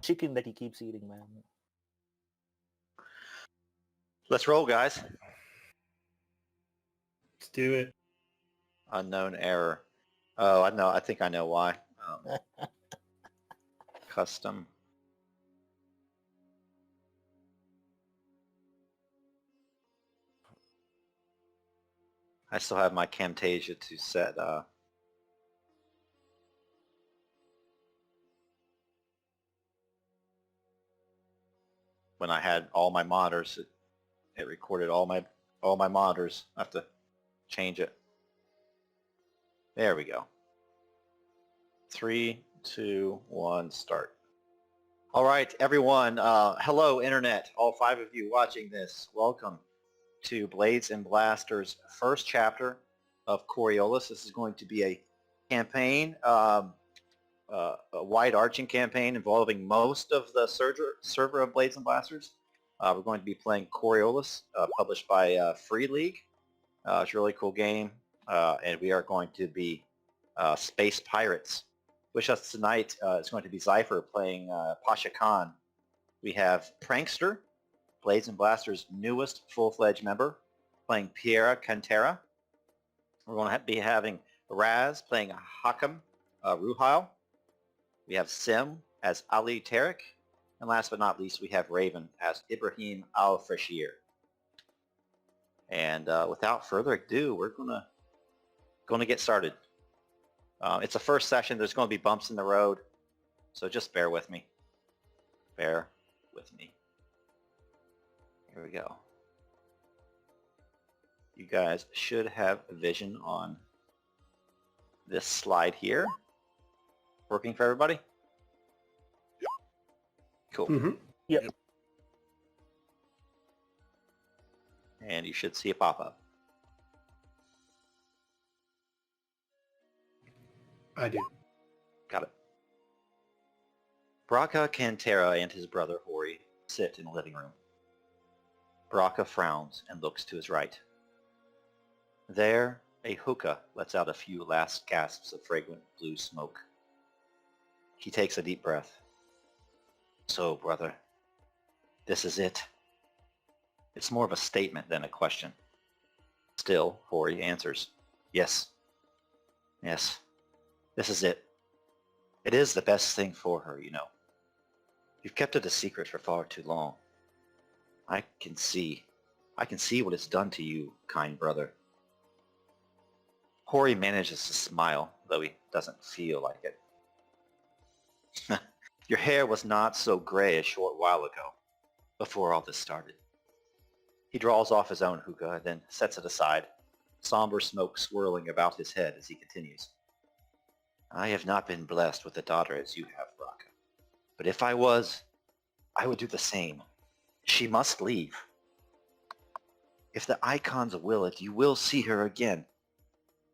chicken that he keeps eating, man. Let's roll, guys. Let's do it. Unknown error. Oh, I know. I think I know why. Custom. I still have my Camtasia to set. When I had all my monitors, it recorded all my monitors. I have to change it. There we go. 3, 2, 1, start. All right, everyone. Hello, Internet. All 5 of you watching this. Welcome to Blades and Blasters' first chapter of Coriolis. This is going to be a campaign, a wide-arching campaign involving most of the server of Blades and Blasters. We're going to be playing Coriolis, published by Free League. It's a really cool game, and we are going to be space pirates. With us tonight is going to be Zypher playing Pasha Khan. We have Prankster, Blades and Blasters' newest full-fledged member, playing Peira Contara. We're going to be having Raz playing Hakam Ruhail. We have Sim as Ali Tarek. And last but not least, we have Raven as Ibrahim Al-Frashir. And without further ado, we're going to get started. It's a first session. There's going to be bumps in the road, so just bear with me. Bear with me. Here we go. You guys should have vision on this slide here. Working for everybody? Cool. Mm-hmm. Yep. And you should see a pop-up. I do. Got it. Braka Cantara and his brother Hori sit in the living room. Braka frowns and looks to his right. There, a hookah lets out a few last gasps of fragrant blue smoke. He takes a deep breath. So, brother, this is it. It's more of a statement than a question. Still, Hori answers, yes. Yes, this is it. It is the best thing for her, you know. You've kept it a secret for far too long. I can see what it's done to you, kind brother. Hori manages to smile, though he doesn't feel like it. Your hair was not so gray a short while ago, before all this started. He draws off his own hookah, then sets it aside, somber smoke swirling about his head as he continues. I have not been blessed with a daughter as you have, Braka. But if I was, I would do the same. She must leave. If the Icons will it, you will see her again.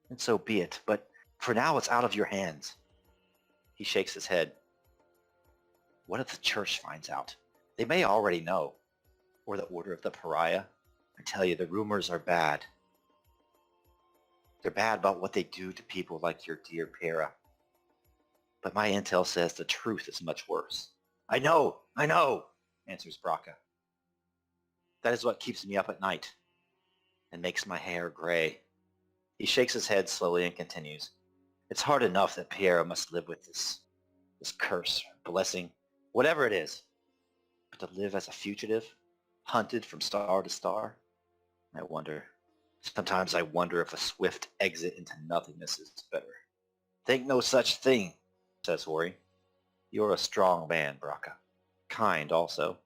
And so be it, but for now it's out of your hands. He shakes his head. What if the church finds out? They may already know. Or the Order of the Pariah. I tell you, the rumors are bad. They're bad about what they do to people like your dear Peira. But my intel says the truth is much worse. I know, answers Braka. That is what keeps me up at night and makes my hair gray. He shakes his head slowly and continues. It's hard enough that Peira must live with this curse, blessing, whatever it is. But to live as a fugitive, hunted from star to star, sometimes I wonder if a swift exit into nothingness is better. Think no such thing, says Hori. You're a strong man, Braka. Kind also.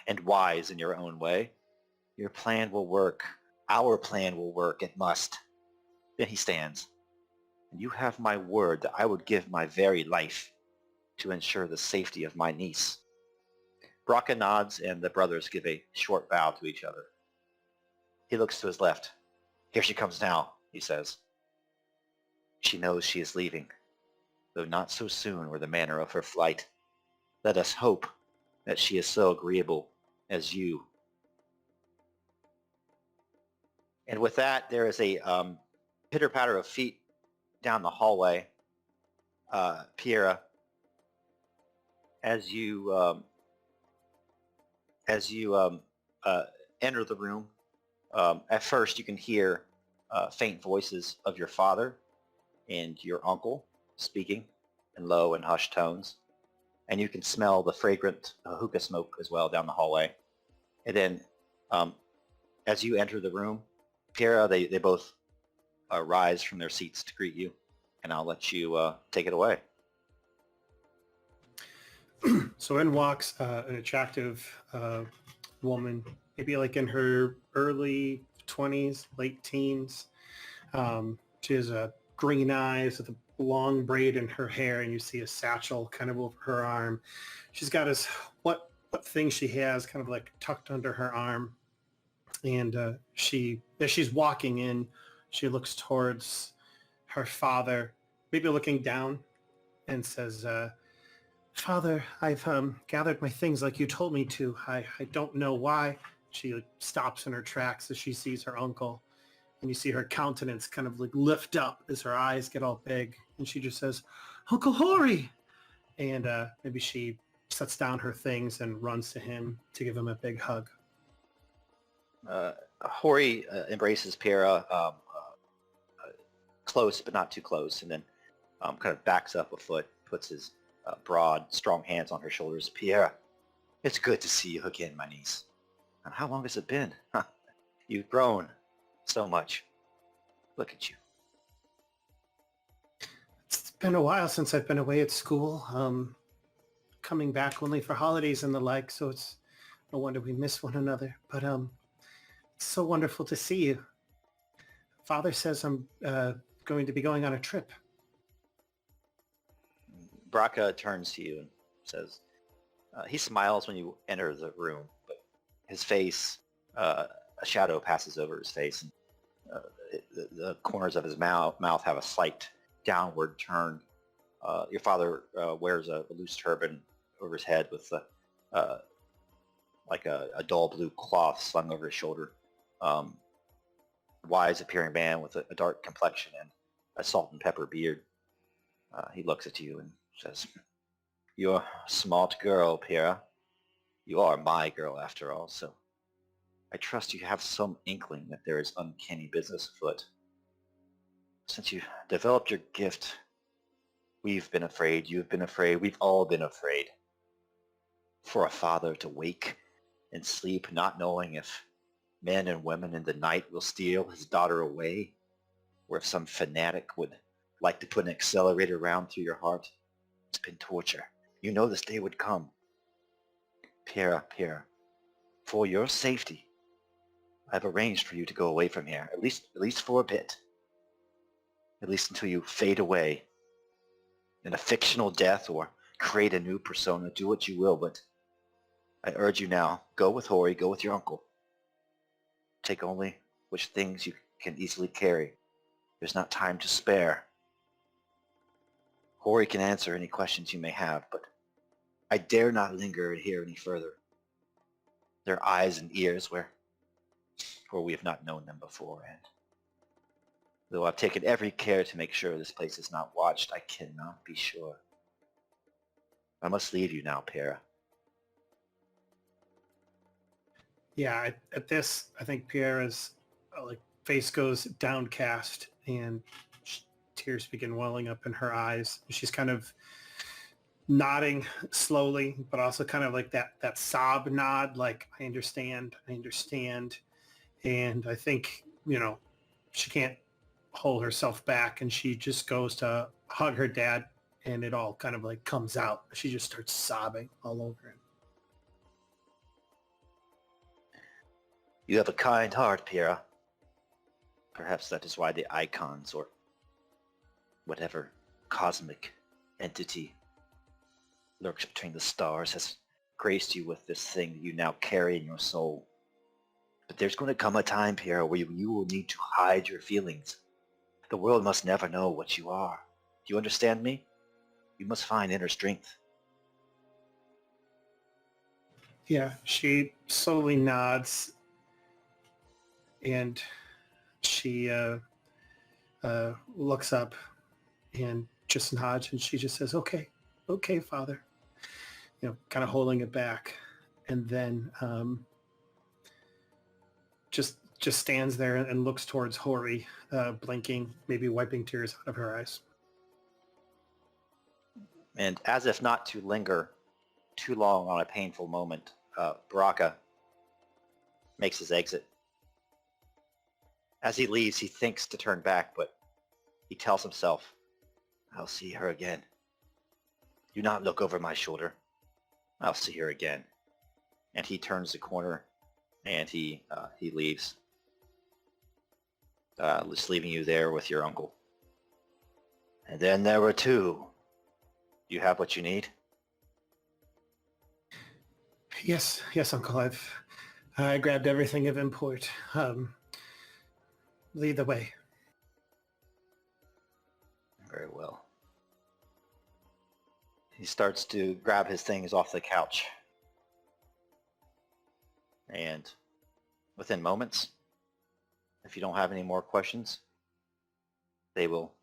And wise in your own way. Your plan will work. Our plan will work. It must. Then he stands. And you have my word that I would give my very life to ensure the safety of my niece. Braka nods and the brothers give a short bow to each other. He looks to his left. Here she comes now, he says. She knows she is leaving, though not so soon or the manner of her flight. Let us hope that she is so agreeable as you. And with that, there is a pitter-patter of feet down the hallway. Peira As you enter the room, at first you can hear faint voices of your father and your uncle speaking in low and hushed tones, and you can smell the fragrant hookah smoke as well down the hallway. And then, as you enter the room, Peira, they both rise from their seats to greet you, and I'll let you take it away. So in walks an attractive woman, maybe like in her early 20s, late teens. She has green eyes with a long braid in her hair, and you see a satchel kind of over her arm. She's got what thing she has kind of like tucked under her arm. And as she's walking in, she looks towards her father, maybe looking down, and says, Father, I've gathered my things like you told me to. I don't know why. She stops in her tracks as she sees her uncle. And you see her countenance kind of like lift up as her eyes get all big. And she just says, Uncle Hori! And maybe she sets down her things and runs to him to give him a big hug. Hori embraces Peira close, but not too close, and then kind of backs up a foot, puts his broad, strong hands on her shoulders. Peira, it's good to see you again, my niece. And how long has it been? Huh. You've grown so much. Look at you. It's been a while since I've been away at school, coming back only for holidays and the like, so it's no wonder we miss one another. But it's so wonderful to see you. Father says I'm going to be going on a trip. Braca turns to you and says, he smiles when you enter the room, but his face, a shadow passes over his face, and the corners of his mouth have a slight downward turn. Your father wears a loose turban over his head with like a dull blue cloth slung over his shoulder. Wise appearing man with a dark complexion and a salt and pepper beard. He looks at you and says, You're a smart girl, Peira. You are my girl after all, so I trust you have some inkling that there is uncanny business afoot. Since you developed your gift, we've been afraid, you've been afraid, we've all been afraid. For a father to wake and sleep not knowing if men and women in the night will steal his daughter away, or if some fanatic would like to put an accelerator round through your heart. It's been torture. You know this day would come. Peira, for your safety, I've arranged for you to go away from here, at least for a bit. At least until you fade away in a fictional death or create a new persona. Do what you will, but I urge you now, go with Hori, go with your uncle. Take only which things you can easily carry. There's not time to spare. Hori can answer any questions you may have, but I dare not linger here any further. Their eyes and ears for we have not known them before, and though I've taken every care to make sure this place is not watched, I cannot be sure. I must leave you now, Peira. Yeah, at this, I think Peira's face goes downcast and tears begin welling up in her eyes. She's kind of nodding slowly, but also kind of like that sob nod, like, I understand. And I think, she can't hold herself back, and she just goes to hug her dad, and it all kind of like comes out. She just starts sobbing all over him. You have a kind heart, Peira. Perhaps that is why the icons, or whatever cosmic entity lurks between the stars, has graced you with this thing that you now carry in your soul. But there's going to come a time, Peira, where you will need to hide your feelings. The world must never know what you are. Do you understand me? You must find inner strength. Yeah, she slowly nods, and she looks up and just nods, and she just says, okay, Father. kind of holding it back, and then just stands there and looks towards Hori, blinking, maybe wiping tears out of her eyes. And as if not to linger too long on a painful moment, Baraka makes his exit. As he leaves, he thinks to turn back, but he tells himself, I'll see her again. Do not look over my shoulder. I'll see her again. And he turns the corner and he leaves, just leaving you there with your uncle. And then there were two. You have what you need? Yes, Uncle. I grabbed everything of import. Lead the way. Very well. He starts to grab his things off the couch. And within moments, if you don't have any more questions, they will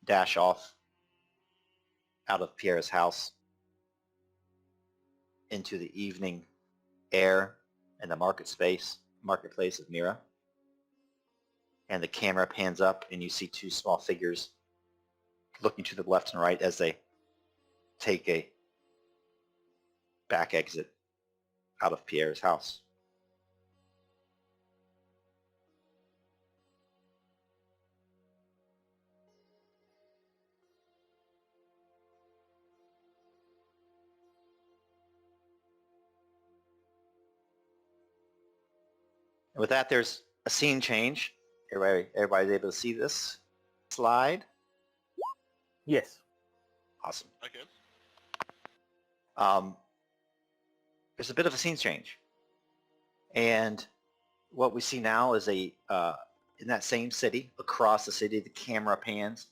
dash off out of Pierre's house into the evening air and the marketplace of Mira. And the camera pans up and you see two small figures looking to the left and right as they take a back exit out of Pierre's house. And with that, there's a scene change. Everybody's able to see this slide? Yes. Awesome. Okay. There's a bit of a scene change. And what we see now is in that same city, across the city, the camera pans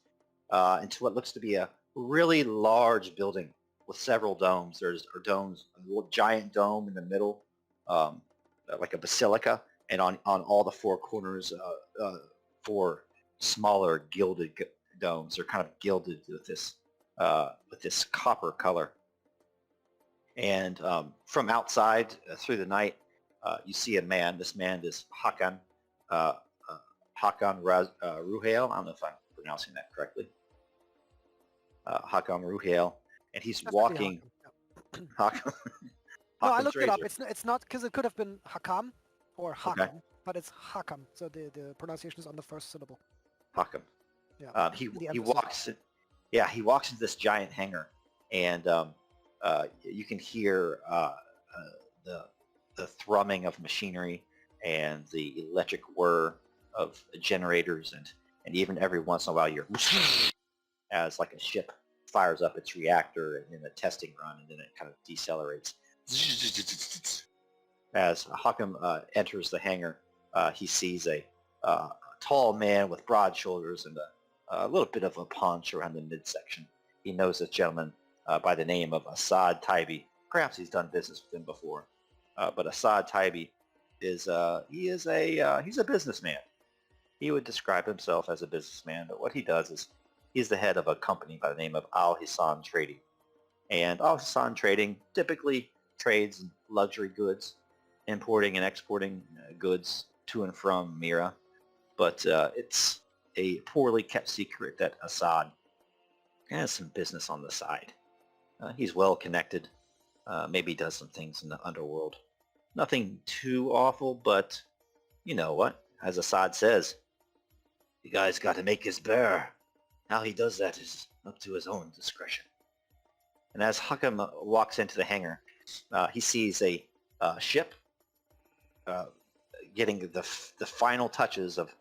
into what looks to be a really large building with several domes. There's domes, a little giant dome in the middle, like a basilica, and on all the four corners, four smaller gilded domes. They're kind of gilded with this copper color. And from outside through the night, you see a man. This man is Hakan Ruhail. I don't know if I'm pronouncing that correctly. Hakan Ruhail, and he's walking. Hakan. No, I looked it up. It's not, because it could have been Hakam or Hakam, Okay. but it's Hakam. So the pronunciation is on the first syllable. Hakan. Yeah. He emphasis. walks. Yeah, he walks into this giant hangar, and you can hear the thrumming of machinery and the electric whir of generators, and even every once in a while you're as like a ship fires up its reactor in a testing run, and then it kind of decelerates. As Hakan enters the hangar, he sees a tall man with broad shoulders and a little bit of a paunch around the midsection. He knows this gentleman by the name of Asad Tybee. Perhaps he's done business with him before, but Asad Tybee he's a businessman. He would describe himself as a businessman, but what he does is he's the head of a company by the name of Al Hissan Trading. And Al Hissan Trading typically trades in luxury goods, importing and exporting goods to and from Mira. But it's a poorly kept secret that Asad has some business on the side. He's well connected, maybe does some things in the underworld. Nothing too awful, but you know what? As Asad says, you guys got to make his bear. How he does that is up to his own discretion. And as Hakam walks into the hangar, he sees a ship getting the final touches of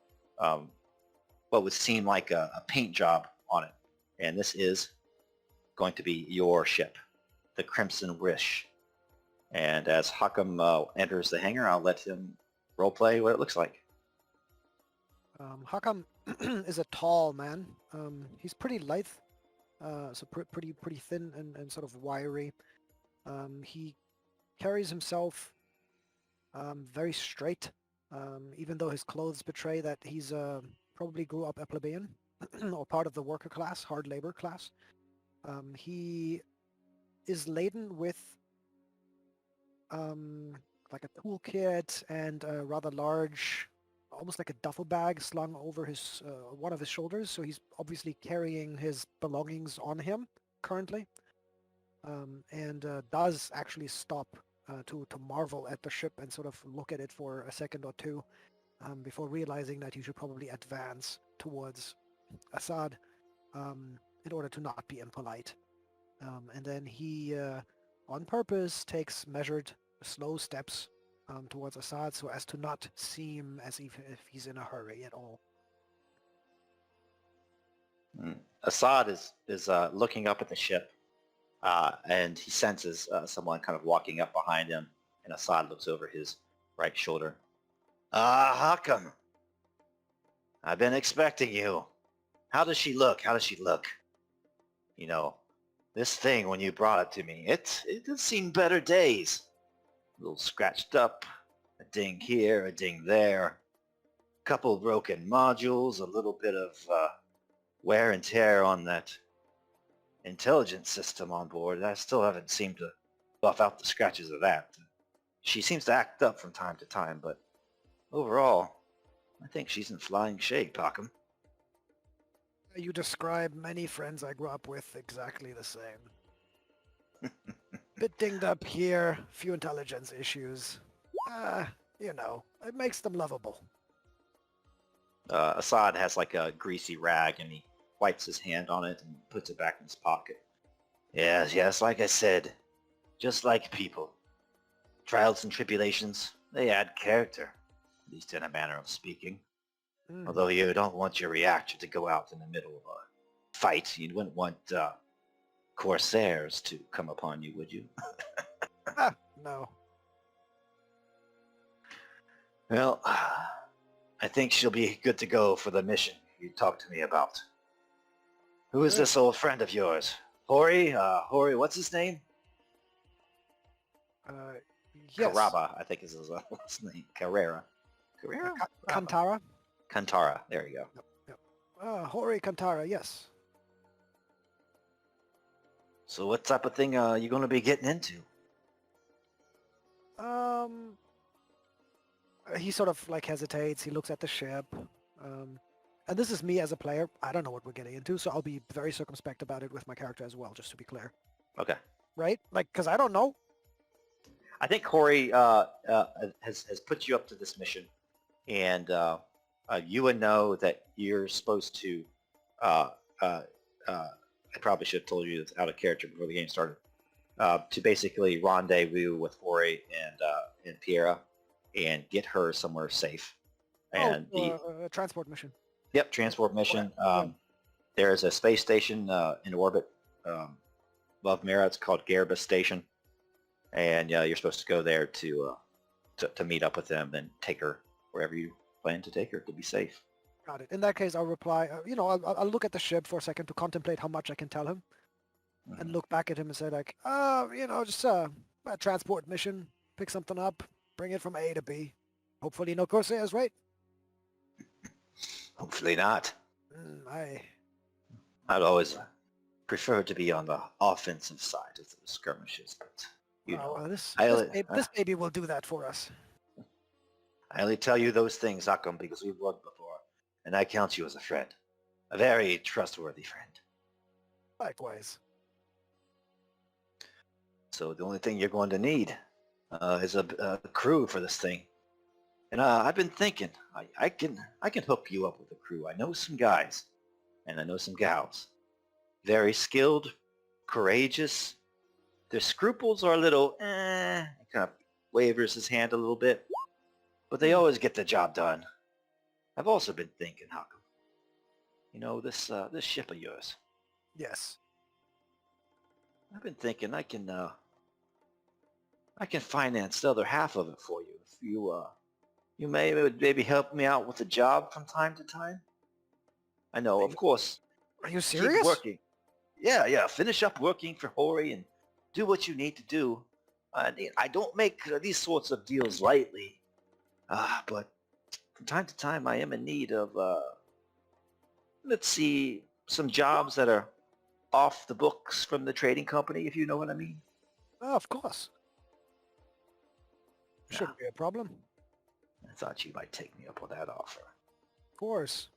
what would seem like a paint job on it. And this is going to be your ship, the Crimson Wish. And as Hakam enters the hangar, I'll let him roleplay what it looks like. Hakam is a tall man. He's pretty lithe, so pretty thin and sort of wiry. He carries himself very straight, even though his clothes betray that he's probably grew up a plebeian or part of the worker class, hard labor class. He is laden with like a toolkit and a rather large, almost like a duffel bag slung over his one of his shoulders. So he's obviously carrying his belongings on him currently, and does actually stop to marvel at the ship and sort of look at it for a second or two before realizing that he should probably advance towards Assad in order to not be impolite. And then he, on purpose, takes measured, slow steps towards Assad so as to not seem as if he's in a hurry at all. Assad is looking up at the ship, and he senses someone kind of walking up behind him, and Assad looks over his right shoulder. Hakam, I've been expecting you. How does she look? How does she look? You know, this thing, when you brought it to me, it has seen better days. A little scratched up, a ding here, a ding there, couple broken modules, a little bit of wear and tear on that intelligence system on board. I still haven't seemed to buff out the scratches of that. She seems to act up from time to time, but overall, I think she's in flying shape, Packham. You describe many friends I grew up with exactly the same. Bit dinged up here, few intelligence issues. You know, it makes them lovable. Assad has like a greasy rag, and he wipes his hand on it and puts it back in his pocket. Yes, yes, like I said, just like people. Trials and tribulations, they add character, at least in a manner of speaking. Although you don't want your reactor to go out in the middle of a fight, you wouldn't want Corsairs to come upon you, would you? No. Well, I think she'll be good to go for the mission you talked to me about. Who is this old friend of yours? Hori? Hori, what's his name? Yes. Caraba, I think is his last name. Carrera? Cantara? Cantara, there you go. Yep. Hori Cantara, yes. So what type of thing are you going to be getting into? He sort of like hesitates. He looks at the ship. And this is me as a player. I don't know what we're getting into, so I'll be very circumspect about it with my character as well, just to be clear. Okay. Right? Like, because I don't know. I think Hori has put you up to this mission, and you would know that you're supposed to. I probably should have told you this out of character before the game started. To basically rendezvous with Hori and Peira, and get her somewhere safe. And a transport mission. Yep, transport mission. There's a space station in orbit above Mira. It's called Gherabis Station, and you're supposed to go there to meet up with them, then take her wherever you plan to take her to be safe. Got it. In that case, I'll reply. I'll look at the ship for a second to contemplate how much I can tell him, and look back at him and say like, just a transport mission. Pick something up, bring it from A to B. Hopefully, no Corsairs, right? Hopefully not. I'd always prefer to be on the offensive side of the skirmishes, but this baby will do that for us. I only tell you those things, Akam, because we've worked before, and I count you as a friend. A very trustworthy friend. Likewise. So the only thing you're going to need is a crew for this thing. And I've been thinking, I can hook you up with a crew. I know some guys, and I know some gals. Very skilled, courageous. Their scruples are a little, kind of wavers his hand a little bit. But they always get the job done. I've also been thinking, Hakam. This ship of yours. Yes. I've been thinking I can finance the other half of it for you. If you maybe help me out with the job from time to time. I know, of course. Are you serious? Keep working. Yeah. Finish up working for Hori and do what you need to do. I don't make these sorts of deals lightly. But from time to time, I am in need of, let's see, some jobs that are off the books from the trading company, if you know what I mean. Oh, of course. Shouldn't be a problem. I thought you might take me up on that offer. Of course.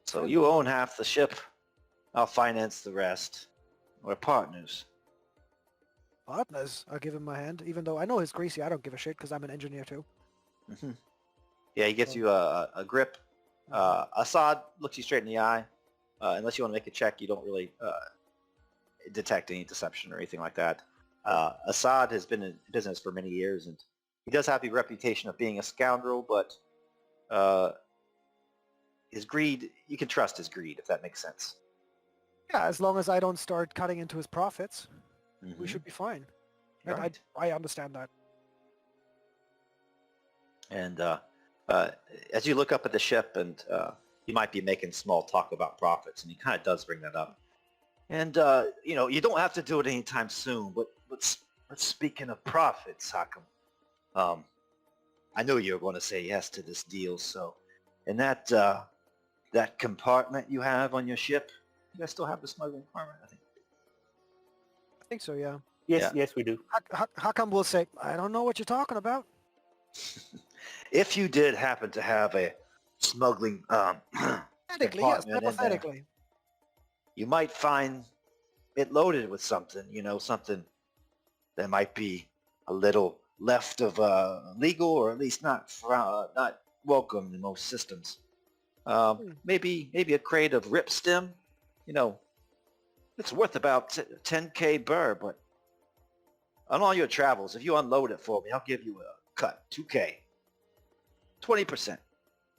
So Friendly. you own half the ship. I'll finance the rest. We're partners. Partners. I'll give him my hand. Even though I know he's greasy, I don't give a shit because I'm an engineer too. Hmm. Yeah, he gets So- you a grip. Assad looks you straight in the eye. Unless you want to make a check, you don't really detect any deception or anything like that. Assad has been in business for many years, and he does have the reputation of being a scoundrel, but his greed, you can trust his greed, if that makes sense. Yeah, as long as I don't start cutting into his profits, we Mhm. should be fine. And Right. I understand that. And as you look up at the ship, and you might be making small talk about profits, and he kind of does bring that up. And you don't have to do it anytime soon. But let's speaking of profits, Hakim. I knew you were going to say yes to this deal. So, in that compartment you have on your ship, you guys still have the smuggling compartment, I think. I think so, yeah. Yes, Yeah. yes, we do. How come we'll say, I don't know what you're talking about? If you did happen to have a smuggling Hypothetically, yes, compartment in there, hypothetically. you might find it loaded with something, something that might be a little left of legal, or at least not welcome in most systems. Maybe a crate of rip stem. It's worth about 10k burr, but on all your travels, if you unload it for me, I'll give you a cut, 2k, 20%. What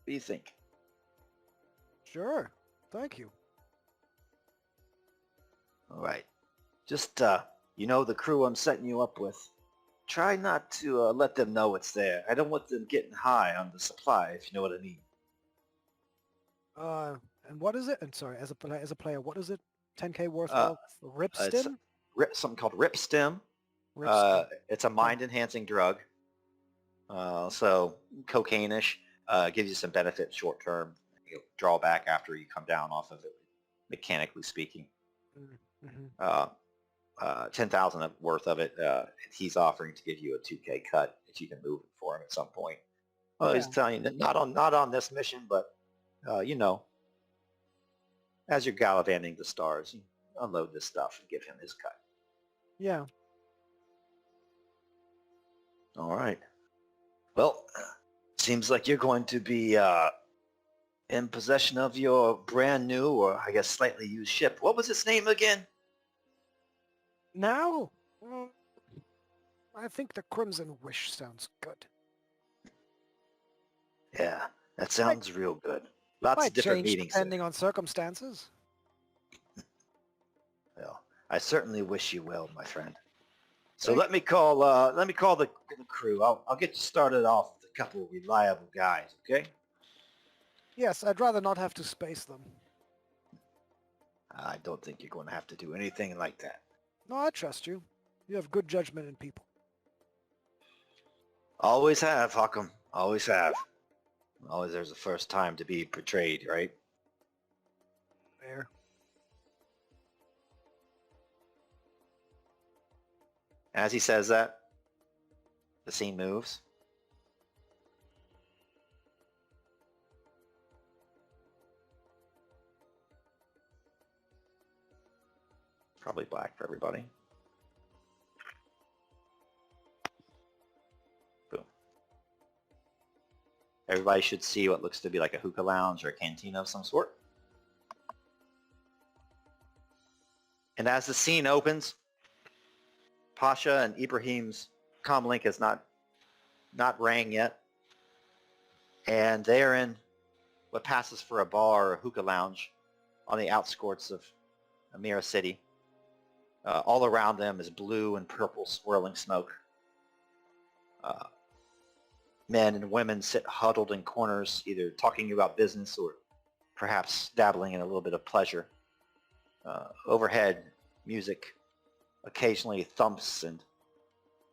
do you think? Sure. Thank you. All right. Just, the crew I'm setting you up with, try not to let them know it's there. I don't want them getting high on the supply, if you know what I mean. And what is it? And sorry, as a player, what is it? 10k worth Uh, of rip It's stim? something called rip stem. Rip stim. It's a mind-enhancing drug. So cocaine-ish. Gives you some benefit short term. Drawback after you come down off of it, mechanically speaking. Mm-hmm. 10,000 worth of it. He's offering to give you a 2k cut if you can move it for him at some point. Well, he's Yeah. telling you that not on this mission, but as you're gallivanting the stars, you unload this stuff and give him his cut. Yeah. All right. Well, seems like you're going to be in possession of your brand new, or I guess slightly used ship. What was its name again? Now, I think the Crimson Wish sounds good. Yeah, that sounds real good. Lots Might of different change meetings. depending on circumstances. Well, I certainly wish you well, my friend. So Thank let me call the crew. I'll get you started off with a couple of reliable guys, okay? Yes, I'd rather not have to space them. I don't think you're going to have to do anything like that. No, I trust you. You have good judgment in people. Always have, Hakim. Always have. Always there's a first time to be betrayed, right? There. As he says that, the scene moves. Probably black for everybody. Boom. Everybody should see what looks to be like a hookah lounge or a cantina of some sort. And as the scene opens, Pasha and Ibrahim's comlink has not rang yet. And they are in what passes for a bar or a hookah lounge on the outskirts of Mira City. All around them is blue and purple swirling smoke. Men and women sit huddled in corners, either talking about business or perhaps dabbling in a little bit of pleasure. Overhead, music occasionally thumps and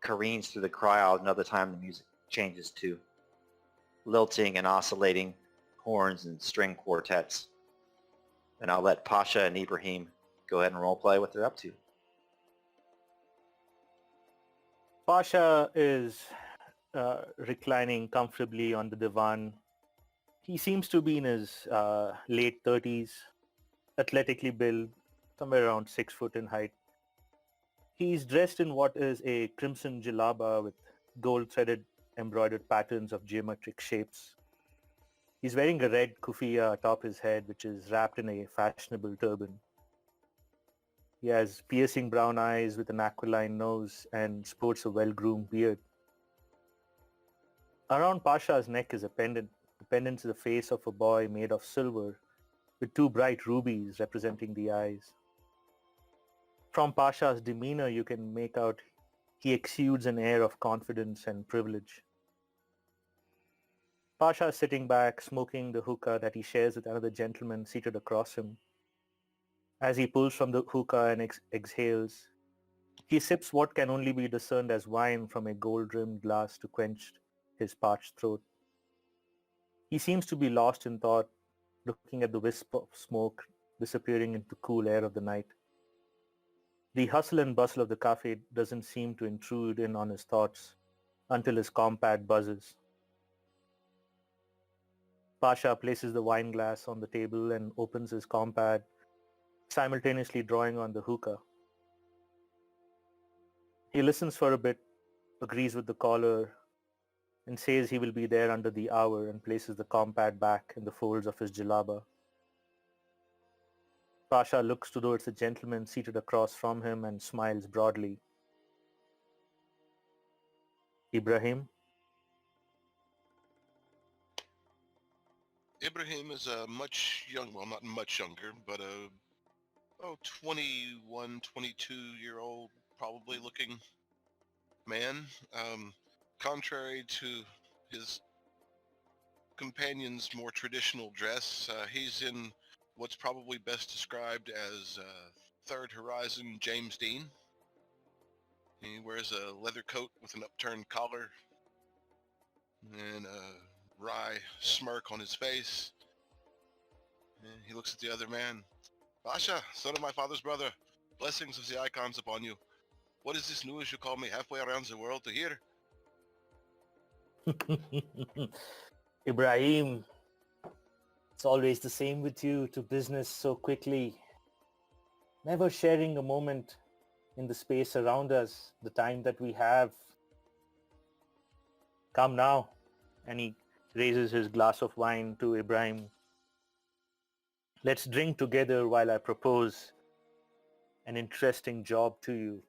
careens through the crowd. Another time the music changes to lilting and oscillating horns and string quartets. And I'll let Pasha and Ibrahim go ahead and roleplay what they're up to. Pasha is reclining comfortably on the divan. He seems to be in his late 30s, athletically built, somewhere around 6 foot in height. He's dressed in what is a crimson jalaba with gold-threaded embroidered patterns of geometric shapes. He's wearing a red kufiya atop his head, which is wrapped in a fashionable turban. He has piercing brown eyes with an aquiline nose and sports a well-groomed beard. Around Pasha's neck is a pendant. The pendant is the face of a boy made of silver with two bright rubies representing the eyes. From Pasha's demeanor, you can make out he exudes an air of confidence and privilege. Pasha is sitting back, smoking the hookah that he shares with another gentleman seated across him. As he pulls from the hookah and exhales, he sips what can only be discerned as wine from a gold-rimmed glass to quench his parched throat. He seems to be lost in thought, looking at the wisp of smoke disappearing into the cool air of the night. The hustle and bustle of the cafe doesn't seem to intrude in on his thoughts until his compad buzzes. Pasha places the wine glass on the table and opens his compad, simultaneously drawing on the hookah. He listens for a bit, agrees with the caller, and says he will be there under the hour and places the compad back in the folds of his jalaba. Pasha looks towards the gentleman seated across from him and smiles broadly. Ibrahim? Ibrahim is a well, not much younger, but a 21, 22-year-old probably looking man. Contrary to his companion's more traditional dress, he's in what's probably best described as Third Horizon James Dean. He wears a leather coat with an upturned collar and a wry smirk on his face. And he looks at the other man. Pasha, son of my father's brother, blessings of the icons upon you. What is this news you call me halfway around the world to hear? Ibrahim, it's always the same with you, to business so quickly, never sharing a moment in the space around us, the time that we have. Come now. And he raises his glass of wine to Ibrahim. Let's drink together while I propose an interesting job to you.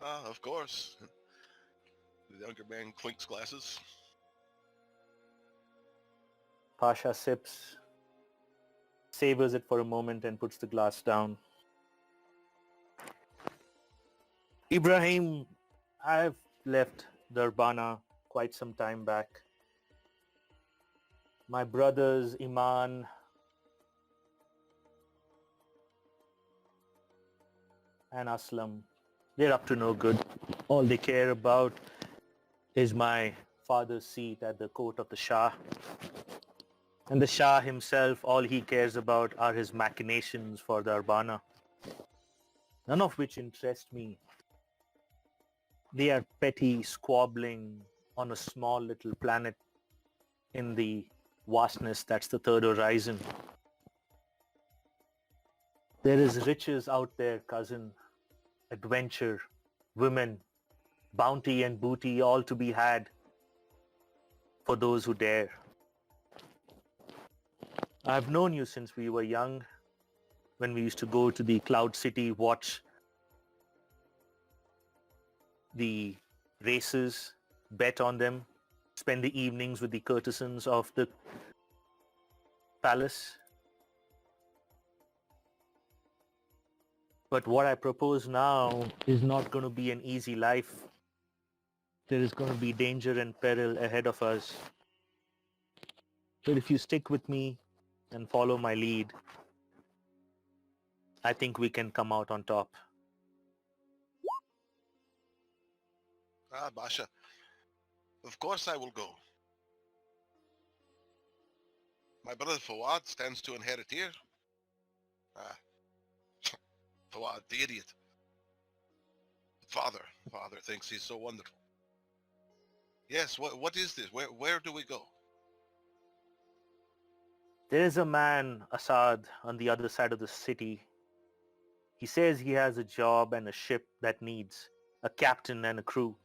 Ah, of course. The younger man clinks glasses. Pasha sips, savors it for a moment and puts the glass down. Ibrahim, I've left Durbana quite some time back. My brothers Iman and Aslam, they're up to no good. All they care about is my father's seat at the court of the Shah. And the Shah himself, all he cares about are his machinations for the Urbana, none of which interest me. They are petty, squabbling on a small little planet in the vastness that's the Third Horizon. There is riches out there, cousin, adventure, women, bounty and booty, all to be had for those who dare. I've known you since we were young, when we used to go to the Cloud City, watch the races, bet on them, spend the evenings with the courtesans of the palace. But what I propose now is not going to be an easy life. There is going to be danger and peril ahead of us. But if you stick with me and follow my lead, I think we can come out on top. Ah, Basha, of course I will go. My brother Fawad stands to inherit here. Ah, Fawad, the idiot. Father thinks he's so wonderful. Yes, what is this? Where do we go? There is a man, Asad, on the other side of the city. He says he has a job and a ship that needs a captain and a crew.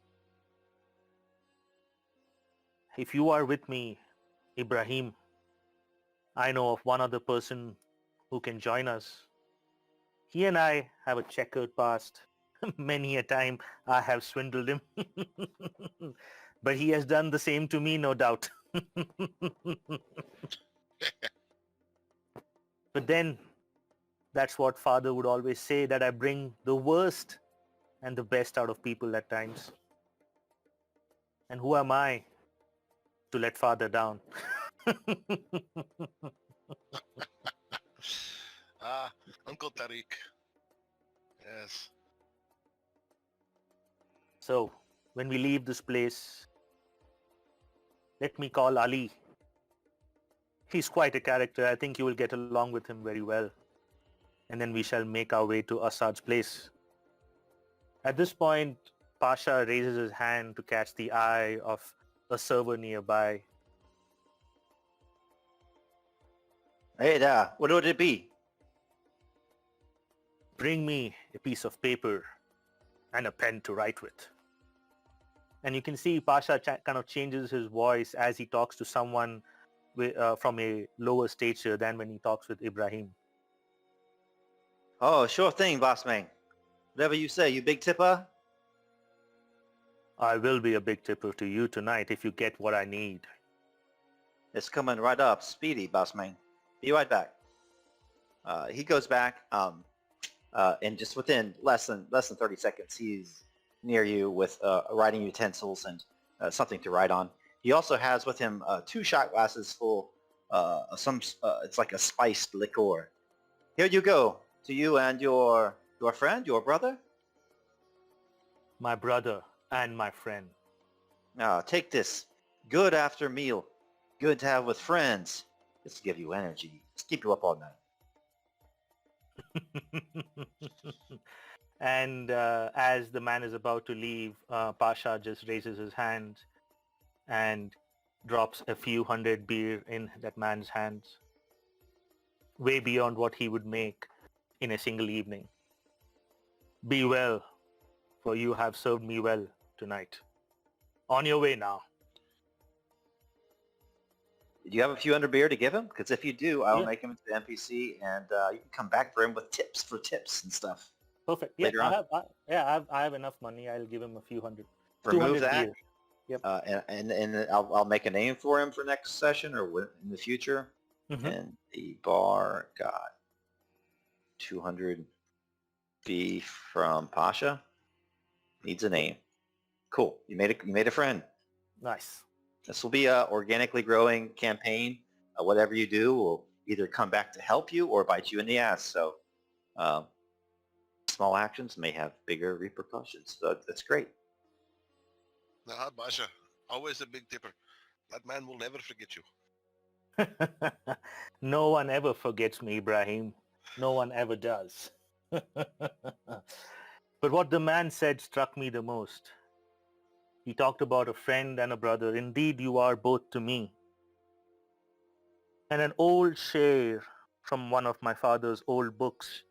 If you are with me, Ibrahim, I know of one other person who can join us. He and I have a checkered past. Many a time I have swindled him. But he has done the same to me, no doubt. But then, that's what father would always say, that I bring the worst and the best out of people at times. And who am I to let father down? Ah, Uncle Tariq. Yes. So, when we leave this place, let me call Ali. He's quite a character. I think you will get along with him very well. And then we shall make our way to Asad's place. At this point, Pasha raises his hand to catch the eye of a server nearby. Hey there, what would it be? Bring me a piece of paper and a pen to write with. And you can see Pasha kind of changes his voice as he talks to someone from a lower stature than when he talks with Ibrahim. Oh, sure thing, boss man. Whatever you say, you big tipper? I will be a big tipper to you tonight if you get what I need. It's coming right up, speedy, boss man. Be right back. He goes back, and just within less than 30 seconds, he's near you with writing utensils and something to write on. He also has with him 2 shot glasses full of some. It's like a spiced liqueur. Here you go, to you and your friend, your brother. My brother and my friend. Take this. Good after meal. Good to have with friends. Just to give you energy. Just keep you up all night. And as the man is about to leave, Pasha just raises his hand and drops a few hundred beer in that man's hands, way beyond what he would make in a single evening. Be well, for you have served me well tonight. On your way now. Do you have a few under beer to give him? Because if you do, I'll Yeah. make him into the NPC, and you can come back for him with tips and stuff. Perfect. Yeah, Later on. I have enough money. I'll give him a few hundred. Remove 200 that, beer. Yep. and I'll make a name for him for next session or in the future. Mhm. And the bar got 200 beef from Pasha. Needs a name. Cool. You made a friend. Nice. This will be a organically growing campaign. Whatever you do will either come back to help you or bite you in the ass. So small actions may have bigger repercussions. So that's great. Nah, Basha. Always a big tipper. That man will never forget you. No one ever forgets me, Ibrahim. No one ever does. But what the man said struck me the most. He talked about a friend and a brother. Indeed, you are both to me. And an old share from one of my father's old books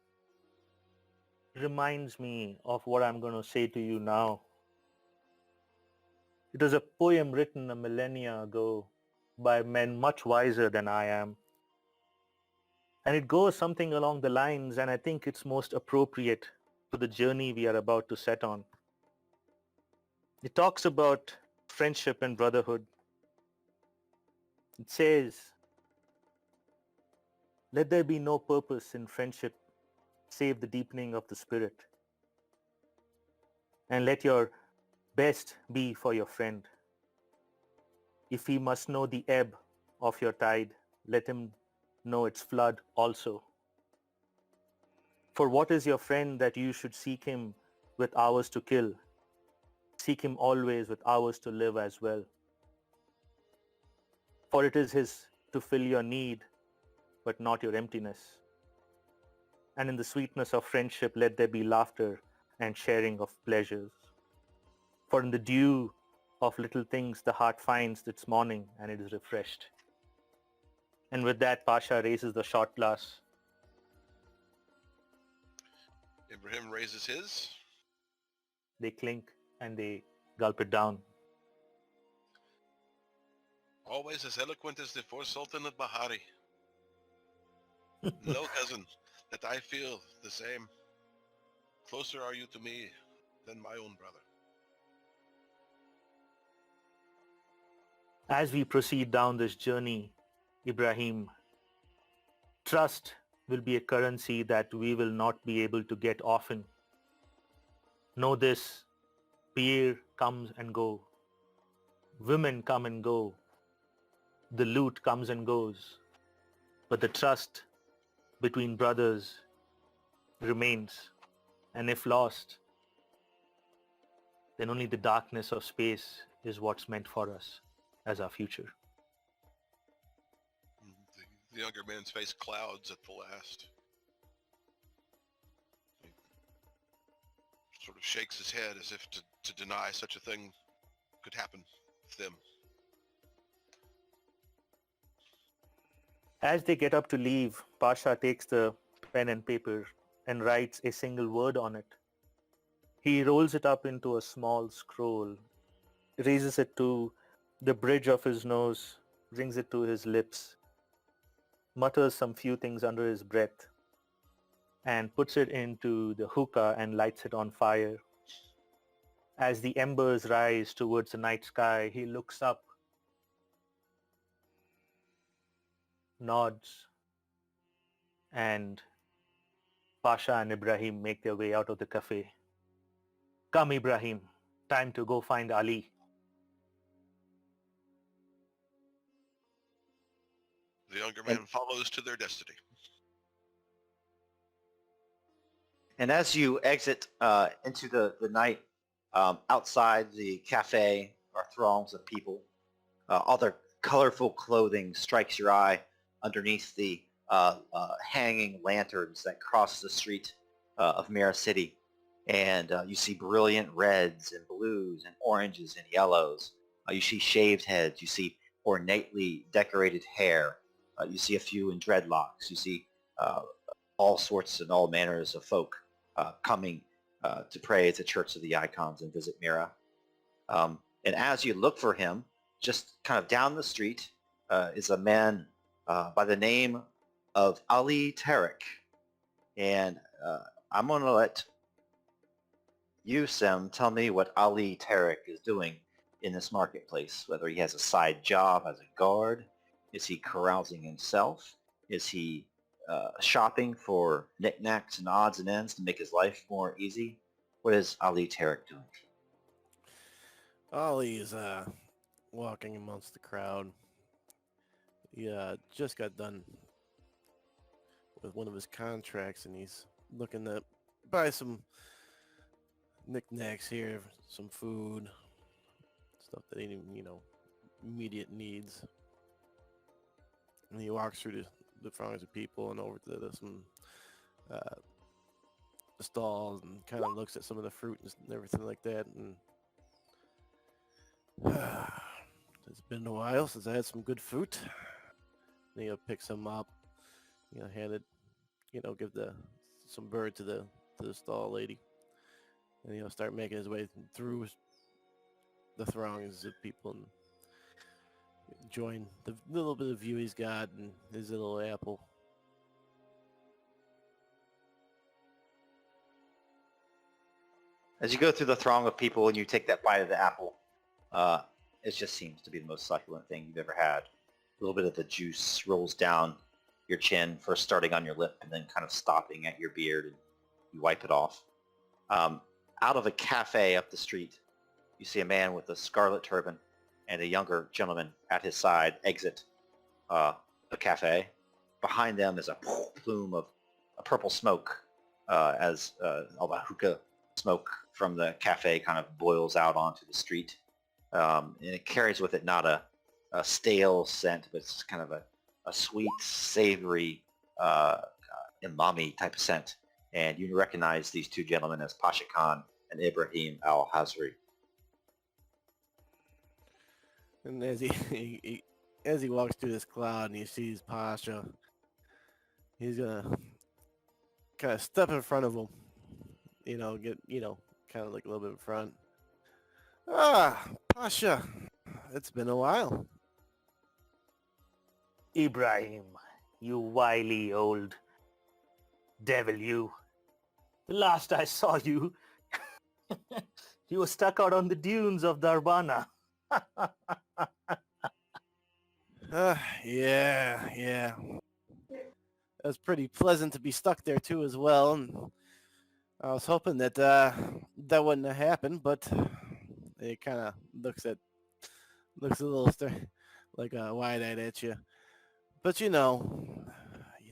reminds me of what I'm going to say to you now. It was a poem written a millennia ago by men much wiser than I am. And it goes something along the lines, and I think it's most appropriate for the journey we are about to set on. It talks about friendship and brotherhood. It says, let there be no purpose in friendship save the deepening of the spirit. And let your best be for your friend. If he must know the ebb of your tide, let him know its flood also. For what is your friend that you should seek him with hours to kill? Seek him always with hours to live as well. For it is his to fill your need, but not your emptiness. And in the sweetness of friendship, let there be laughter and sharing of pleasures. For in the dew of little things the heart finds its morning, and it is refreshed. And with that, Pasha raises the shot glass. Ibrahim raises his. They clink and they gulp it down. Always as eloquent as the fourth Sultan of Bahari. No, cousin, that I feel the same. Closer are you to me than my own brother. As we proceed down this journey, Ibrahim, trust will be a currency that we will not be able to get often. Know this, beer comes and go. Women come and go. The loot comes and goes. But the trust between brothers remains. And if lost, then only the darkness of space is what's meant for us as our future. The younger man's face clouds at the last. He sort of shakes his head as if to deny such a thing could happen with them. As they get up to leave, Pasha takes the pen and paper and writes a single word on it. He rolls it up into a small scroll, raises it to the bridge of his nose, brings it to his lips, mutters some few things under his breath, and puts it into the hookah and lights it on fire. As the embers rise towards the night sky, he looks up, nods, and Pasha and Ibrahim make their way out of the cafe. Come, Ibrahim, time to go find Ali. The younger man follows to their destiny. And as you exit into the night, outside the cafe are throngs of people. All their colorful clothing strikes your eye underneath the hanging lanterns that cross the street of Mira City. And you see brilliant reds and blues and oranges and yellows. You see shaved heads. You see ornately decorated hair. You see a few in dreadlocks. You see all sorts and all manners of folk coming to pray at the Church of the Icons and visit Mira. And as you look for him, just kind of down the street is a man by the name of Ali Tarek. And I'm going to let you, Sem, tell me what Ali Tarek is doing in this marketplace, whether he has a side job as a guard. Is he carousing himself? Is he shopping for knickknacks and odds and ends to make his life more easy? What is Ali Tarek doing? Ollie is walking amongst the crowd. He just got done with one of his contracts, and he's looking to buy some knickknacks here, some food, stuff that ain't even, immediate needs. And he walks through the throngs of people and over to some stalls and kind of looks at some of the fruit and everything like that. And it's been a while since I had some good fruit. And he'll pick some up, hand it, give some bird to the stall lady. And he'll start making his way through the throngs of people and join the little bit of view he's got and his little apple. As you go through the throng of people and you take that bite of the apple, it just seems to be the most succulent thing you've ever had. A little bit of the juice rolls down your chin, first starting on your lip and then kind of stopping at your beard, and you wipe it off. Out of a cafe up the street, you see a man with a scarlet turban and a younger gentleman at his side exit the cafe. Behind them is a plume of purple smoke as all the hookah smoke from the cafe kind of boils out onto the street. And it carries with it not a stale scent, but it's kind of a sweet, savory, umami type of scent. And you recognize these two gentlemen as Pasha Khan and Ibrahim al-Hazri. And as as he walks through this cloud and he sees Pasha, he's gonna kind of step in front of him. Get kind of like a little bit in front. Ah, Pasha, it's been a while. Ibrahim, you wily old devil, you. The last I saw you, you were stuck out on the dunes of Darbana. Yeah. It was pretty pleasant to be stuck there too as well. And I was hoping that that wouldn't have happened, but it kind of looks a little like wide-eyed at you. But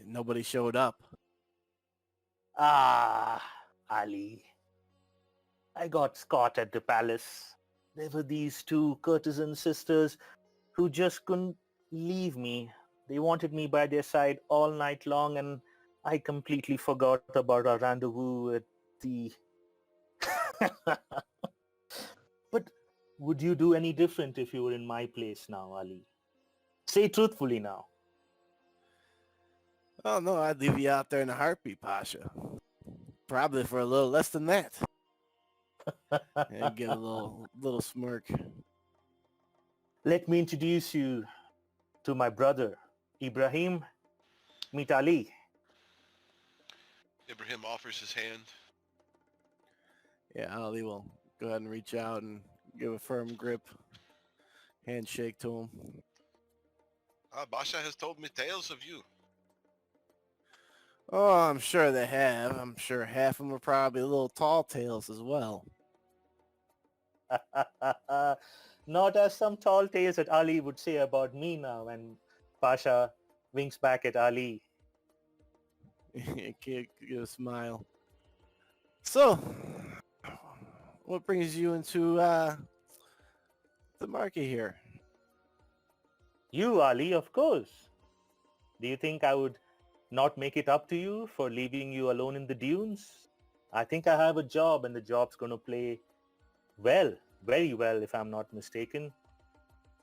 nobody showed up. Ah, Ali. I got caught at the palace. There were these two courtesan sisters who just couldn't leave me. They wanted me by their side all night long, and I completely forgot about our rendezvous at the... But would you do any different if you were in my place now, Ali? Say truthfully now. Oh no, I'd leave you out there in a heartbeat, Pasha. Probably for a little less than that. And give a little smirk. Let me introduce you to my brother, Ibrahim. Meet Ali. Ibrahim offers his hand. Yeah, Ali will go ahead and reach out and give a firm grip, handshake to him. Basha has told me tales of you. Oh, I'm sure they have. I'm sure half of them are probably little tall tales as well. Not as some tall tales that Ali would say about me now. And Pasha winks back at Ali. Give a smile. So, what brings you into the market here? You, Ali, of course. Do you think I would not make it up to you for leaving you alone in the dunes? I think I have a job, and the job's going to play well, very well, if I'm not mistaken.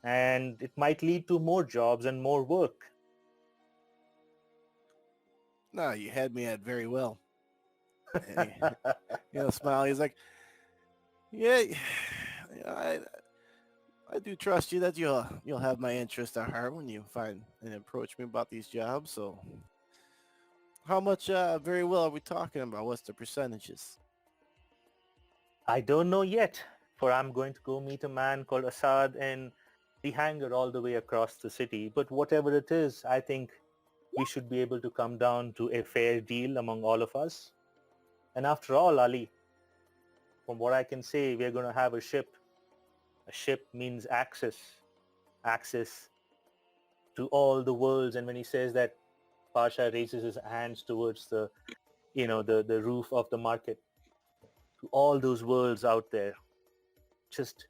And it might lead to more jobs and more work. No, you had me at very well. Smile. He's like, yeah, I do trust you that you'll have my interest at heart when you find and approach me about these jobs. So, how much very well are we talking about? What's the percentages? I don't know yet, for I'm going to go meet a man called Asad in the hangar all the way across the city. But whatever it is, I think we should be able to come down to a fair deal among all of us. And after all, Ali, from what I can say, we're going to have a ship. A ship means access to all the worlds. And when he says that, Pasha raises his hands towards the roof of the market, to all those worlds out there. Just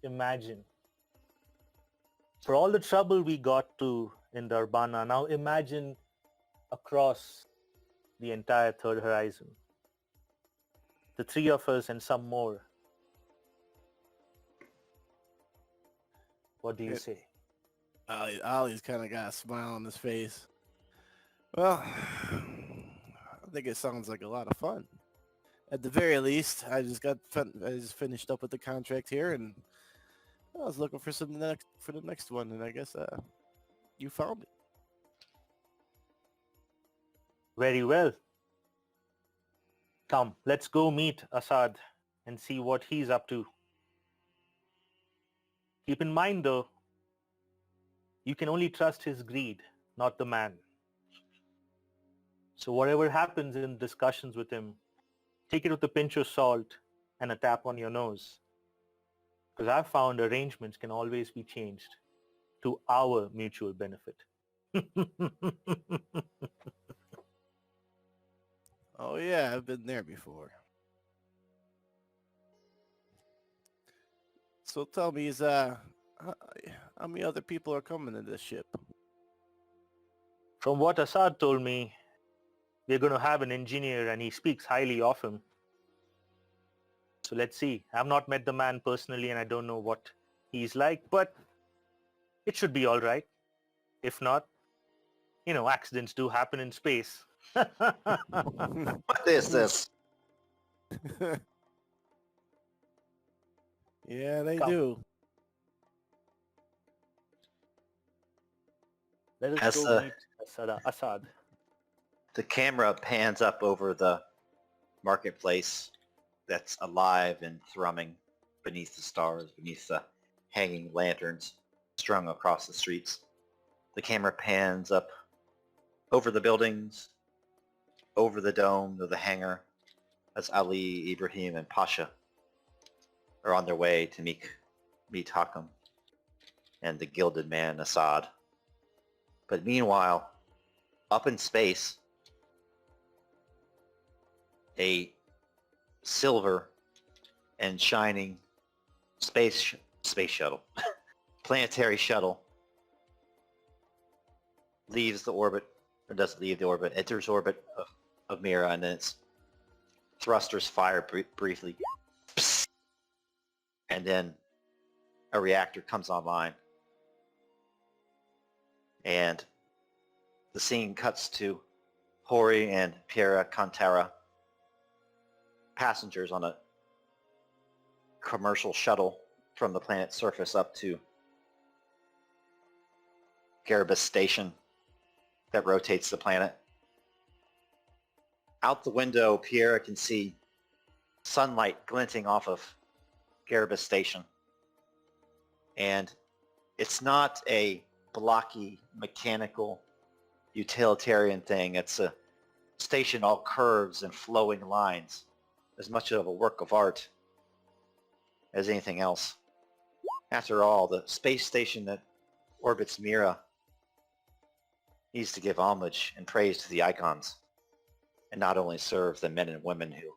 imagine. For all the trouble we got to in Darbana, now imagine across the entire third horizon. The three of us and some more. What do you say? Ollie's kind of got a smile on his face. Well, I think it sounds like a lot of fun. At the very least, I just finished up with the contract here, and I was looking for the next one, and I guess you found it. Very well. Come, let's go meet Asad and see what he's up to. Keep in mind though, you can only trust his greed, not the man. So whatever happens in discussions with him, take it with a pinch of salt and a tap on your nose. Because I've found arrangements can always be changed to our mutual benefit. Oh yeah, I've been there before. So tell me, how many other people are coming in this ship? From what Asad told me, we're going to have an engineer and he speaks highly of him. So let's see. I've not met the man personally and I don't know what he's like, but It should be all right. If not, accidents do happen in space. What is this? Yeah, they Come. do. Let us As go the, meet Asad. the camera pans up over the marketplace that's alive and thrumming beneath the stars, beneath the hanging lanterns strung across the streets. The camera pans up over the buildings, over the dome of the hangar, as Ali, Ibrahim, and Pasha are on their way to meet Hakam and the gilded man Assad. But meanwhile, up in space, a silver and shining space shuttle, planetary shuttle, leaves the orbit, or doesn't leave the orbit, enters orbit of Mira, and then its thrusters fire briefly, and then a reactor comes online, and the scene cuts to Hori and Peira Contara, passengers on a commercial shuttle from the planet's surface up to Gherabis station that rotates the planet. Out the window, Peira can see sunlight glinting off of Gherabis station. And it's not a blocky, mechanical, utilitarian thing. It's a station all curves and flowing lines, as much of a work of art as anything else. After all, the space station that orbits Mira needs to give homage and praise to the icons, and not only serve the men and women who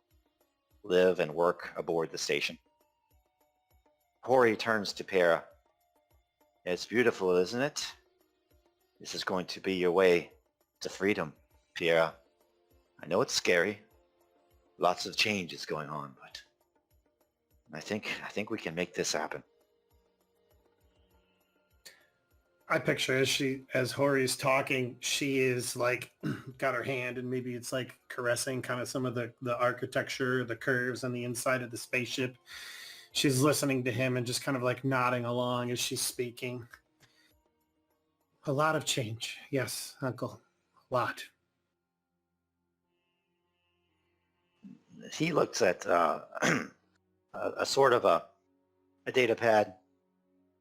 live and work aboard the station. Hori turns to Peira. It's beautiful, isn't it? This is going to be your way to freedom, Peira. I know it's scary. Lots of change is going on, but I think we can make this happen. I picture as Hori's talking, she is like got her hand and maybe it's like caressing kind of some of the architecture, the curves on the inside of the spaceship. She's listening to him and just kind of like nodding along as she's speaking. A lot of change. Yes, Uncle. A lot. He looks at a sort of a data pad.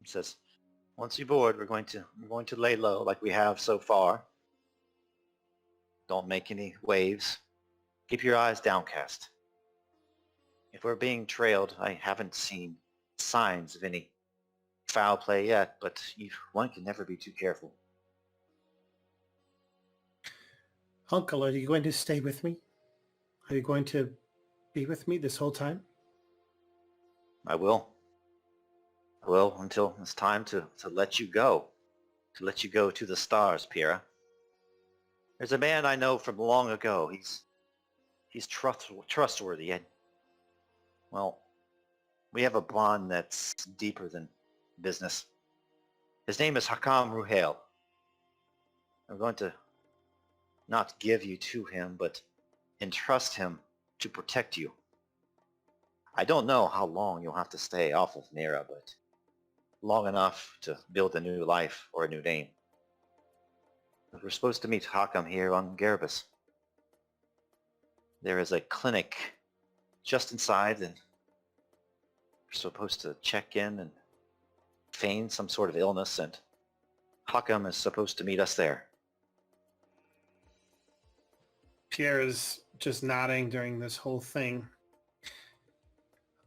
He says, once you're bored, we're going to lay low like we have so far. Don't make any waves. Keep your eyes downcast. If we're being trailed, I haven't seen signs of any foul play yet, but one can never be too careful. Uncle, are you going to stay with me? Are you going to be with me this whole time? I will. I will until it's time to let you go. To let you go to the stars, Peira. There's a man I know from long ago. He's trustworthy, and, well, we have a bond that's deeper than business. His name is Hakam Ruhail. I'm going to not give you to him, but entrust him to protect you. I don't know how long you'll have to stay off of Mira, but long enough to build a new life or a new name. We're supposed to meet Hakam here on Gherabis. There is a clinic just inside, and we're supposed to check in and feign some sort of illness, and Hakam is supposed to meet us there. Pierre is just nodding during this whole thing.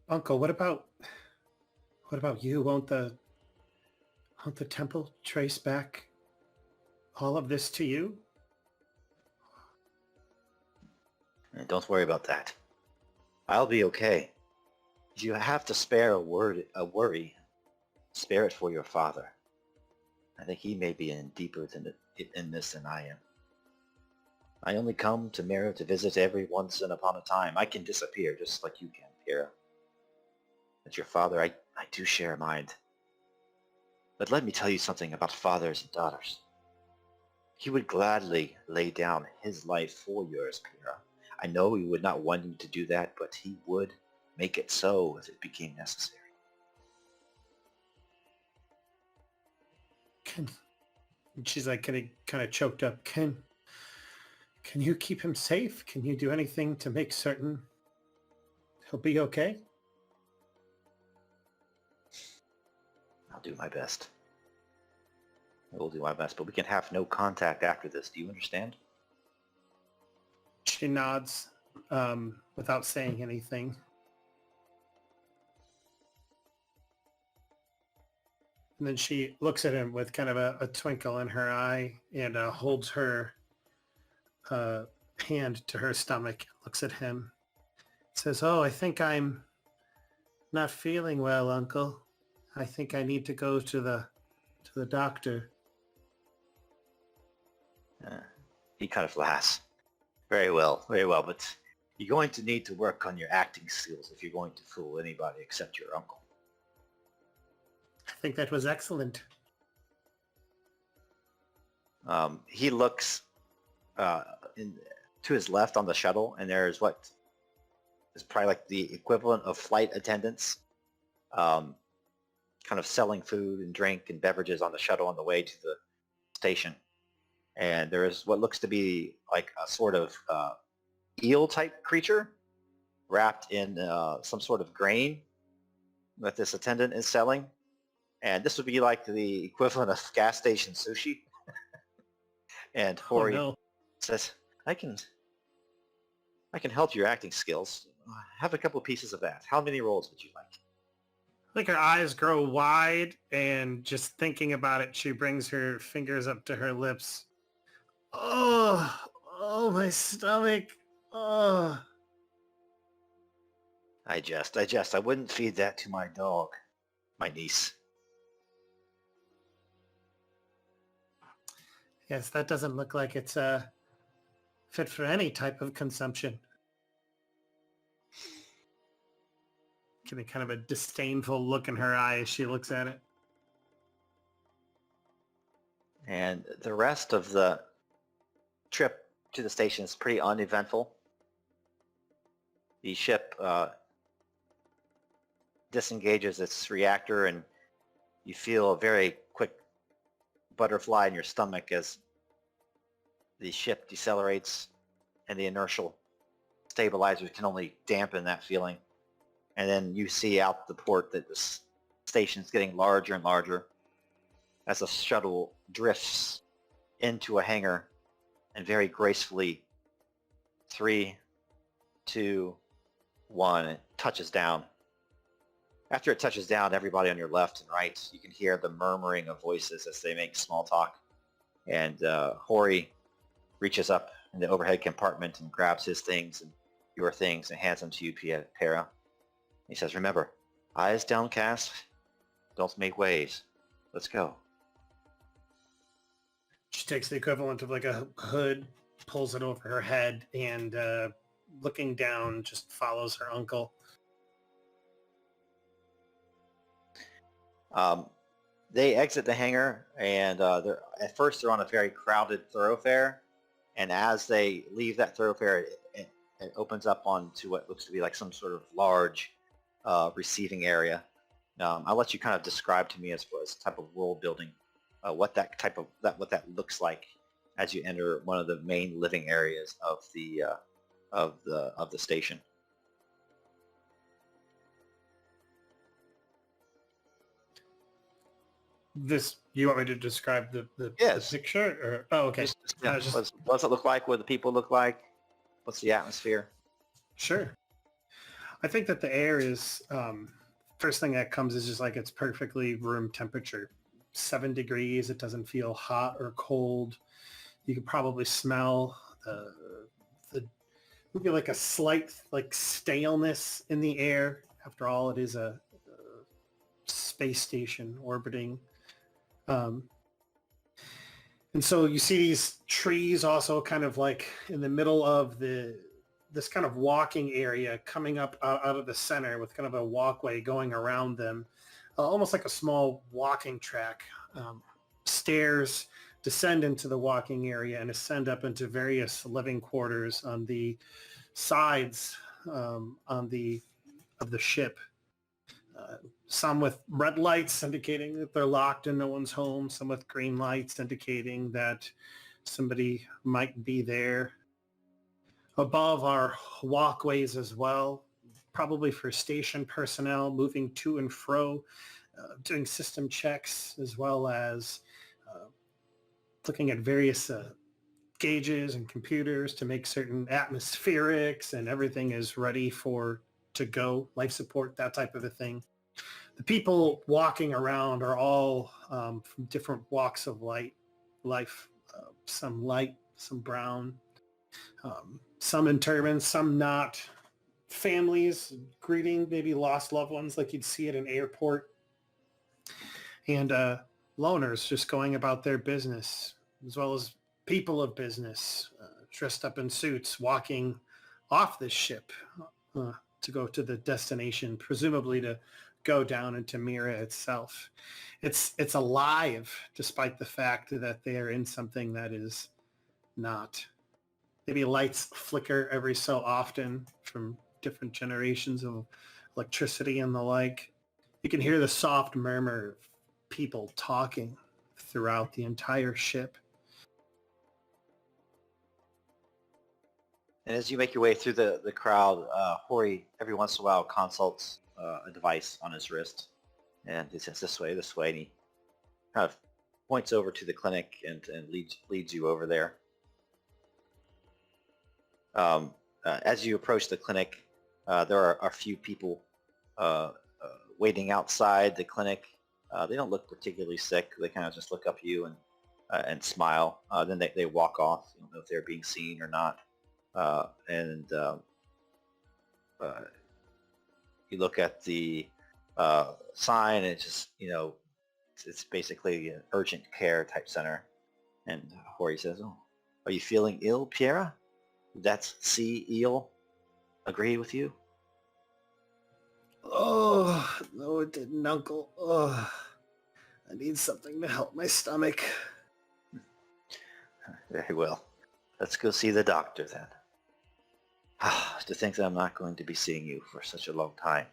Uncle, what about you? Won't the temple trace back all of this to you? And don't worry about that. I'll be okay. If you have to spare a worry, spare it for your father. I think he may be in deeper in this than I am. I only come to Mira to visit every once and upon a time. I can disappear just like you can, Peira. But your father, I do share a mind. But let me tell you something about fathers and daughters. He would gladly lay down his life for yours, Peira. I know he would not want you to do that, but he would make it so if it became necessary. She's like kind of choked up. Can you keep him safe? Can you do anything to make certain he'll be okay? I'll do my best. I will do my best, but we can have no contact after this. Do you understand? She nods without saying anything. And then she looks at him with kind of a twinkle in her eye and holds her hand to her stomach, looks at him, says, "Oh, I think I'm not feeling well, Uncle. I think I need to go to the doctor." He kind of laughs. Very well, but you're going to need to work on your acting skills if you're going to fool anybody except your uncle. I think that was excellent. He looks to his left on the shuttle, and there's what is probably like the equivalent of flight attendants, kind of selling food and drink and beverages on the shuttle on the way to the station. And there is what looks to be like a sort of eel-type creature wrapped in some sort of grain that this attendant is selling. And this would be like the equivalent of gas station sushi. And Hori says, I can help your acting skills. Have a couple of pieces of that. How many rolls would you like? I think her eyes grow wide, and just thinking about it, she brings her fingers up to her lips. Oh, my stomach. Oh. I jest. I wouldn't feed that to my dog, my niece. Yes, that doesn't look like it's fit for any type of consumption. Getting kind of a disdainful look in her eye as she looks at it. And the rest of the trip to the station is pretty uneventful. The ship disengages its reactor, and you feel a very quick butterfly in your stomach as the ship decelerates, and the inertial stabilizers can only dampen that feeling. And then you see out the port that the station's getting larger and larger as the shuttle drifts into a hangar and very gracefully, 3, 2, 1, it touches down. After it touches down, everybody on your left and right, you can hear the murmuring of voices as they make small talk. And Hori reaches up in the overhead compartment and grabs his things and your things and hands them to you, Peira. He says, remember, eyes downcast, don't make waves. Let's go. She takes the equivalent of like a hood, pulls it over her head, and looking down, just follows her uncle. They exit the hangar, and at first they're on a very crowded thoroughfare, and as they leave that thoroughfare, it opens up onto what looks to be like some sort of large receiving area. I'll let you kind of describe to me as type of world building, what that looks like as you enter one of the main living areas of the station. This, you want me to describe the Yes. picture? Or, oh, okay. What's it look like? What do the people look like? What's the atmosphere? Sure. I think that the air is, first thing that comes is just like it's perfectly room temperature. 7 degrees. It doesn't feel hot or cold. You could probably smell the maybe like a slight like staleness in the air. After all, it is a space station orbiting. And so you see these trees also kind of like in the middle of the this kind of walking area coming up out of the center with kind of a walkway going around them, almost like a small walking track. Stairs descend into the walking area and ascend up into various living quarters on the sides of the ship. Some with red lights indicating that they're locked and no one's home. Some with green lights indicating that somebody might be there. Above are walkways as well, probably for station personnel moving to and fro, doing system checks, as well as looking at various gauges and computers to make certain atmospherics and everything is ready to go, life support, that type of a thing. The people walking around are all from different walks of life, some light, some brown, some in turbans, some not. Families greeting maybe lost loved ones like you'd see at an airport. And loners just going about their business, as well as people of business dressed up in suits walking off this ship to go to the destination, presumably to go down into Mira itself. It's alive, despite the fact that they are in something that is not. Maybe lights flicker every so often from different generations of electricity and the like. You can hear the soft murmur of people talking throughout the entire ship. And as you make your way through the crowd, Hori every once in a while consults a device on his wrist, and he says, this way, and he kind of points over to the clinic and leads you over there. As you approach the clinic, there are a few people waiting outside the clinic. They don't look particularly sick. They kind of just look up at you and smile. Then they walk off. You don't know if they're being seen or not. You look at the sign, and it's just, it's basically an urgent care type center. And Hori says, "Oh, are you feeling ill, Peira? That's C. Eel. Agree with you?" Oh, no, it didn't, Uncle. Oh, I need something to help my stomach. Very well. Let's go see the doctor then. To think that I'm not going to be seeing you for such a long time.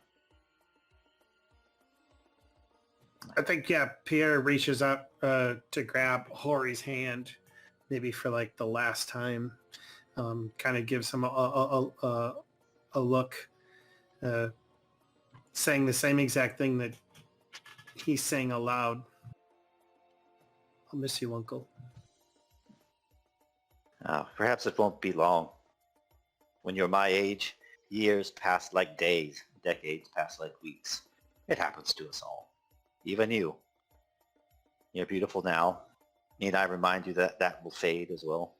I think, yeah, Pierre reaches up to grab Hori's hand, maybe for like the last time. Kind of gives him a look, saying the same exact thing that he's saying aloud. I'll miss you, Uncle. Perhaps it won't be long. When you're my age, years pass like days, decades pass like weeks. It happens to us all. Even you. You're beautiful now. Need I remind you that that will fade as well?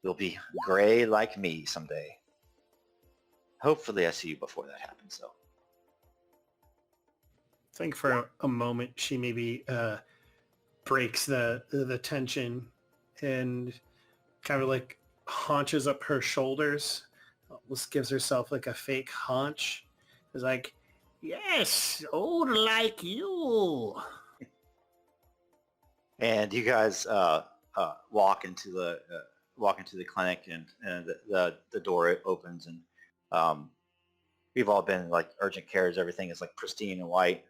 You'll be gray like me someday. Hopefully I see you before that happens, though. I think for a moment she maybe breaks the tension and kind of like haunches up her shoulders. Almost gives herself like a fake haunch. It's like, yes, old like you. And you guys walk into the clinic, and the door opens, and we've all been like urgent cares. Everything is like pristine and white.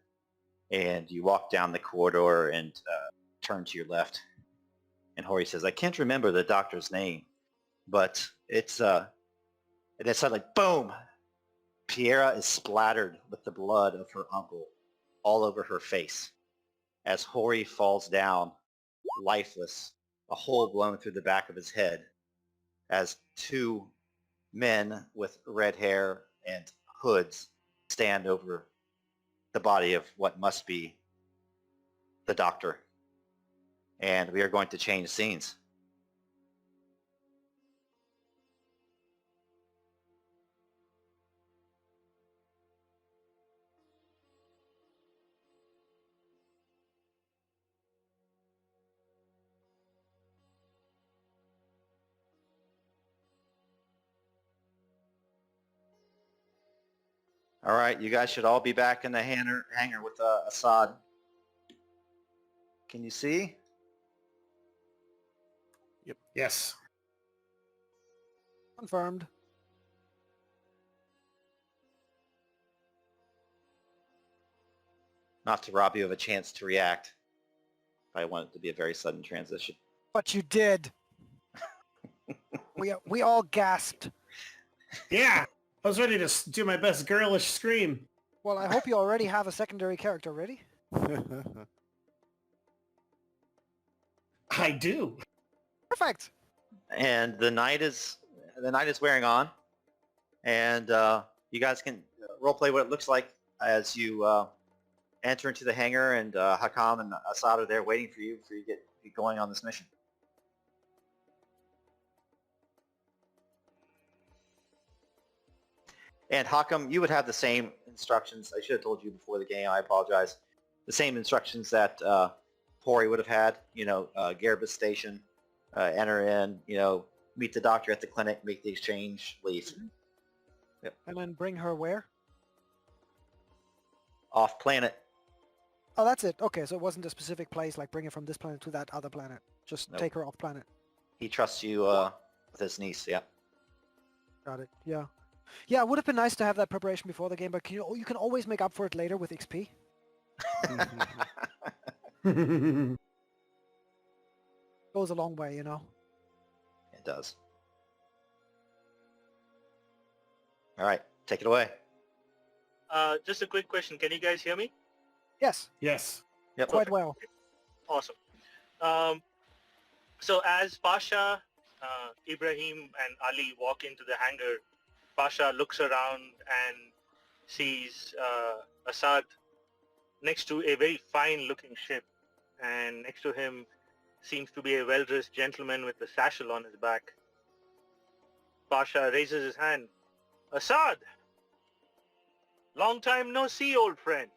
And you walk down the corridor and turn to your left. And Hori says, "I can't remember the doctor's name, but it's and then suddenly, boom! Peira is splattered with the blood of her uncle all over her face as Hori falls down, lifeless, a hole blown through the back of his head, as two men with red hair and hoods stand over the body of what must be the doctor. And we are going to change scenes. All right, you guys should all be back in the hangar with Asad. Can you see? Yes. Confirmed. Not to rob you of a chance to react. I want it to be a very sudden transition. But you did. we all gasped. Yeah. I was ready to do my best girlish scream. Well, I hope you already have a secondary character ready. I do. Perfect. And the night is wearing on, and you guys can roleplay what it looks like as you enter into the hangar, and Hakam and Asad are there waiting for you to get going on this mission. And Hakam, you would have the same instructions. I should have told you before the game. I apologize. The same instructions that Hori would have had. Gherabis station, enter in. Meet the doctor at the clinic, make the exchange, leave. Yep. And then bring her where? Off planet. Oh, that's it. Okay, so it wasn't a specific place, like bring her from this planet to that other planet. Just Nope. take her off planet. He trusts you with his niece. Yeah. Got it. Yeah. Yeah, it would have been nice to have that preparation before the game, but you can always make up for it later with XP. Goes a long way, It does. All right, take it away. Just a quick question. Can you guys hear me? Yes, Yes. Yep. quite well. Awesome. So as Pasha, Ibrahim, and Ali walk into the hangar, Pasha looks around and sees Asad next to a very fine-looking ship, and next to him seems to be a well-dressed gentleman with a satchel on his back. Pasha raises his hand. Asad! Long time no see, old friend.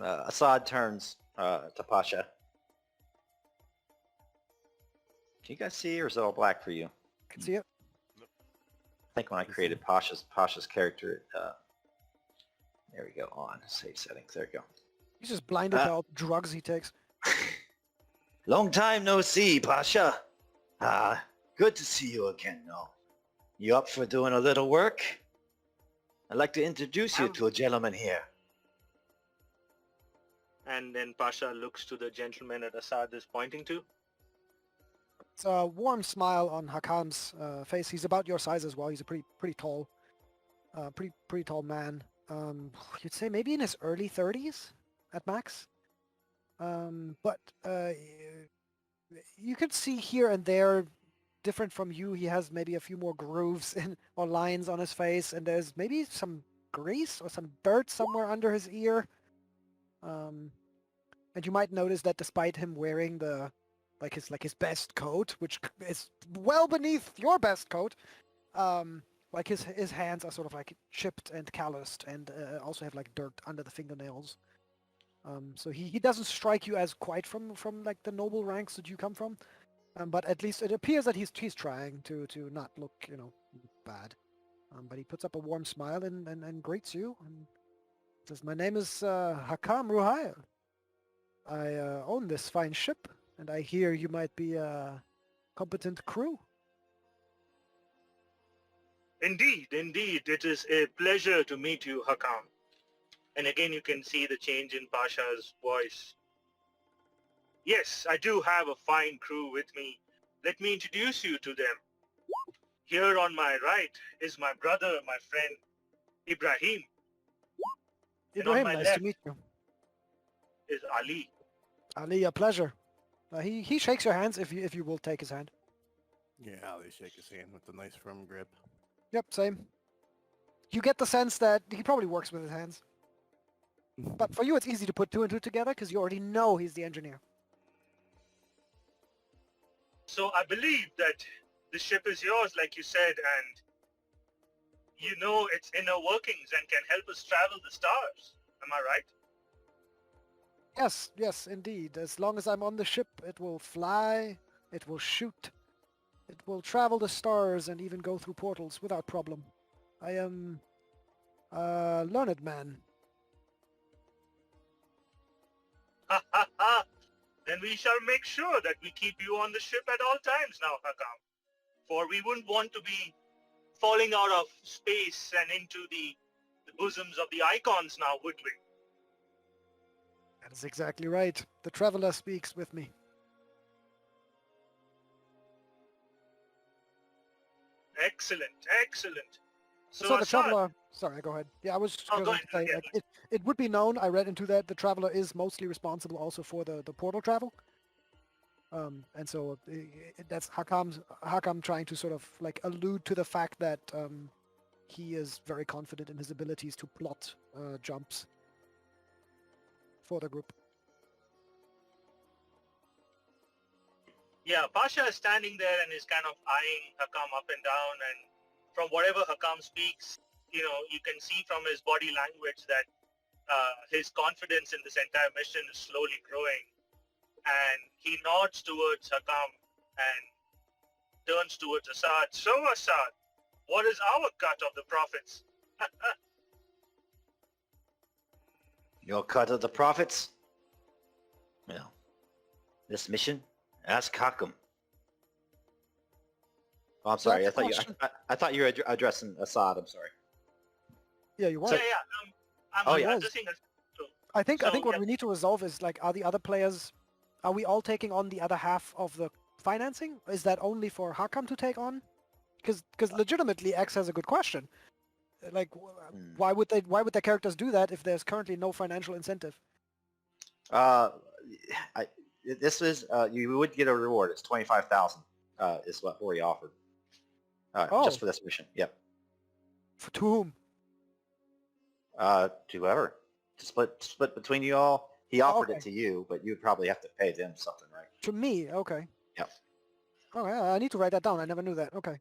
Asad turns to Pasha. Can you guys see, or is it all black for you? Can see it. I think when I created Pasha's character, there we go, on save settings. There we go. He's just blinded by all the drugs he takes. Long time no see, Pasha. Good to see you again, no. You up for doing a little work? I'd like to introduce you to a gentleman here. And then Pasha looks to the gentleman that Asad is pointing to. It's a warm smile on Hakam's face. He's about your size as well. He's a pretty tall, pretty tall man. You'd say maybe in his early 30s at max. But you could see here and there, different from you, he has maybe a few more grooves or lines on his face, and there's maybe some grease or some dirt somewhere under his ear. And you might notice that despite him wearing his best coat, which is well beneath your best coat, his hands are sort of like chipped and calloused, and also have like dirt under the fingernails. So he doesn't strike you as quite from like the noble ranks that you come from, but at least it appears that he's trying to not look bad. But he puts up a warm smile and greets you and says, "My name is Hakam Ruhail. I own this fine ship, and I hear you might be a competent crew." Indeed. It is a pleasure to meet you, Hakam. And again, you can see the change in Pasha's voice. Yes, I do have a fine crew with me. Let me introduce you to them. Here on my right is my brother, my friend, Ibrahim. And on Ibrahim, my nice left to meet you. is Ali. Ali, a pleasure. He shakes your hands if you will take his hand. Yeah, they shake his hand with a nice firm grip. Yep, same. You get the sense that he probably works with his hands. But for you, it's easy to put two and two together because you already know he's the engineer. So I believe that the ship is yours, like you said, and you know its inner workings and can help us travel the stars. Am I right? Yes, indeed. As long as I'm on the ship, it will fly, it will shoot, it will travel the stars and even go through portals without problem. I am Learned man. Ha ha ha! Then we shall make sure that we keep you on the ship at all times now, Hakam. For we wouldn't want to be falling out of space and into the bosoms of the icons now, would we? That is exactly right. The traveler speaks with me. Excellent, excellent. So the Asad, traveler. Sorry, go ahead. Yeah, I was just go going ahead. to say, Yeah, like, it would be known. I read into that the traveler is mostly responsible also for the portal travel. And so that's Hakam trying to sort of like allude to the fact that he is very confident in his abilities to plot jumps for the group. Yeah, Pasha is standing there and is kind of eyeing Hakam up and down, and from whatever Hakam speaks, you can see from his body language that his confidence in this entire mission is slowly growing. And he nods towards Hakam and turns towards Asad. So Asad, what is our cut of the prophets? Your cut of the prophets? Well, this mission, ask Hakum. Oh, I'm sorry. That's the I thought you were addressing Assad. I'm sorry. Yeah, you were. So yeah, I'm Oh, yeah. addressing Asad too. I think So, what yeah. we need to resolve is like, are the other players, are we all taking on the other half of the financing? Is that only for Hakam to take on? Because legitimately, X has a good question. Like, why would their characters do that if there's currently no financial incentive? This is you would get a reward. It's 25,000. Is what Hori offered. Just for this mission. Yep. To whom? To whoever. To split between you all. He offered Okay. it to you, but you'd probably have to pay them something, right? To me, okay. Yep. Okay, I need to write that down. I never knew that. Okay.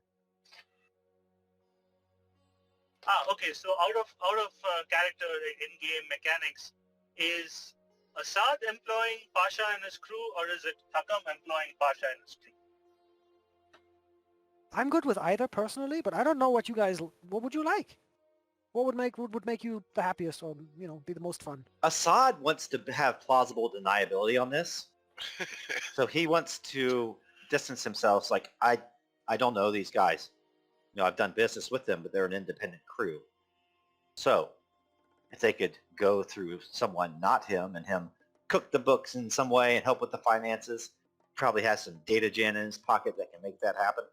Okay. So out of character in-game mechanics, is Asad employing Pasha and his crew, or is it Hakam employing Pasha and his crew? I'm good with either personally, but I don't know what you guys. What would you like? What would make you the happiest, or be the most fun? Assad wants to have plausible deniability on this, so he wants to distance himself. It's like I don't know these guys. I've done business with them, but they're an independent crew. So if they could go through someone, not him, and him cook the books in some way and help with the finances, probably has some data gen in his pocket that can make that happen.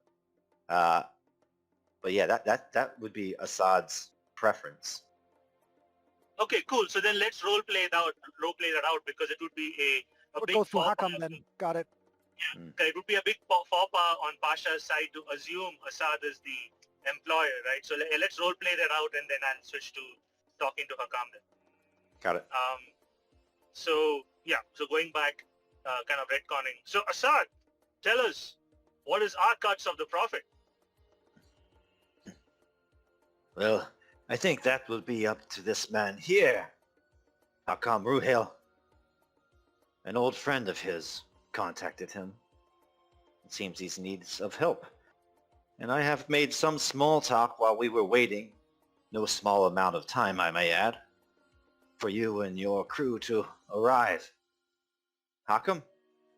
But yeah, that would be Assad's preference. Okay, cool. So then let's role play that out because it would be a Would big go through faux Hakam pas. then. Got it. Okay, it would be a big faux pas on Pasha's side to assume Asad is the employer, right? So let's role play that out, and then I'll switch to talking to Hakam then. Got it. So going back, kind of retconning. So Asad, tell us, what is our cuts of the profit? Well, I think that will be up to this man here. Hakam Ruhail. An old friend of his contacted him. It seems he's in need of help. And I have made some small talk while we were waiting. No small amount of time, I may add. For you and your crew to arrive. Hakam,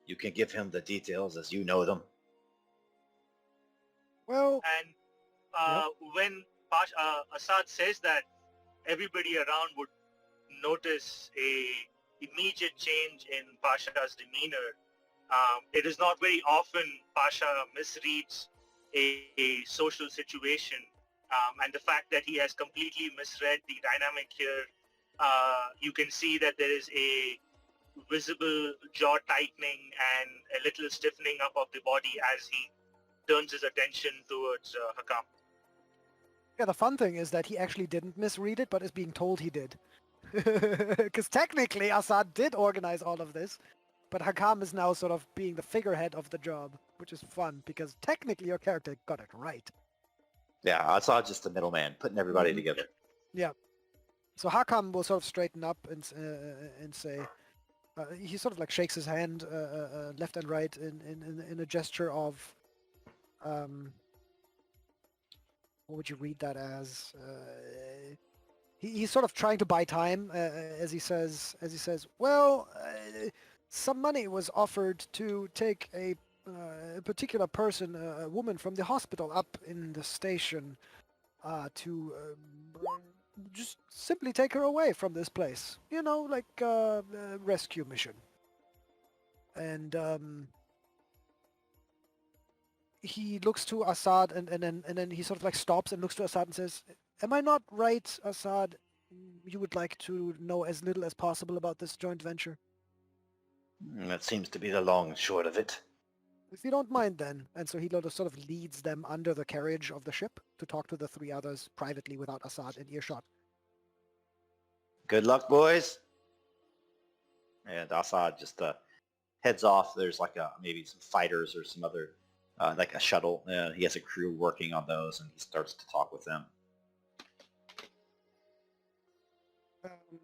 you can give him the details as you know them. Well, And when Asad says that, everybody around would notice a immediate change in Pasha's demeanor. It is not very often Pasha misreads a social situation, and the fact that he has completely misread the dynamic here, you can see that there is a visible jaw tightening and a little stiffening up of the body as he turns his attention towards Hakam. yeah, the fun thing is that he actually didn't misread it, but is being told he did. Because technically Assad did organize all of this, but Hakam is now sort of being the figurehead of the job, which is fun because technically your character got it right. Yeah, I saw just the middleman, putting everybody Mhm. together. Yeah. So Hakam will sort of straighten up and say, he sort of like shakes his hand left and right in a gesture of, what would you read that as? he's sort of trying to buy time as he says, well, some money was offered to take a particular person, a woman from the hospital up in the station to just simply take her away from this place. You know, like a rescue mission. And he looks to Assad and then he sort of like stops and looks to Assad and says, am I not right, Assad? You would like to know as little as possible about this joint venture? That seems to be the long and short of it. If you don't mind then. And so he sort of leads them under the carriage of the ship to talk to the three others privately without Assad in earshot. Good luck, boys. And Assad just heads off. There's like maybe some fighters or some other, like a shuttle. He has a crew working on those, and he starts to talk with them.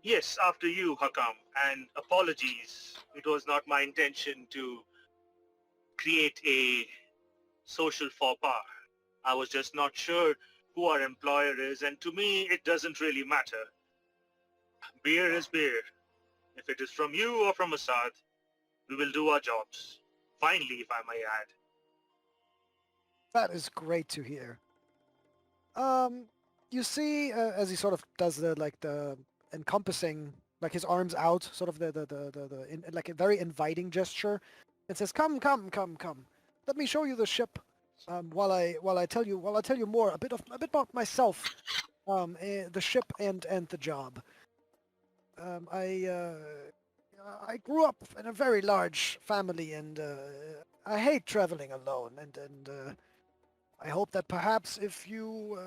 Yes, after you, Hakam, and apologies. It was not my intention to create a social faux pas. I was just not sure who our employer is, and to me, it doesn't really matter. Beer is beer. If it is from you or from Assad, we will do our jobs. Finally, if I may add. That is great to hear. You see, as he sort of does the encompassing, like his arms out, sort of like a very inviting gesture, and says, "Come, come, come, come. Let me show you the ship. While I tell you more, a bit about myself, the ship and the job. I grew up in a very large family, and I hate traveling alone. And I hope that perhaps if you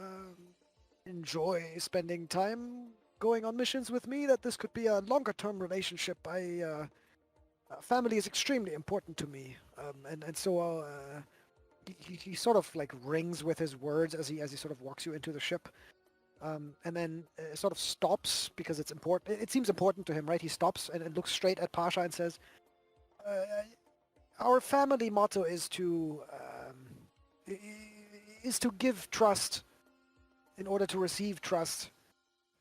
enjoy spending time going on missions with me, that this could be a longer-term relationship. Family is extremely important to me, and so he sort of like rings with his words as he sort of walks you into the ship, and then sort of stops because it's important. It seems important to him, right? He stops and looks straight at Pasha and says, "Our family motto is to give trust in order to receive trust,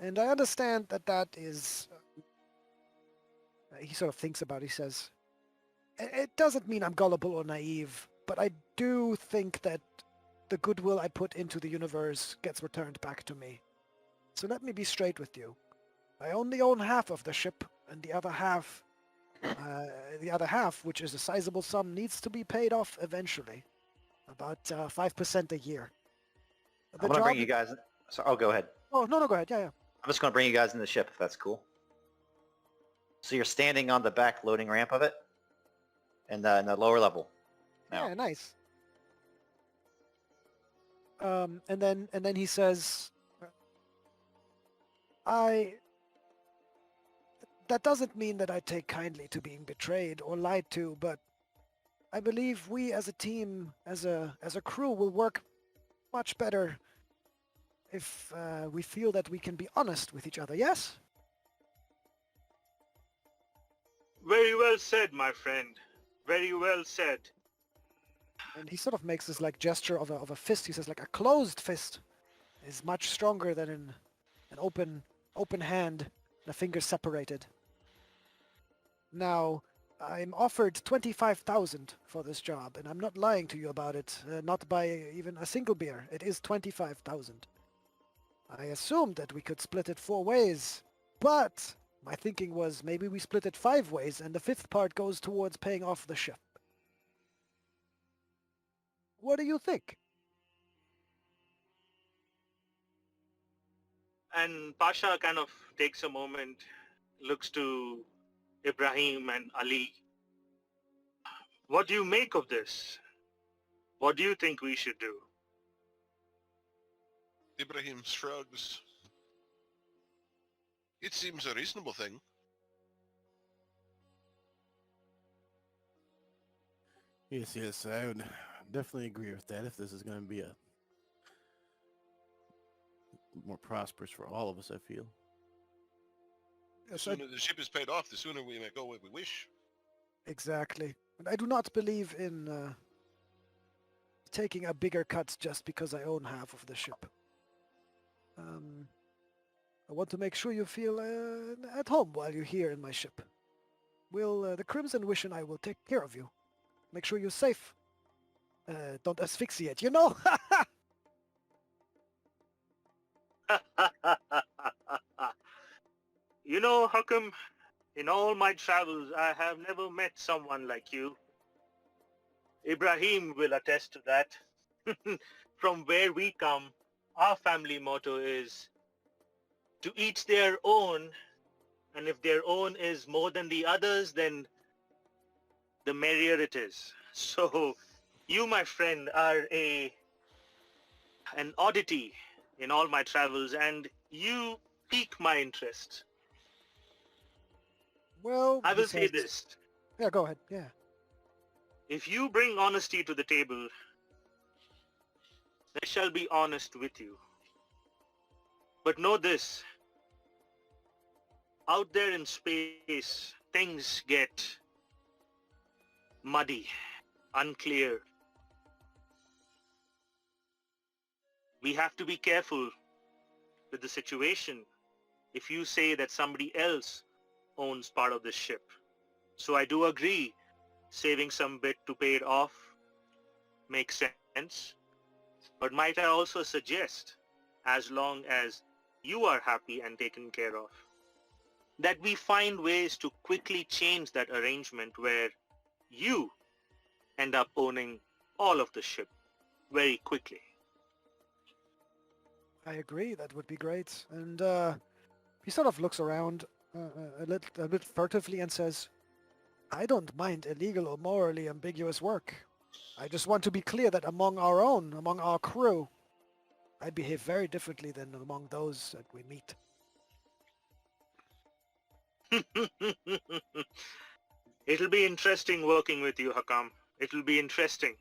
and I understand that is." He sort of thinks about it. He says, "It doesn't mean I'm gullible or naive, but I do think that the goodwill I put into the universe gets returned back to me. So let me be straight with you. I only own half of the ship, and the other half, which is a sizable sum, needs to be paid off eventually. About 5% a year. I'm going to bring you guys... Oh, go ahead. Oh, no, go ahead. Yeah. I'm just going to bring you guys in the ship, if that's cool. So you're standing on the back loading ramp of it, in the lower level. Now. Yeah, nice. And then he says, that doesn't mean that I take kindly to being betrayed or lied to, but I believe we as a team, as a crew, will work much better if we feel that we can be honest with each other, yes?" Very well said, my friend. Very well said. And he sort of makes this like gesture of a fist. He says like a closed fist is much stronger than an open hand, the fingers separated. Now, I'm offered 25,000 for this job, and I'm not lying to you about it, not by even a single beer. It is 25,000. I assumed that we could split it 4 ways, but my thinking was maybe we split it 5 ways, and the 5th part goes towards paying off the ship. What do you think? And Pasha kind of takes a moment, looks to Ibrahim and Ali. What do you make of this? What do you think we should do? Ibrahim shrugs. It seems a reasonable thing. Yes, I would definitely agree with that if this is going to be a more prosperous for all of us, I feel. The sooner the ship is paid off, the sooner we may go where we wish. Exactly. And I do not believe in taking a bigger cut just because I own half of the ship. I want to make sure you feel at home while you're here in my ship. The Crimson Wish and I will take care of you. Make sure you're safe. Don't asphyxiate, you know? You know, Huckam, in all my travels, I have never met someone like you. Ibrahim will attest to that. From where we come, our family motto is to each their own, and if their own is more than the others, then the merrier it is. So, you, my friend, are an oddity in all my travels, and you pique my interest. Well, I he will say says... this. Yeah, go ahead, yeah. If you bring honesty to the table, I shall be honest with you. But know this, out there in space, things get muddy, unclear. We have to be careful with the situation if you say that somebody else owns part of this ship. So I do agree, saving some bit to pay it off makes sense. But might I also suggest, as long as you are happy and taken care of, that we find ways to quickly change that arrangement where you end up owning all of the ship very quickly. I agree, that would be great. And he sort of looks around a bit furtively and says, I don't mind illegal or morally ambiguous work. I just want to be clear that among our crew, I behave very differently than among those that we meet. It'll be interesting working with you, Hakam. It'll be interesting.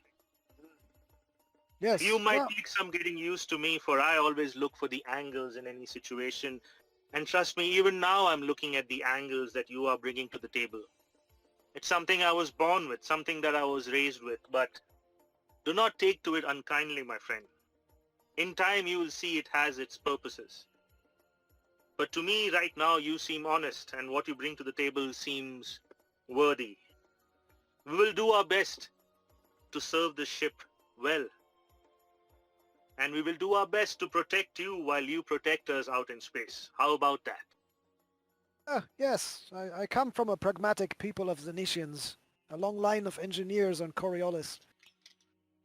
Yes, You might well, take some getting used to me, for I always look for the angles in any situation. And trust me, even now I'm looking at the angles that you are bringing to the table. It's something I was born with, something that I was raised with, but do not take to it unkindly, my friend. In time you will see it has its purposes. But to me right now you seem honest, and what you bring to the table seems worthy. We will do our best to serve the ship well. And we will do our best to protect you while you protect us out in space. How about that? yes, I come from a pragmatic people of Zenitians, a long line of engineers on Coriolis.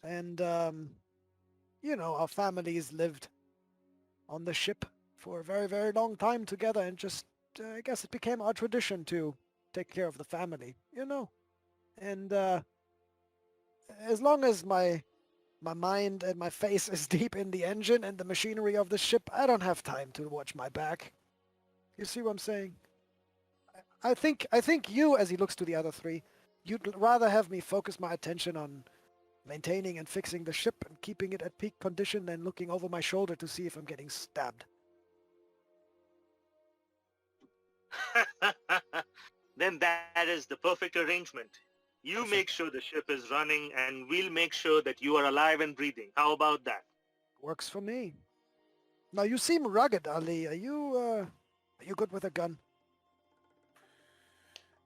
And, our families lived on the ship for a very, very long time together, and just, I guess it became our tradition to take care of the family, And as long as my mind and my face is deep in the engine and the machinery of the ship, I don't have time to watch my back. You see what I'm saying? I think you, as he looks to the other three, you'd rather have me focus my attention on maintaining and fixing the ship and keeping it at peak condition than looking over my shoulder to see if I'm getting stabbed. Then that is the perfect arrangement. You Perfect. make sure the ship is running and we'll make sure that you are alive and breathing. How about that? Works for me. Now you seem rugged, Ali. Are you good with a gun?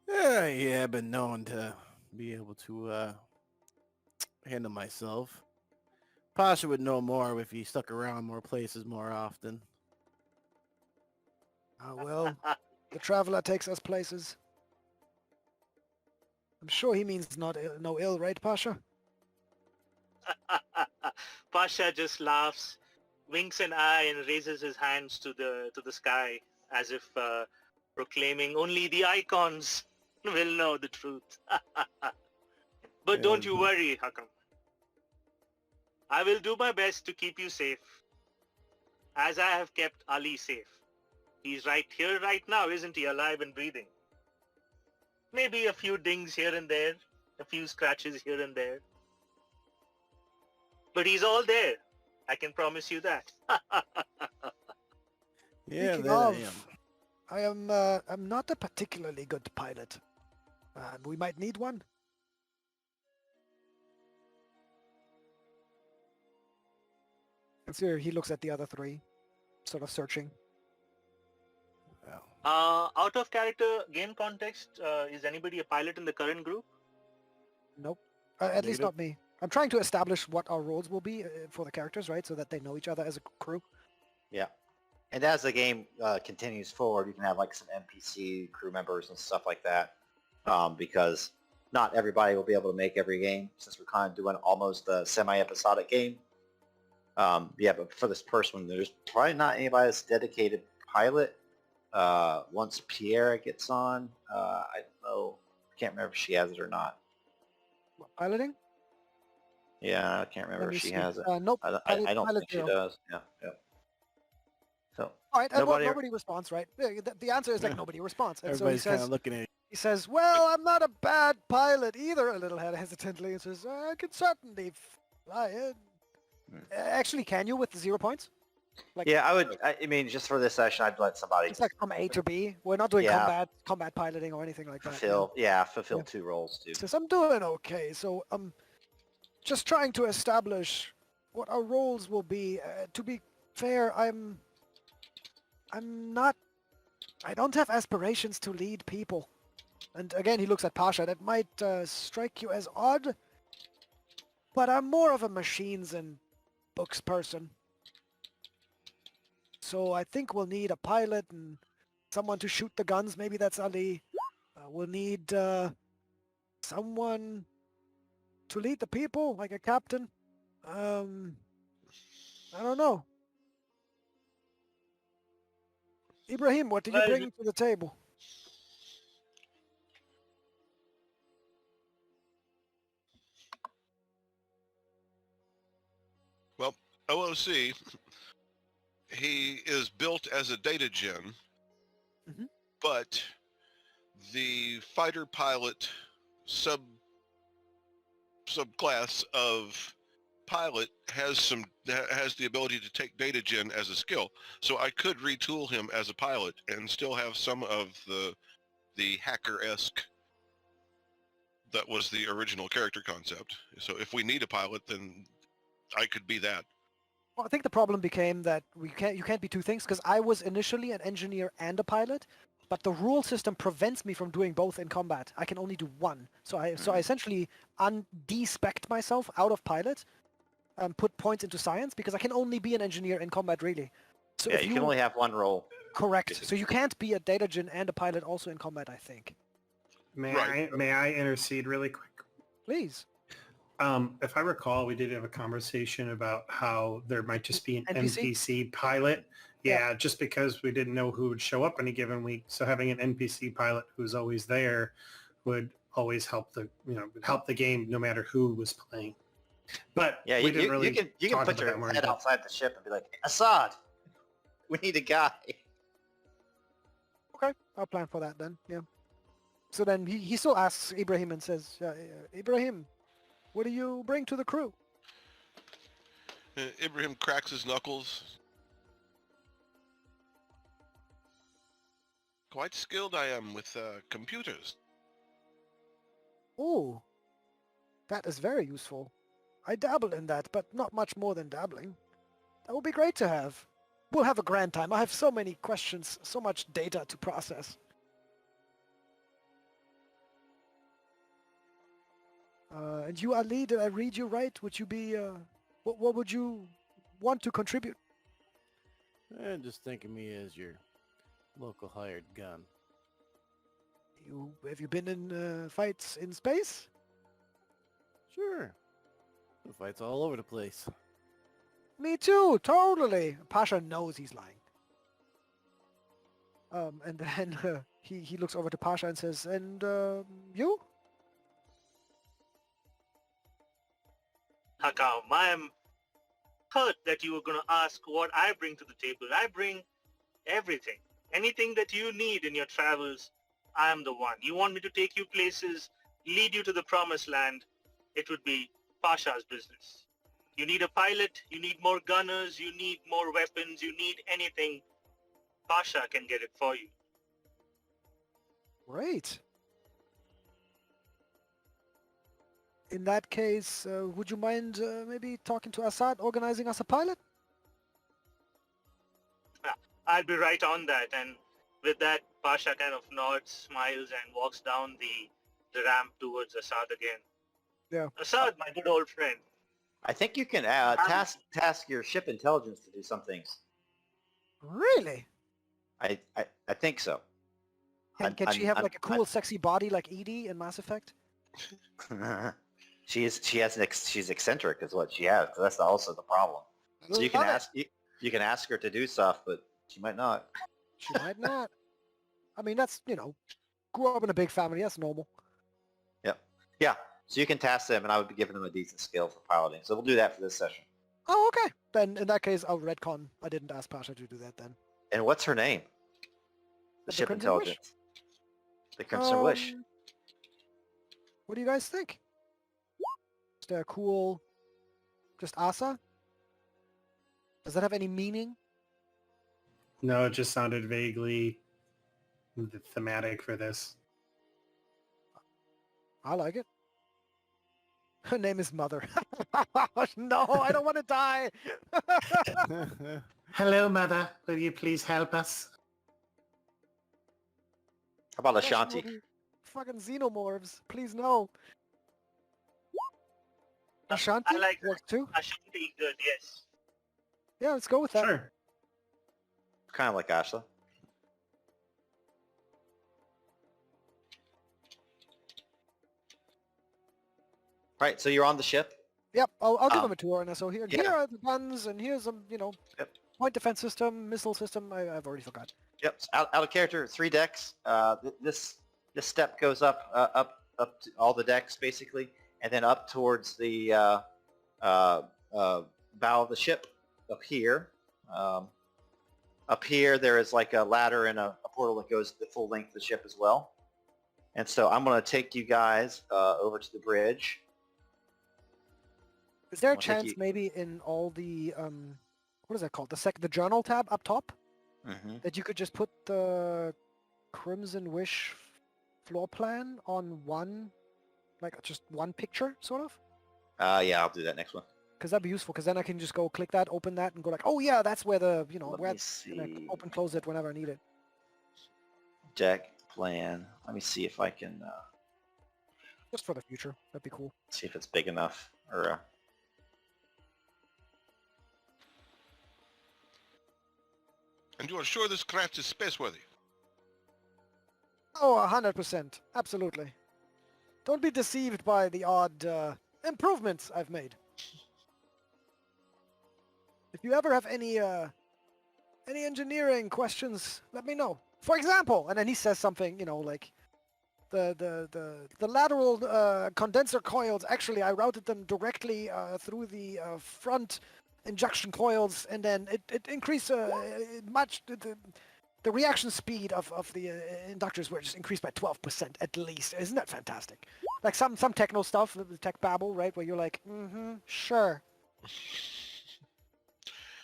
Yeah, I've been known to be able to handle myself. Pasha would know more if he stuck around more places more often. Well, the traveler takes us places. I'm sure he means no ill, right, Pasha? Pasha just laughs, winks an eye, and raises his hands to the sky as if proclaiming only the icons will know the truth. But don't you worry, Hakam. I will do my best to keep you safe, as I have kept Ali safe. He's right here right now, isn't he, alive and breathing? Maybe a few dings here and there, a few scratches here and there. But he's all there. I can promise you that. Yeah, Speaking that of, I'm not a particularly good pilot. We might need one. And so he looks at the other three, sort of searching. Out of character game context, is anybody a pilot in the current group? Nope. At least Negative. not me. I'm trying to establish what our roles will be for the characters, right? So that they know each other as a crew. Yeah. And as the game continues forward, you can have like some NPC crew members and stuff like that, because not everybody will be able to make every game since we're kind of doing almost a semi-episodic game. Yeah, but for this first one, there's probably not anybody that's dedicated pilot. Once Peira gets on, I don't know, I can't remember if she has it or not. What, piloting? Yeah, I can't remember Let me if she see. has it. Nope. I don't Pilot think she 0. does. Yeah, yeah. So All right, and nobody. nobody responds, right? Yeah, the answer is like nobody responds, and so Everybody's kind of looking at he says, "Well, I'm not a bad pilot either," a little hesitantly, and says, "I can certainly fly it." Actually, can you with 0 points? Like, Yeah, I would. I mean, just for this session, I'd let somebody it's like from A to B. We're not doing Yeah. combat piloting or anything like that. fulfill. Fulfill Yeah. 2 roles too. Says I'm doing okay, so I'm just trying to establish what our roles will be. To be fair, I'm not. I don't have aspirations to lead people. And again, he looks at Pasha. That might strike you as odd, but I'm more of a machines and books person. So I think we'll need a pilot and someone to shoot the guns. Maybe that's Ali. We'll need someone to lead the people, like a captain. I don't know. Ibrahim, what did you Well, bring to the table? Well, OOC, he is built as a data gen, Mhm. but the fighter pilot subclass of pilot has the ability to take data gen as a skill. So I could retool him as a pilot and still have some of the hacker-esque that was the original character concept. So if we need a pilot, then I could be that. Well, I think the problem became that you can't be two things, because I was initially an engineer and a pilot, but the rule system prevents me from doing both in combat. I can only do one. So I essentially de-spec'd myself out of pilot and put points into science, because I can only be an engineer in combat, really. So Yeah, if you can only have one role. correct. So you can't be a data gen and a pilot also in combat, I think. May I intercede really quick? Please. If I recall, we did have a conversation about how there might just be an NPC? NPC pilot. Yeah, just because we didn't know who would show up any given week. So having an NPC pilot who's always there would always help the game no matter who was playing. But Yeah, we didn't really you can talk put about your that more. head outside the ship and be like, Assad, we need a guy. Okay, I'll plan for that then. Yeah. So then he still asks Ibrahim and says, Ibrahim, what do you bring to the crew? Ibrahim cracks his knuckles. Quite skilled I am with computers. Oh, that is very useful. I dabble in that, but not much more than dabbling. That would be great to have. We'll have a grand time. I have so many questions, so much data to process. And you, Ali, did I read you right? Would you be, what would you want to contribute? just think of me as your local hired gun. Have you been in fights in space? Sure. The fights all over the place. Me too, totally. Pasha knows he's lying. And then he looks over to Pasha and says, and you? Hakam, I am hurt that you were going to ask what I bring to the table. I bring everything. Anything that you need in your travels, I am the one. You want me to take you places, lead you to the promised land, it would be Pasha's business. You need a pilot, you need more gunners, you need more weapons, you need anything, Pasha can get it for you. Great. In that case, would you mind maybe talking to Asad, organizing us a pilot? I'll be right on that, and With that, Pasha kind of nods, smiles, and walks down the ramp towards Asad again. Yeah. Asad, my good old friend. I think you can task your ship intelligence to do some things. Really? I think so. Can she have like a cool, sexy body like Edie in Mass Effect? She's eccentric is what she has. 'Cause that's also the problem. So you can Love it. you can ask her to do stuff, but she might not. She might not. I mean, that's, grew up in a big family. That's normal. Yep. Yeah. So you can task them, and I would be giving them a decent skill for piloting. So we'll do that for this session. Oh, okay. Then in that case, I'll retcon. I didn't ask Pasha to do that then. And what's her name? The ship Crimson Wish? intelligence. The Crimson Wish. What do you guys think? Just a cool, just Asa? Does that have any meaning? No, it just sounded vaguely thematic for this. I like it. Her name is Mother. No, I don't want to die. Hello, Mother. Will you please help us? How about Ashanti? Fucking xenomorphs. Please no. Ashanti I like works too. Ashanti, good, yes. Yeah, let's go with that. Sure. Kind of like Ashla. Right, so you're on the ship. Yep, I'll give him a tour. And so here yeah. are the guns, and here's some, Yep. point defense system, missile system. I've already forgot. Yep. So out of character, 3 decks. This step goes up to all the decks basically, and then up towards the bow of the ship. Up here, there is like a ladder and a portal that goes the full length of the ship as well. And so I'm going to take you guys over to the bridge. Is there a I'll take chance you- maybe in all the what is that called? The journal tab up top Mm-hmm. that you could just put the Crimson Wish floor plan on one, like just one picture, sort of? Yeah, I'll do that next one. Because that'd be useful. Because then I can just go click that, open that, and go like, oh yeah, that's where the Let where me and I can see. open close it whenever I need it. Deck plan. Let me see if I can Just for the future, that'd be cool. see if it's big enough. Or And you are sure this craft is space-worthy? Oh, 100%, absolutely. Don't be deceived by the odd improvements I've made. If you ever have any engineering questions, let me know. For example, and then he says something, like the lateral condenser coils. Actually, I routed them directly through the front injection coils, and then it increased much. The reaction speed of the inductors were just increased by 12% at least. Isn't that fantastic? Like some techno stuff, the tech babble, right? Where you're like, mm-hmm, sure.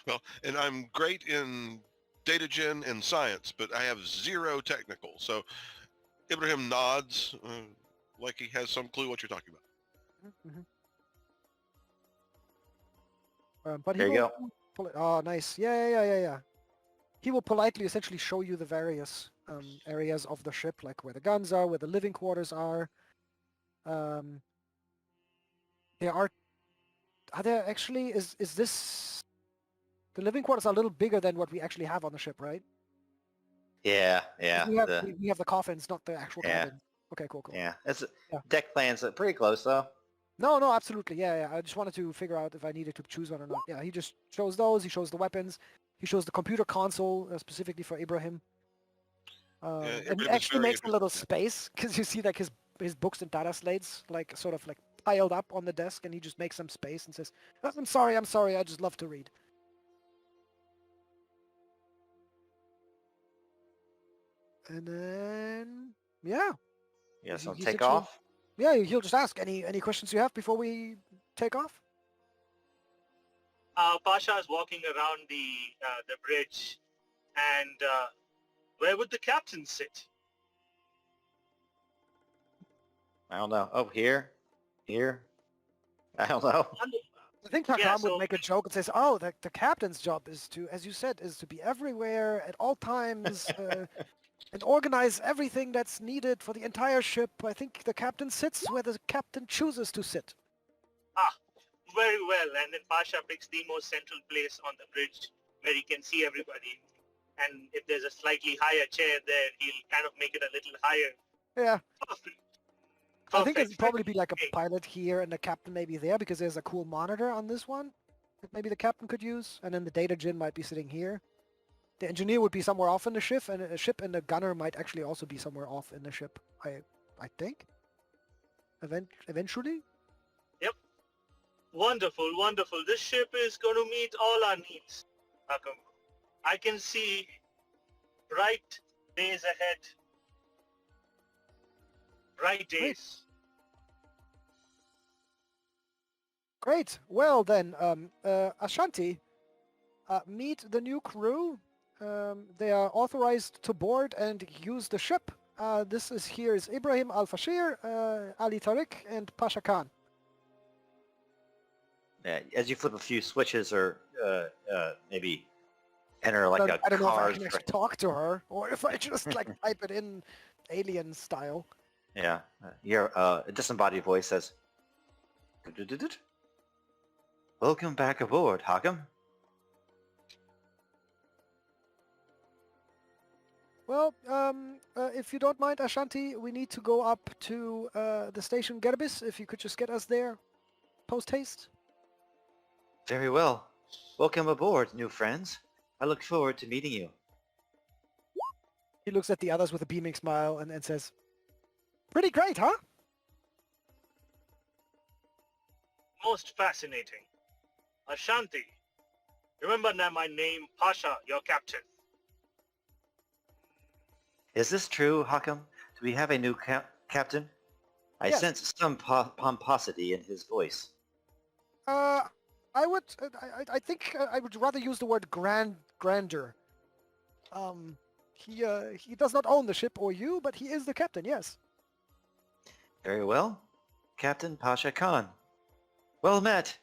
Well, and I'm great in data gen and science, but I have 0 technical. So Ibrahim nods like he has some clue what you're talking about. Mm-hmm. But there you go. Oh, nice. Yeah. He will politely essentially show you the various areas of the ship, like where the guns are, where the living quarters are. Are there actually, is this, the living quarters are a little bigger than what we actually have on the ship, right? Yeah. We have the coffins, not the actual cabins. Okay, cool. Yeah. It's Yeah. deck plans are pretty close though. No, absolutely. Yeah. I just wanted to figure out if I needed to choose one or not. Yeah, he just shows those. He shows the weapons. He shows the computer console specifically for Ibrahim. And he Ibrahim is actually very makes a little interested, space because you see like his books and data slates like sort of like piled up on the desk, and he just makes some space and says, I'm sorry. I just love to read. And then yeah. Yeah, so He take essentially- off. Yeah, he'll just ask any questions you have before we take off. Pasha is walking around the bridge, and where would the captain sit? I don't know. Oh, here. I don't know. I think Takam Yeah, would so- make a joke and says, "Oh, the captain's job is to, as you said, is to be everywhere at all times, and organize everything that's needed for the entire ship. I think the captain sits where the captain chooses to sit. Ah, very well. And then Pasha picks the most central place on the bridge where he can see everybody. And if there's a slightly higher chair there, he'll kind of make it a little higher. Yeah, Perfect. I think Perfect. it'd probably be like a Okay. pilot here and the captain maybe there because there's a cool monitor on this one that maybe the captain could use, and then the data gin might be sitting here. The engineer would be somewhere off in the ship, and the gunner might actually also be somewhere off in the ship. I think. Eventually. Yep. Wonderful, wonderful. This ship is going to meet all our needs, Akam. I can see bright days ahead. Bright days. Great. Well then, Ashanti, meet the new crew. They are authorized to board and use the ship. Here is Ibrahim Al-Fashir, Ali Tariq, and Pasha Khan. As you flip a few switches or maybe enter like a I don't know if I card. can actually talk to her, or if I just like type it in alien style. Yeah. Your a disembodied voice says, "Du-du-du-du-du. Welcome back aboard, Hakam. Well, if you don't mind, Ashanti, we need to go up to the station Gherabis. If you could just get us there, post haste. Very well. Welcome aboard, new friends. I look forward to meeting you." He looks at the others with a beaming smile and says, "Pretty great, huh?" Most fascinating. Ashanti. Remember now my name, Pasha, your captain. Is this true, Hakam? Do we have a new captain? I Yes. sense some pomposity in his voice. I think I would rather use the word grandeur. He does not own the ship or you, but he is the captain. Yes. Very well. Captain Pasha Khan. Well met.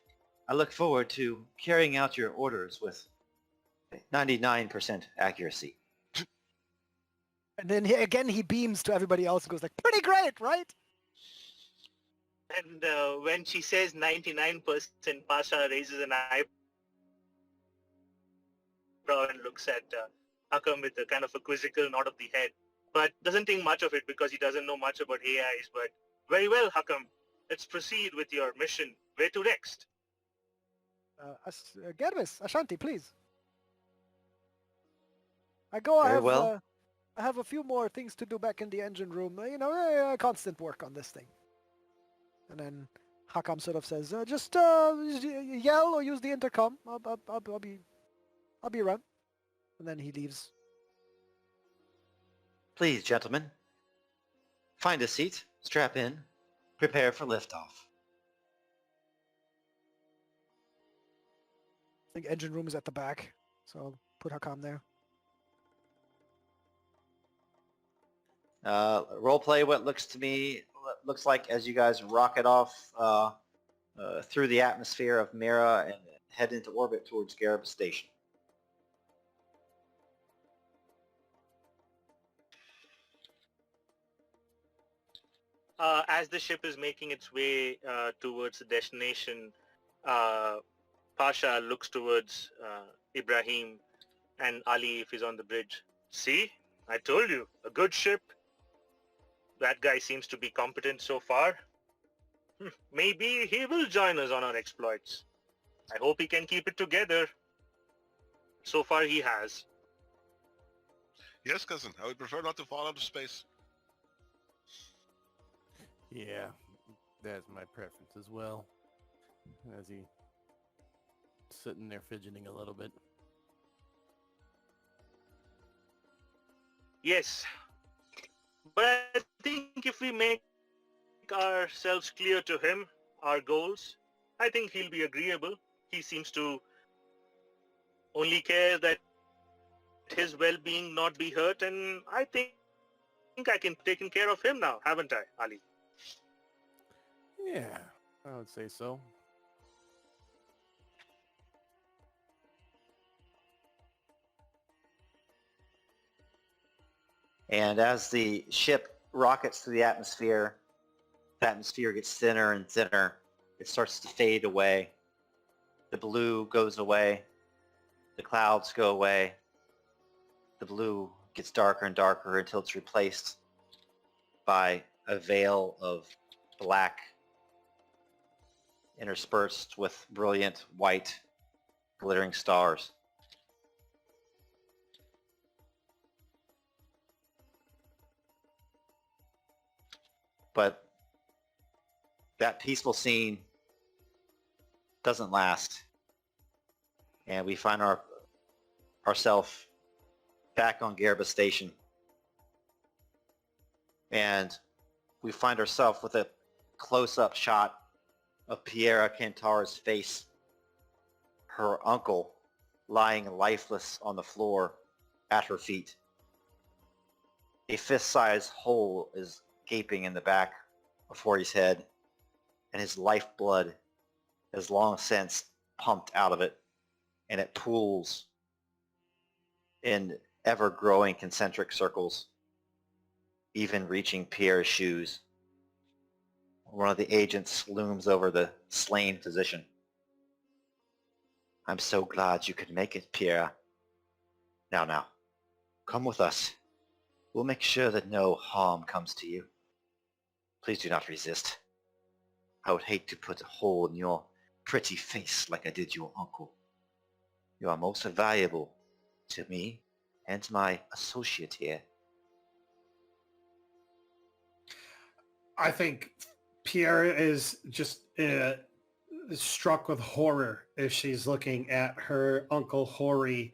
I look forward to carrying out your orders with 99% accuracy. And then he beams to everybody else and goes like, "Pretty great, right?" And when she says 99%, Pasha raises an eyebrow and looks at Akam with a kind of a quizzical nod of the head, but doesn't think much of it because he doesn't know much about AIs. But very well, Hakam. Let's proceed with your mission. Where to next? Gherabis, Ashanti, please. Very well. I have a few more things to do back in the engine room. Constant work on this thing. And then Hakam sort of says, "Just yell or use the intercom. I'll be around." And then he leaves. Please, gentlemen. Find a seat, strap in, prepare for liftoff. I think engine room is at the back, so I'll put Hakam there. Roleplay what looks like as you guys rocket off through the atmosphere of Mira and head into orbit towards Gherabis Station. As the ship is making its way towards the destination, Pasha looks towards Ibrahim and Ali if he's on the bridge. See? I told you. A good ship. That guy seems to be competent so far. Maybe he will join us on our exploits. I hope he can keep it together. So far he has. Yes, cousin. I would prefer not to fall out of space. Yeah, that's my preference as well. As he sitting there fidgeting a little bit. Yes. But I think if we make ourselves clear to him, our goals, I think he'll be agreeable. He seems to only care that his well-being not be hurt, and I think I can taken care of him now, haven't I, Ali? Yeah, I would say so. And as the ship rockets through the atmosphere gets thinner and thinner. It starts to fade away. The blue goes away. The clouds go away. The blue gets darker and darker until it's replaced by a veil of black interspersed with brilliant white glittering stars. But that peaceful scene doesn't last. And we find ourselves back on Gherabis Station. And we find ourselves with a close-up shot of Peira Contara's face, her uncle lying lifeless on the floor at her feet. A fist-sized hole is gaping in the back of Hori's head, and his lifeblood has long since pumped out of it, and it pools in ever-growing concentric circles, even reaching Pierre's shoes. One of the agents looms over the slain physician. I'm so glad you could make it, Pierre. Now, come with us. We'll make sure that no harm comes to you. Please do not resist. I would hate to put a hole in your pretty face like I did your uncle. You are most valuable to me and my associate here. I think Pierre is just struck with horror as she's looking at her Uncle Hori,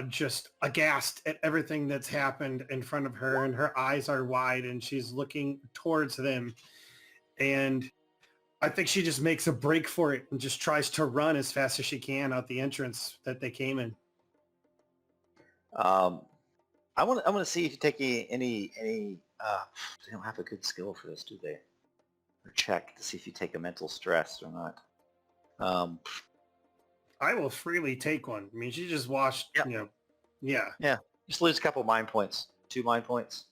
just aghast at everything that's happened in front of her, and her eyes are wide and she's looking towards them. And I think she just makes a break for it and just tries to run as fast as she can out the entrance that they came in. I want to see if you take any they don't have a good skill for this, do they? Or check to see if you take a mental stress or not. I will freely take one. I mean, she just watched, Yep. Yeah, Just lose a couple mind points. 2 mind points.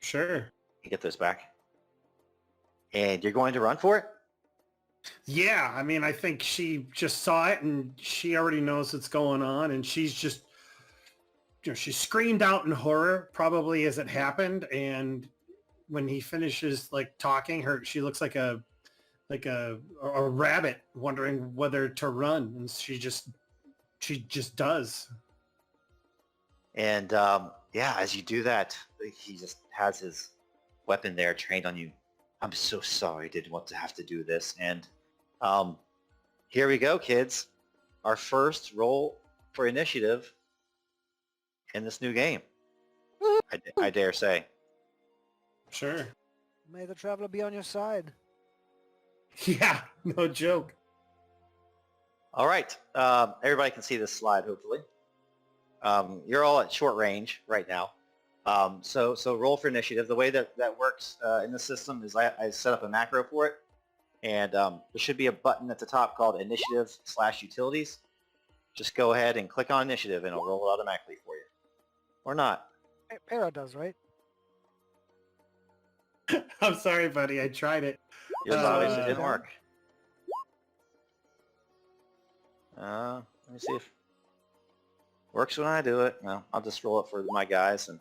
sure. You get those back. And you're going to run for it? Yeah, I mean, I think she just saw it and she already knows what's going on, and she's just, she screamed out in horror probably as it happened, and when he finishes like talking, she looks like a rabbit wondering whether to run, and she just does. And as you do that, he just has his weapon there trained on you. I'm so sorry I didn't want to have to do this. And here we go, kids. Our first roll for initiative in this new game. I dare say. Sure. May the traveler be on your side. Yeah, no joke. All right. Everybody can see this slide, hopefully. You're all at short range right now. So roll for initiative. The way that works in the system is I set up a macro for it. And there should be a button at the top called Initiative/Utilities. Just go ahead and click on Initiative and it'll roll it automatically for you. Or not. Peira does, right? I'm sorry, buddy. I tried it. Yours obviously didn't okay. work. Let me see if works when I do it. No, I'll just roll it for my guys and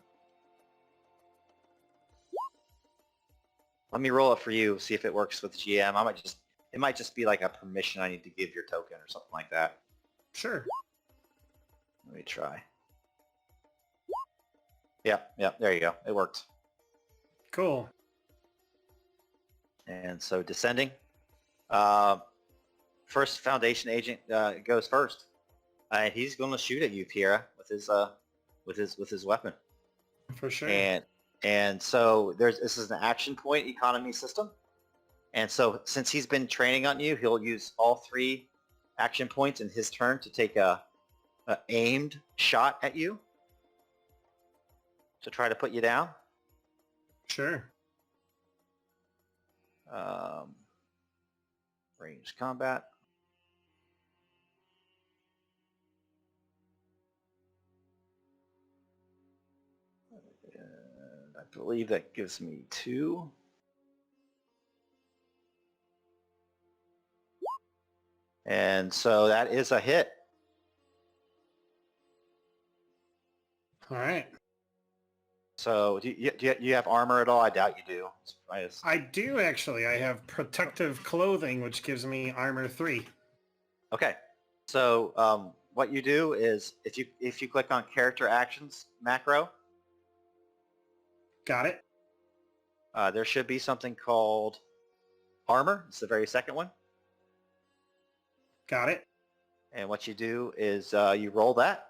let me roll it for you. See if it works with GM. It might just be like a permission I need to give your token or something like that. Sure. Let me try. Yeah, there you go. It worked. Cool. And so descending. First Foundation agent goes first. He's going to shoot at you, Peira, with his weapon. For sure. And so this is an action point economy system. And so since he's been training on you, he'll use all 3 action points in his turn to take a aimed shot at you to try to put you down. Sure. Ranged combat. believe that gives me 2. And so that is a hit. All right. So do you have armor at all? I doubt you do. I do actually. I have protective clothing, which gives me armor 3. Okay. So what you do is if you click on character actions macro, Got it. there should be something called armor. It's the very second one. Got it. And what you do is you roll that.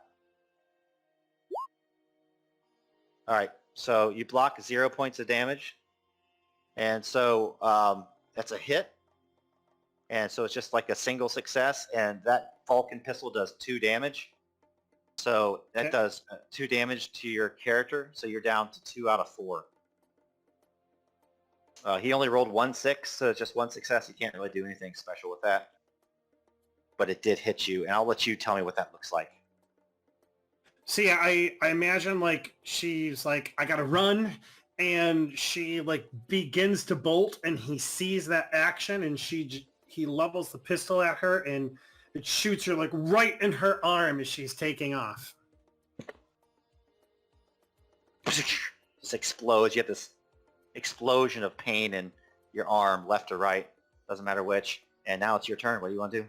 All right. So you block 0 points of damage. And so that's a hit. And so it's just like a single success. And that Falcon pistol does 2 damage. So that Okay. does 2 damage to your character. So you're down to 2 out of 4. He only rolled 1 6, so it's just 1 success. You can't really do anything special with that. But it did hit you, and I'll let you tell me what that looks like. See, I imagine like she's like, I gotta run, and she like begins to bolt, and he sees that action, and he levels the pistol at her, and it shoots her like right in her arm as she's taking off. Just explodes. You have this explosion of pain in your arm, left or right, doesn't matter which. And now it's your turn. What do you want to do?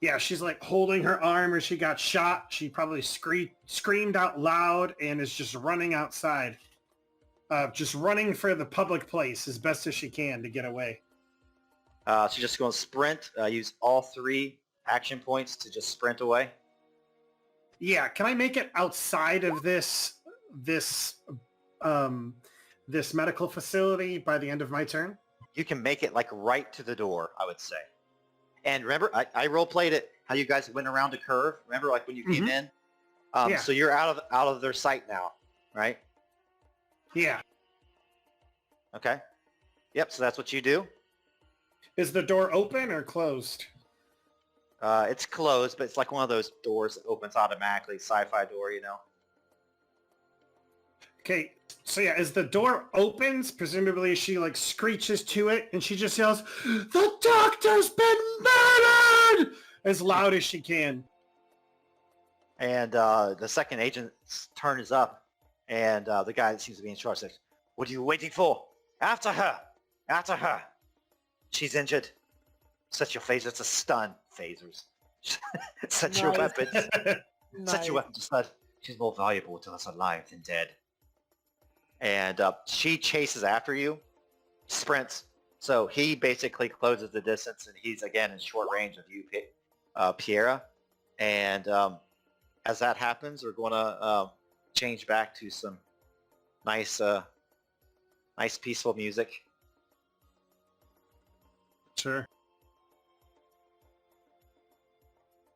Yeah, she's like holding her arm as she got shot. She probably screamed out loud and is just running outside. Just running for the public place as best as she can to get away. She's just going to sprint. Use all 3 action points to just sprint away. Yeah, can I make it outside of this medical facility by the end of my turn? You can make it like right to the door, I would say. And remember, I role-played it, how you guys went around a curve. Remember, like when you came in? Yeah. So you're out of their sight now, right? Yeah. Okay. Yep, so that's what you do. Is the door open or closed? It's closed, but it's like one of those doors that opens automatically, sci-fi door, you know? Okay, so yeah, as the door opens, presumably she like screeches to it and she just yells, "The doctor's been murdered!" as loud as she can. And the second agent's turn is up, and the guy that seems to be in charge says, "What are you waiting for? After her! After her! She's injured. Set your phasers to stun. Phasers. Set your Nice. weapons. Set Nice. your weapons to stun. She's more valuable to us alive than dead." And she chases after you, sprints. So he basically closes the distance, and he's again in short range of you, Peira. And as that happens, we're going to change back to some nice peaceful music. Sure.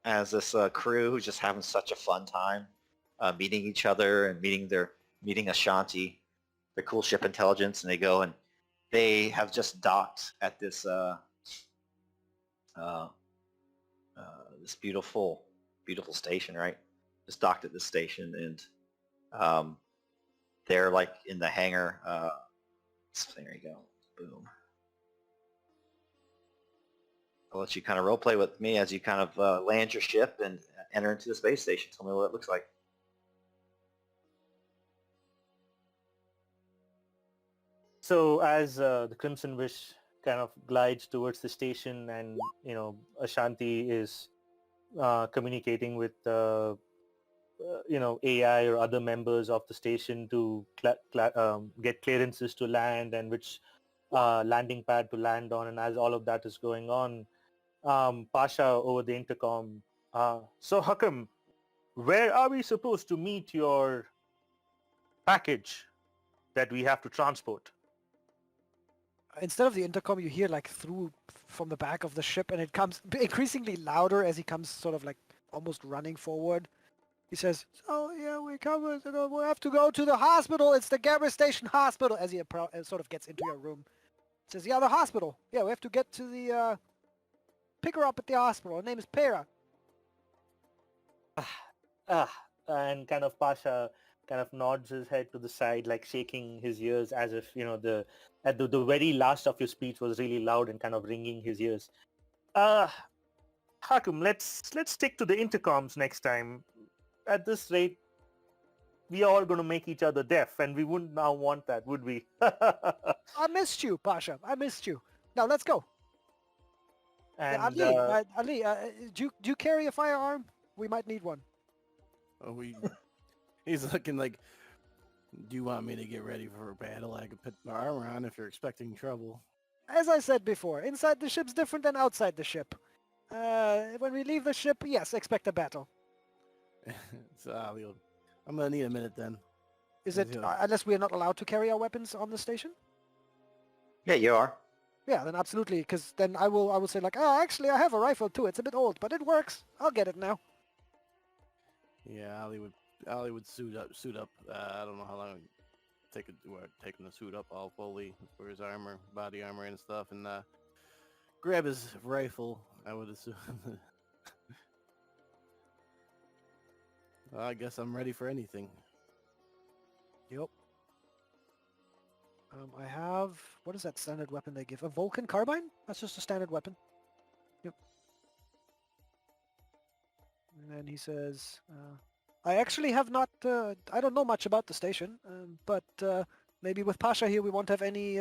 As this crew who's just having such a fun time meeting each other and meeting Ashanti, their cool ship intelligence, and they go and they have just docked at this this beautiful station, right? Just docked at this station, and they're like in the hangar. So there you go. Boom. I'll let you kind of roleplay with me as you kind of land your ship and enter into the space station. Tell me what it looks like. So as the Crimson Wish kind of glides towards the station, and Ashanti is communicating with AI or other members of the station to get clearances to land and which landing pad to land on. And as all of that is going on, Pasha over the intercom, "So Hakam, where are we supposed to meet your package that we have to transport?" Instead of the intercom, you hear like through from the back of the ship, and it comes increasingly louder as he comes sort of like almost running forward. He says, "Oh yeah, we have to go to the hospital. It's the Gherabis Station Hospital." As he sort of gets into your room, he says, "Yeah, the hospital. Yeah, we have to get to the pick her up at the hospital. Her name is Peira." And kind of Pasha kind of nods his head to the side, like shaking his ears as if, the very last of your speech was really loud and kind of ringing his ears. Hakum, let's stick to the intercoms next time. At this rate, we are all going to make each other deaf, and we wouldn't now want that, would we? I missed you, Pasha. I missed you. Now let's go. Yeah, And Ali, do you carry a firearm? We might need one. Oh, he's looking like, do you want me to get ready for a battle? I could put my armor on if you're expecting trouble. As I said before, inside the ship's different than outside the ship. When we leave the ship, yes, expect a battle. So I'm gonna need a minute then. Is it unless we are not allowed to carry our weapons on the station? Yeah, you are. Yeah, then absolutely, because then I will say like, oh, actually I have a rifle too. It's a bit old, but it works. I'll get it now. Yeah, Ali would suit up. I don't know how long it would take him to suit up all fully for his armor, body armor and stuff, and grab his rifle. I would assume. I guess I'm ready for anything. Yep. I have, what is that standard weapon they give? A Vulcan carbine? That's just a standard weapon. Yep. And then he says, I actually have not, I don't know much about the station, but maybe with Pasha here we won't have any,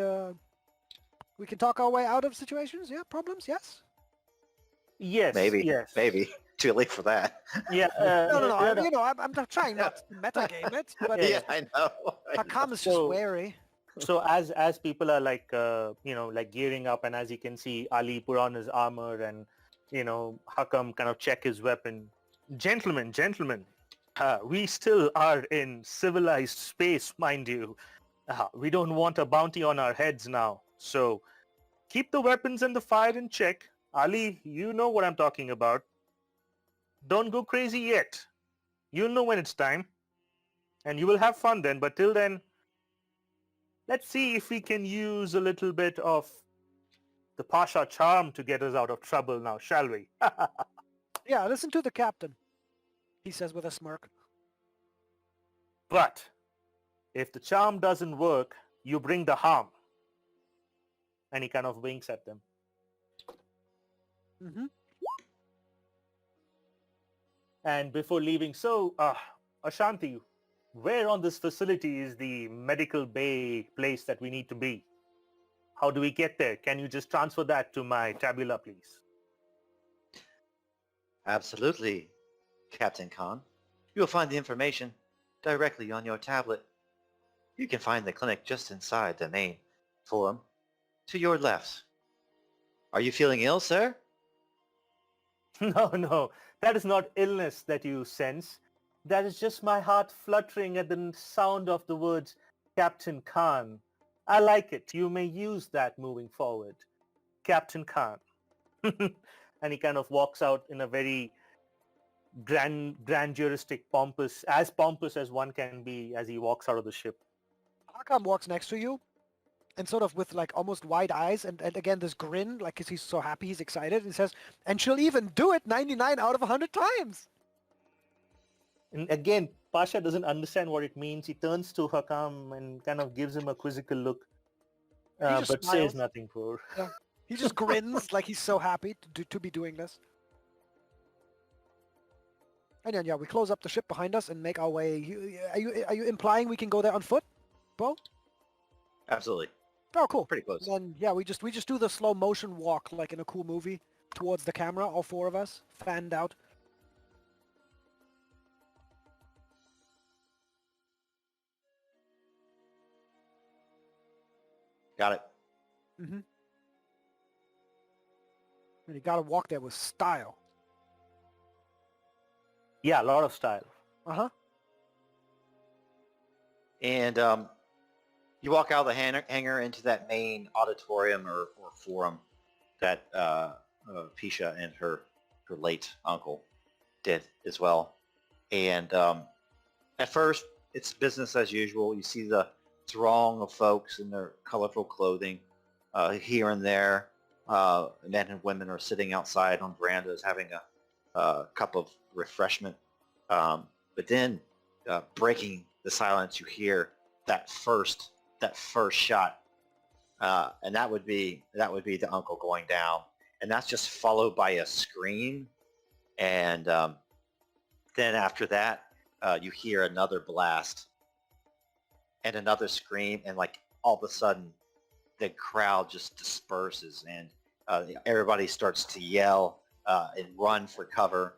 we can talk our way out of situations, yeah, problems, yes? yes, Maybe. yes. Maybe. Too late for that. Yeah. No, yeah, I'm trying not to metagame it, but Yeah, I know. Hakam is just So- wary. So as people are like like gearing up, and as you can see, Ali put on his armor, and Hakam kind of check his weapon. Gentlemen, we still are in civilized space, mind you. We don't want a bounty on our heads now. So keep the weapons and the fire in check. Ali, you know what I'm talking about. Don't go crazy yet. You'll know when it's time. And you will have fun then, but till then, let's see if we can use a little bit of the Pasha charm to get us out of trouble now, shall we? Yeah, listen to the captain, he says with a smirk. But if the charm doesn't work, you bring the harm. And he kind of winks at them. Mm-hmm. And before leaving, so, Ashanti, where on this facility is the medical bay place that we need to be? How do we get there? Can you just transfer that to my tabula, please? Absolutely, Captain Khan. You'll find the information directly on your tablet. You can find the clinic just inside the main forum, to your left. Are you feeling ill, sir? No, that is not illness that you sense. That is just my heart fluttering at the sound of the words Captain Khan. I like it. You may use that moving forward. Captain Khan. And he kind of walks out in a very grandeuristic, pompous as one can be as he walks out of the ship. Hakam walks next to you, and sort of with like almost wide eyes, and again this grin, like 'cause he's so happy, he's excited, and says, and she'll even do it 99 out of 100 times. And again, Pasha doesn't understand what it means. He turns to Hakam and kind of gives him a quizzical look, just but smiles. says nothing for. He just grins like he's so happy to be doing this. And then, yeah, we close up the ship behind us and make our way. Are you implying we can go there on foot, Bo? Absolutely. Oh, cool. Pretty close. Then, yeah, we just do the slow motion walk like in a cool movie towards the camera, all four of us, fanned out. Got it. Mm-hmm. And you gotta walk there with style. Yeah, a lot of style. Uh-huh. And you walk out of the hangar into that main auditorium or forum that Pisha and her late uncle did as well. And at first, it's business as usual. You see the throng of folks in their colorful clothing here and there. Men and women are sitting outside on verandas having a cup of refreshment. But then breaking the silence, you hear that first shot, and that would be the uncle going down, and that's just followed by a scream, and then after that, you hear another blast and another scream, and like all of a sudden, the crowd just disperses, and everybody starts to yell and run for cover.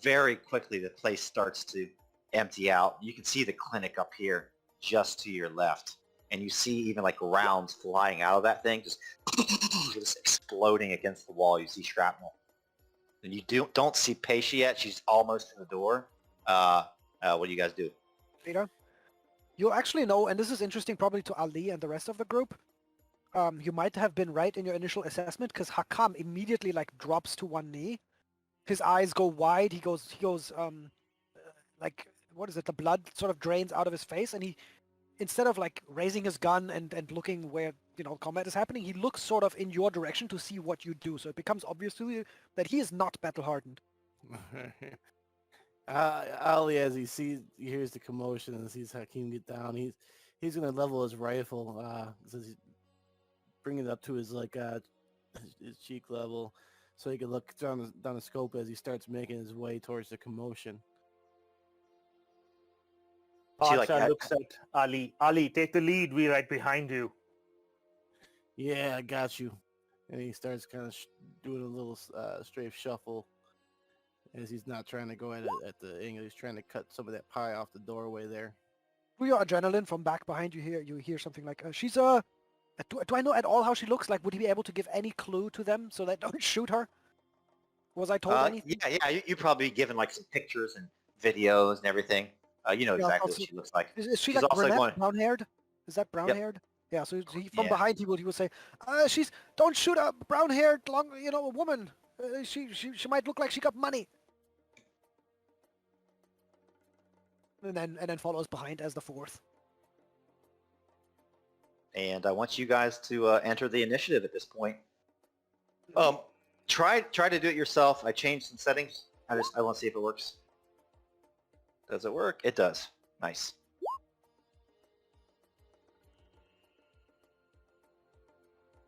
Very quickly, the place starts to empty out. You can see the clinic up here just to your left, and you see even like rounds flying out of that thing, just exploding against the wall. You see shrapnel, and you don't see Peisha yet. She's almost to the door. What do you guys do? Peter, you actually know, and this is interesting probably to Ali and the rest of the group. You might have been right in your initial assessment because Hakam immediately like drops to one knee. His eyes go wide. He goes like, what is it? The blood sort of drains out of his face, and he, instead of like raising his gun and looking where, you know, combat is happening, he looks sort of in your direction to see what you do. So it becomes obvious to you that he is not battle hardened. Ali, as he hears the commotion and sees Hakim get down, he's gonna level his rifle. So he's bringing it up to his his cheek level, so he can look down the scope as he starts making his way towards the commotion. She, like, Pasha looks at Ali. Ali, take the lead. We're right behind you. Yeah, I got you. And he starts kind of doing a little strafe shuffle as he's not trying to go at it at the angle. He's trying to cut some of that pie off the doorway there. Through your adrenaline from back behind you hear something like, she's do I know at all how she looks? Like, would he be able to give any clue to them so they don't shoot her? Was I told anything? Yeah. You probably given like some pictures and videos and everything. You know exactly what she looks like. Is she She's like also brunette, going. brown-haired? Is that brown-haired? Yeah. So he, from Yeah. behind he would say, she's, don't shoot a brown-haired long, you know, woman. She might look like she got money. And then follows behind as the fourth. And I want you guys to enter the initiative at this point. Try to do it yourself. I changed some settings. I want to see if it works. Does it work? It does. Nice.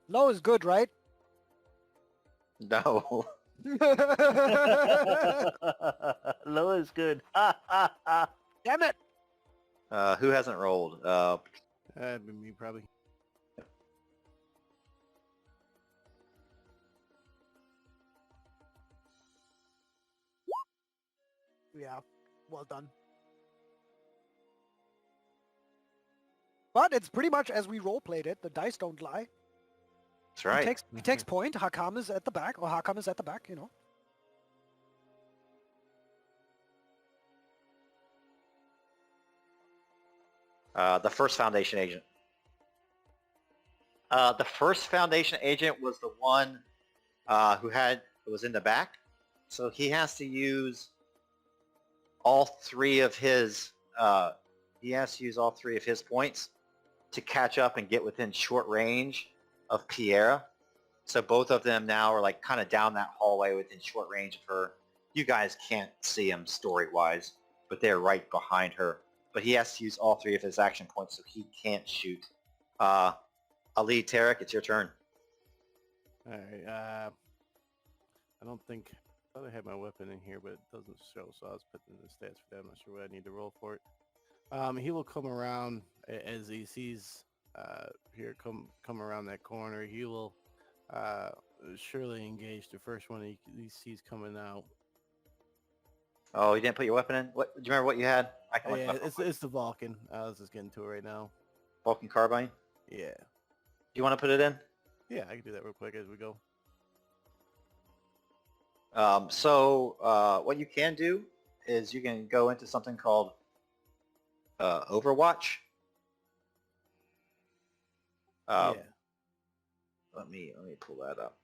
Low is good, right? No. Low is good. Damn it! Who hasn't rolled? That'd be me probably. Yeah, well done. But it's pretty much as we role-played it. The dice don't lie. That's right. He takes point. Hakam is at the back, or Hakam is at the back, you know. The first Foundation agent. The first Foundation agent was the one who was in the back, so he has to use all three of his. He has to use all three of his points to catch up and get within short range of Peira. So both of them now are like kind of down that hallway within short range of her. You guys can't see him story-wise, but they're right behind her. But he has to use all three of his action points, so he can't shoot. Ali, Tarek, it's your turn. All right. I don't think I thought I had my weapon in here, but it doesn't show, so I was putting in the stats for that. I'm not sure what I need to roll for it. He will come around as he sees here come around that corner. He will surely engage the first one he sees coming out. Oh, you didn't put your weapon in? What? Do you remember what you had? I can look Yeah, it up. it's the Vulcan. I was just getting to it right now. Vulcan carbine. Yeah. Do you want to put it in? Yeah, I can do that real quick as we go. What you can do is you can go into something called Overwatch. Yeah. Let me pull that up.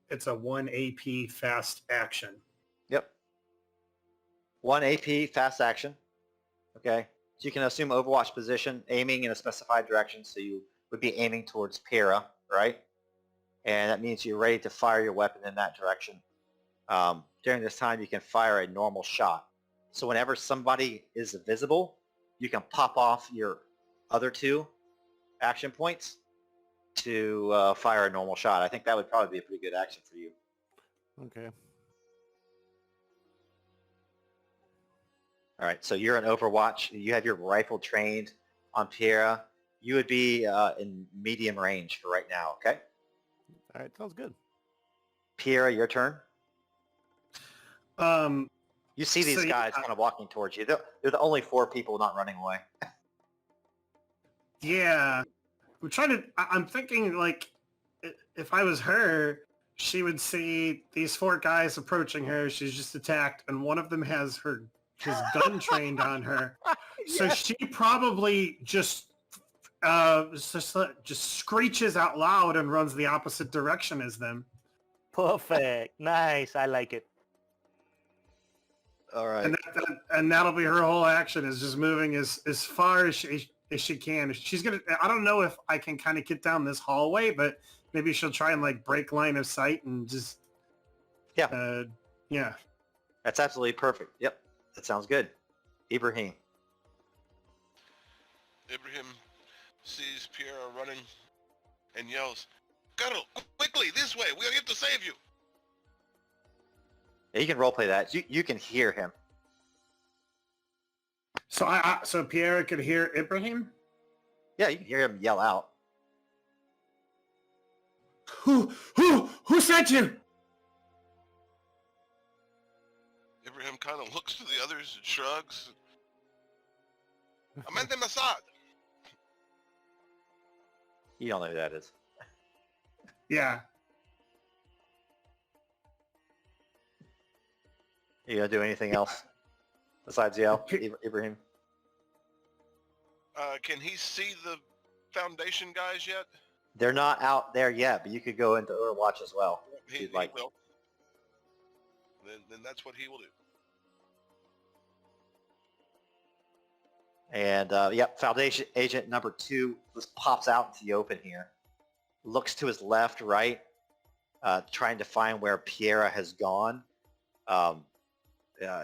It's a 1 AP fast action. Yep. 1 AP fast action. Okay. So you can assume Overwatch position, aiming in a specified direction. So you would be aiming towards Peira, right? and that means you're ready to fire your weapon in that direction. During this time, you can fire a normal shot. So whenever somebody is visible, you can pop off your other 2 action points to fire a normal shot. I think that would probably be a pretty good action for you. Okay. All right, so you're in Overwatch. You have your rifle trained on Peira. You would be in medium range for right now, okay? All right, sounds good. Peira, your turn. You see these So, guys yeah. kind of walking towards you. They're the only 4 people not running away. Yeah. I'm thinking, like, if I was her, she would see these 4 guys approaching her. She's just attacked, and one of them has his gun trained on her. So she probably just screeches out loud and runs the opposite direction as them. Perfect. Nice. I like it. All right. And that'll be her whole action, is just moving as far as she can. She's gonna. I don't know if I can kind of get down this hallway, but maybe she'll try and like break line of sight and just. Yeah. Yeah. That's absolutely perfect. Yep. That sounds good. Ibrahim. Ibrahim sees Peira running and yells, "Cuddle, quickly, this way! We have to save you!" Yeah, you can roleplay that. You can hear him. So so Peira could hear Ibrahim. Yeah, you can hear him yell out. Who sent you? Ibrahim kind of looks to the others and shrugs. "I meant them Asad." You don't know who that is. Yeah. You gonna do anything else besides yell, Ibrahim? Can he see the Foundation guys yet? They're not out there yet, but you could go into Overwatch as well. if He you'd like. will. Then that's what he will do. And yep, Foundation Agent number 2 just pops out into the open here. Looks to his left, right, trying to find where Peira has gone.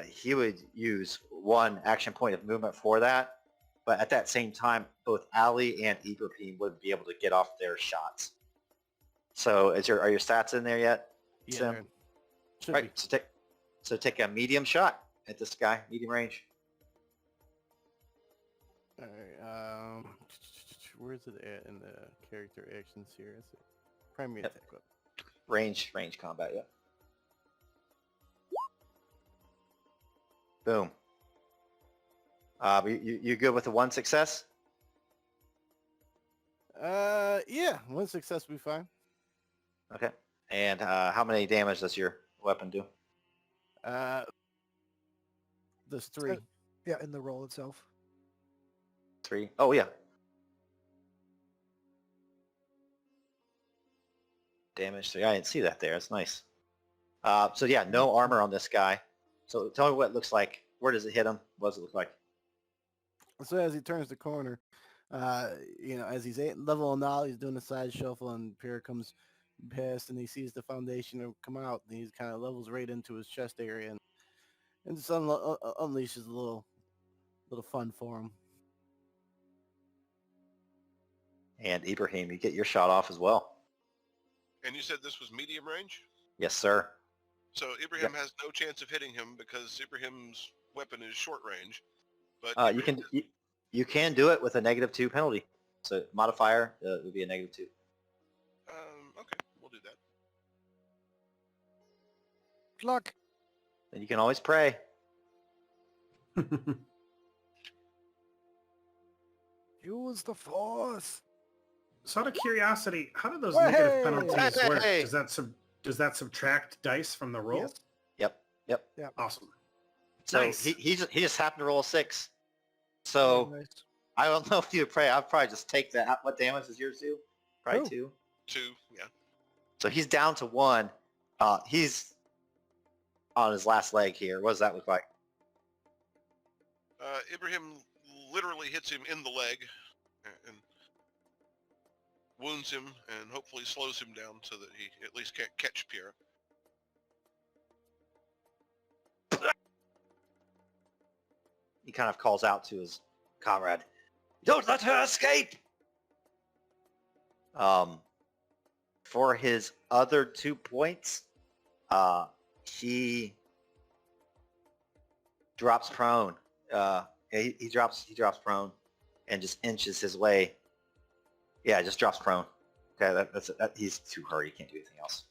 He would use 1 action point of movement for that. But at that same time, both Ali and Ibrahim would be able to get off their shots. So are your stats in there yet, Yeah. Sim? Should Right, be. so take a medium shot at this guy, medium range. All right. Where is it at in the character actions here? Is it primary Yep. attack? What? Range combat, yeah. Boom. You good with the 1 success? Yeah. 1 success will be fine. Okay. And how many damage does your weapon do? There's 3. Yeah, in the roll itself. 3. Oh, yeah. Damage 3. I didn't see that there. That's nice. So yeah, no armor on this guy. So tell me what it looks like. Where does it hit him? What does it look like? So as he turns the corner, as he's level now, he's doing a side shuffle, and Peira comes past, and he sees the Foundation come out, and he kind of levels right into his chest area, and just unleashes a little fun for him. And Ibrahim, you get your shot off as well. And you said this was medium range? Yes, sir. So Ibrahim has no chance of hitting him because Ibrahim's weapon is short range. But You can do it with a -2 penalty. So modifier would be a -2. Okay, we'll do that. Good luck. And you can always pray. Use the force. So out of curiosity, how do those Hey! negative penalties work? Hey! Does that subtract dice from the roll? Yes. Yep. Awesome. So Nice. he just happened to roll a 6. So Very nice. I don't know if you would pray. I'd probably just take that. What damage does yours do? Probably 2. 2, yeah. So he's down to 1. He's on his last leg here. What does that look like? Ibrahim literally hits him in the leg, and wounds him and hopefully slows him down so that he at least can't catch Peira. He kind of calls out to his comrade, "Don't let her escape!" For his other 2 points, he drops prone. He drops prone and just inches his way. Yeah, just drops prone. Okay, he's too hurt. He can't do anything else.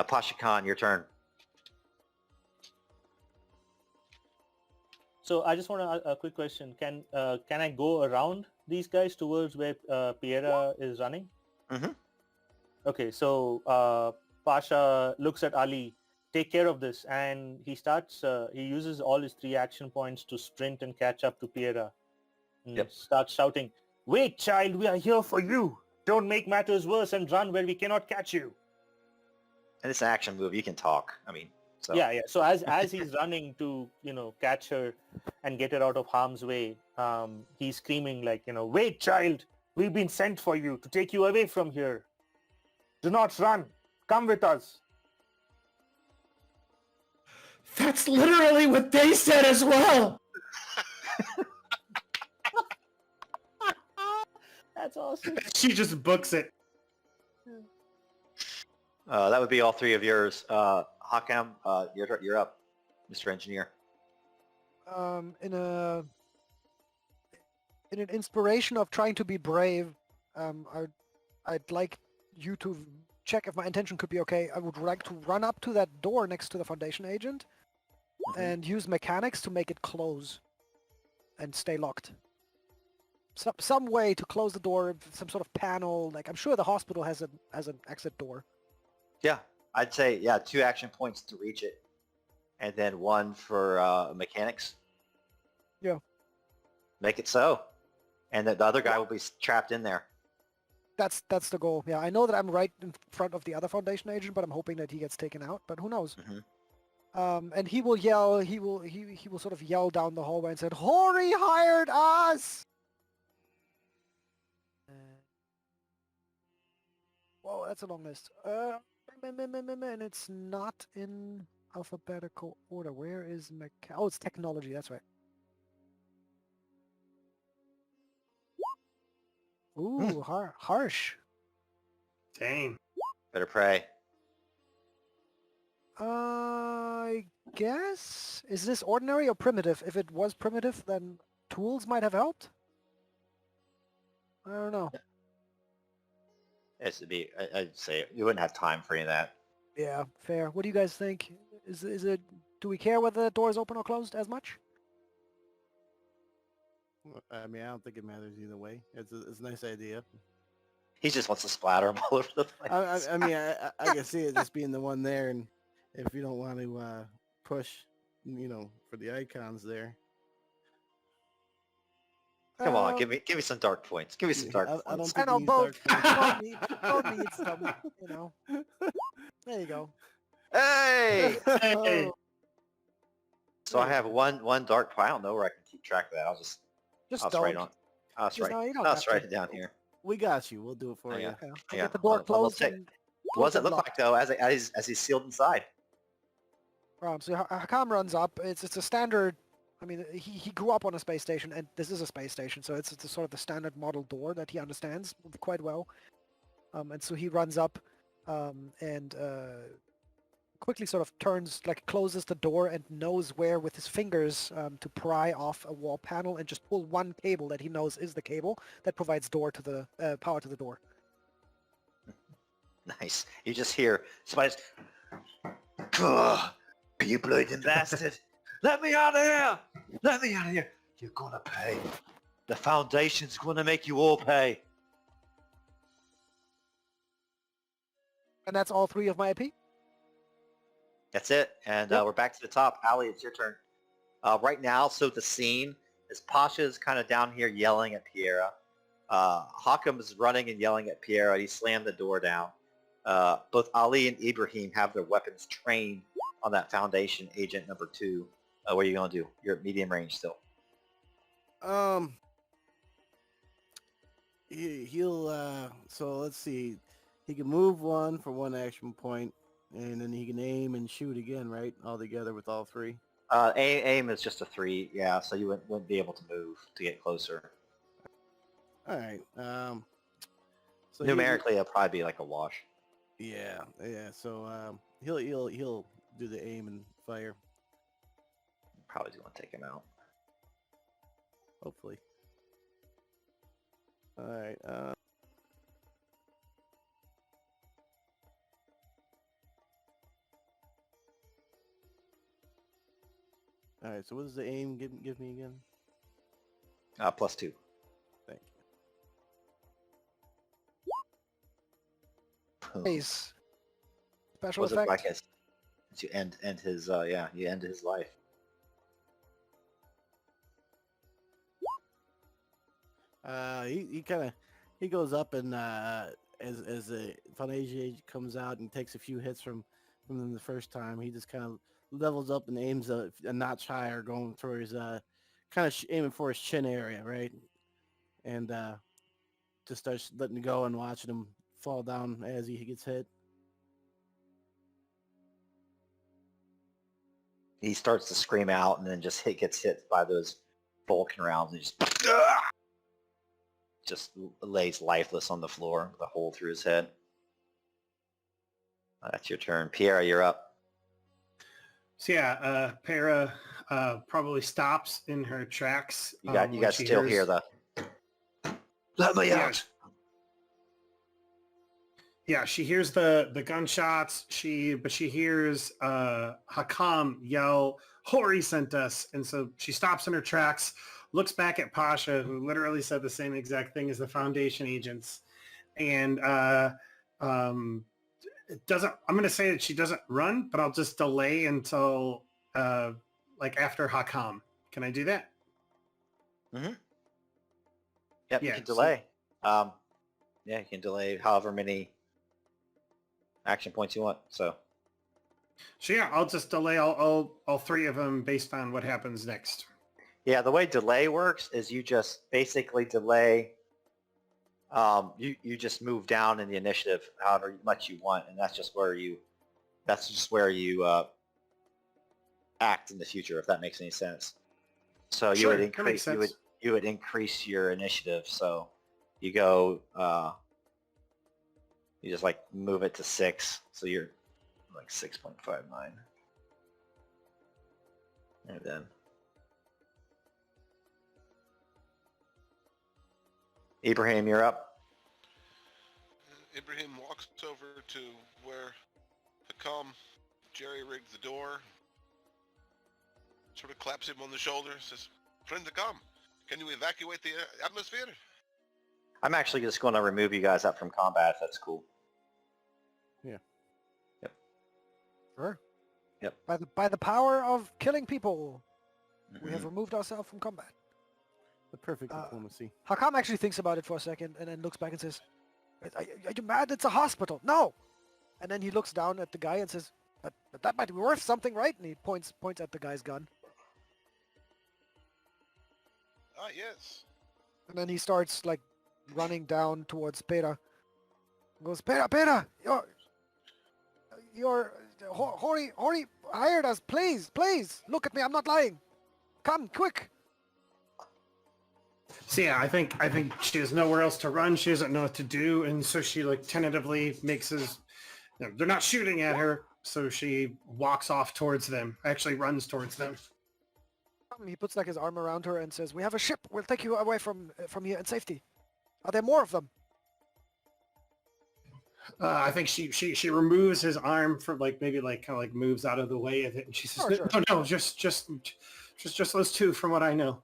Pasha Khan, your turn. So I just want a quick question. Can I go around these guys towards where Peira is running? Mm-hmm. Okay, so Pasha looks at Ali. Take care of this, and he starts. He uses all his 3 action points to sprint and catch up to Peira. Yep. Starts shouting, "Wait, child! We are here for you! Don't make matters worse and run where we cannot catch you!" And it's an action move. You can talk. I mean, so. Yeah. So as he's running to catch her and get her out of harm's way, he's screaming like, "Wait, child! We've been sent for you to take you away from here. Do not run. Come with us." That's literally what they said as well. That's awesome. She just books it. That would be all 3 of yours. Hakam, you're up, Mr. Engineer. In an inspiration of trying to be brave, I'd like you to check if my intention could be okay. I would like to run up to that door next to the Foundation agent and use mechanics to make it close and stay locked. Some way to close the door, some sort of panel. Like, I'm sure the hospital has an exit door. Yeah, I'd say 2 action points to reach it, and then 1 for mechanics. Yeah. Make it so, and the other guy will be trapped in there. That's the goal. Yeah, I know that I'm right in front of the other Foundation agent, but I'm hoping that he gets taken out. But who knows? Mm-hmm. And he will yell. He will sort of yell down the hallway and said, "Hori hired us!" Whoa, that's a long list. And it's not in alphabetical order. Where is Oh, it's technology. That's right. Ooh, harsh. Dang. Better pray. I guess. Is this ordinary or primitive? If it was primitive, then tools might have helped. I don't know. It would be. I'd say you wouldn't have time for any of that. Yeah, fair. What do you guys think? Is it? Do we care whether the door is open or closed as much? I mean, I don't think it matters either way. It's a nice idea. He just wants to splatter him all over the place. I mean, I can see it just being the one there, and if you don't want to push, for the icons there. Come on, give me some dark points. Give me some dark I don't points. think I know he needs both. dark points. Both needs some. There you go. Hey! Hey. So I have one dark point. I don't know where I can keep track of that. I'll just don't. write on. I'll just Just write. no, you don't I'll have just to. write it down here. We got you. We'll do it for Oh, you. yeah. Yeah. Yeah, Get the door I'll closed. take- And What does it and look locked. like though as he's sealed inside? So Hakam runs up. It's a standard. I mean, he grew up on a space station, and this is a space station, so it's sort of the standard model door that he understands quite well. And so he runs up, and quickly sort of closes the door and knows where with his fingers to pry off a wall panel and just pull one cable that he knows is the cable that provides power to the door. Nice. You just hear somebody's, "Ugh, you bleeding bastard! Let me out of here! Let me out of here! You're gonna pay. The Foundation's gonna make you all pay." And that's all 3 of my IP. That's it. And Yep. we're back to the top. Ali, it's your turn. Right now, so the scene is Pasha's kind of down here yelling at Peira. Hakam is running and yelling at Peira. He slammed the door down. Both Ali and Ibrahim have their weapons trained on that Foundation agent number 2. What are you going to do? You're at medium range still. He'll so let's see. He can move one for one action point, and then he can aim and shoot again, right? All together with all three. Aim is just a 3, yeah, so you wouldn't be able to move to get closer. All right. So Numerically, it'll probably be like a wash. yeah. So he'll do the aim and fire. Probably going to take him out. Hopefully. All right. All right. So what does the aim give me again? +2. Thank you. Nice. Special What's it effect. like as you end his you end his life. He goes up and as the Fanasia comes out and takes a few hits from them the first time, he just kind of levels up and aims a notch higher, going for his kind of aiming for his chin area, right? And just starts letting go and watching him fall down as he gets hit. He starts to scream out and then gets hit by those Vulcan rounds and just lays lifeless on the floor with a hole through his head. That's your turn. Peira, you're up. So yeah, Peira probably stops in her tracks. You when guys she still hears- hear the "Let me Yeah, out." Yeah, she hears the gunshots. She hears Hakam yell, "Hori sent us!" And so she stops in her tracks, looks back at Pasha, who literally said the same exact thing as the Foundation agents, and it doesn't. I'm going to say that she doesn't run, but I'll just delay until like after Hakam. Can I do that? Yep, Yeah, you can so- delay. Yeah, you can delay however many action points you want. So So yeah, I'll just delay all three of them based on what happens next. yeah, the way delay works is you just basically delay. You just move down in the initiative however much you want, and that's just where you act in the future, if that makes any sense. So you Sure, would that makes increase sense. you would increase your initiative. So you go you just like move it to 6, so you're like 6.59, and then Ibrahim, you're up. Ibrahim walks over to where Hakam jerry-rigged the door, sort of claps him on the shoulder, says, "Friend Hakam, can you evacuate the atmosphere?" I'm actually just going to remove you guys up from combat if that's cool. Sure. Yep. By the power of killing people, we have Mhm. removed ourselves from combat. The perfect Uh, diplomacy. Hakam actually thinks about it for a second and then looks back and says, are you mad? It's a hospital. No. And then he looks down at the guy and says, but that might be worth something, right? And he points at the guy's gun. Ah, yes. And then he starts like running down towards Peira. He goes, Peira, your Hori hired us. Please, look at me. I'm not lying. Come, quick. So yeah, I think she has nowhere else to run. She doesn't know what to do, and so she like tentatively makes his. They're not shooting at her, so she walks off towards them. Actually, runs towards them. He puts like his arm around her and says, "We have a ship. We'll take you away from here in safety. Are there more of them?" I think she removes his arm from like maybe like kind of like moves out of the way of it, and she says, Sure. "No, just those two, from what I know.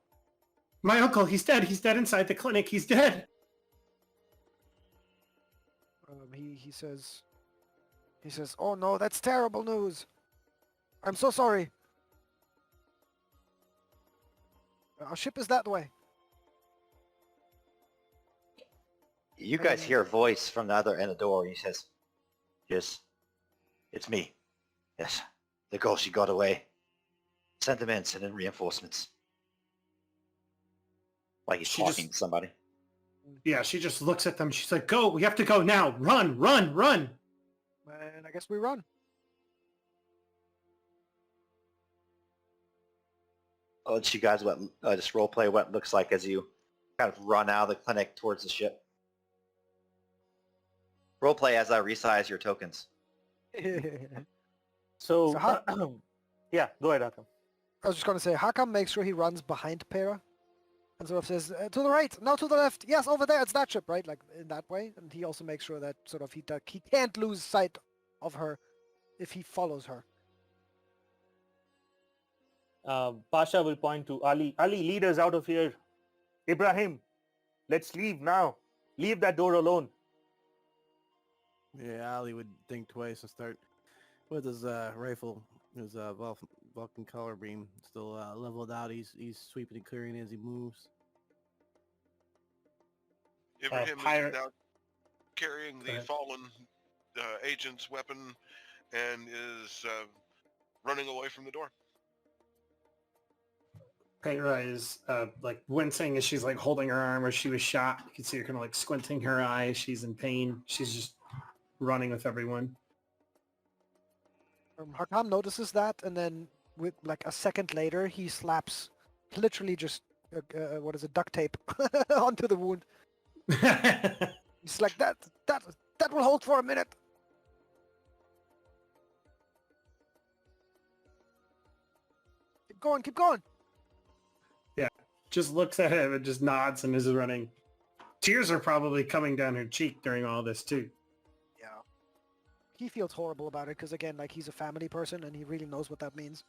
My uncle, he's dead. He's dead inside the clinic. He's dead." He says, "Oh no, that's terrible news. I'm so sorry. Our ship is that way." You guys hear a voice from the other end of the door. He says, "Yes, it's me. Yes, the ghost, she got away. Send them in. Send in reinforcements." Like he's She talking just- to somebody. Yeah, she just looks at them. She's like, go, we have to go now. Run, run, run. And I guess we run. I'll let you guys just role play what it looks like as you kind of run out of the clinic towards the ship. Role play as I resize your tokens. So, So how- yeah, go ahead, Akam. I was just going to say, Hakam makes sure he runs behind Peira and sort of says, to the right, now to the left. Yes, over there, it's that ship, right? Like in that way. And he also makes sure that sort of he can't lose sight of her if he follows her. Pasha will point to Ali. Ali, lead us out of here. Ibrahim, let's leave now. Leave that door alone. Yeah, Ali would think twice and start with his rifle, his Vulcan color beam still leveled out. He's sweeping and clearing as he moves. Ibrahim pirate- is now carrying Go the ahead. fallen agent's weapon and is running away from the door. Peira is like wincing as she's like holding her arm where she was shot. You can see her kind of like squinting her eyes. She's in pain. She's just running with everyone. Hakam notices that, and then with like a second later, he slaps literally just what is it, duct tape onto the wound. He's like that will hold for a minute. Keep going. Just looks at him and just nods and is running. Tears are probably coming down her cheek during all this too. Yeah. He feels horrible about it because again, like he's a family person and he really knows what that means.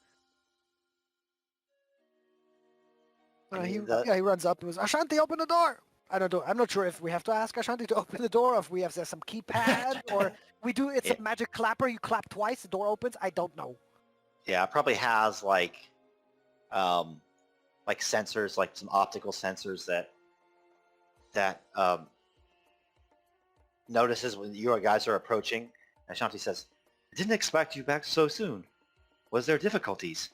He runs up and goes, Ashanti, open the door. I'm not sure if we have to ask Ashanti to open the door, or if we have some keypad, or we do. It's a magic clapper. You clap twice, the door opens. I don't know. Yeah, it probably has like sensors, like some optical sensors that notices when you guys are approaching. Ashanti says, "I didn't expect you back so soon. Was there difficulties?"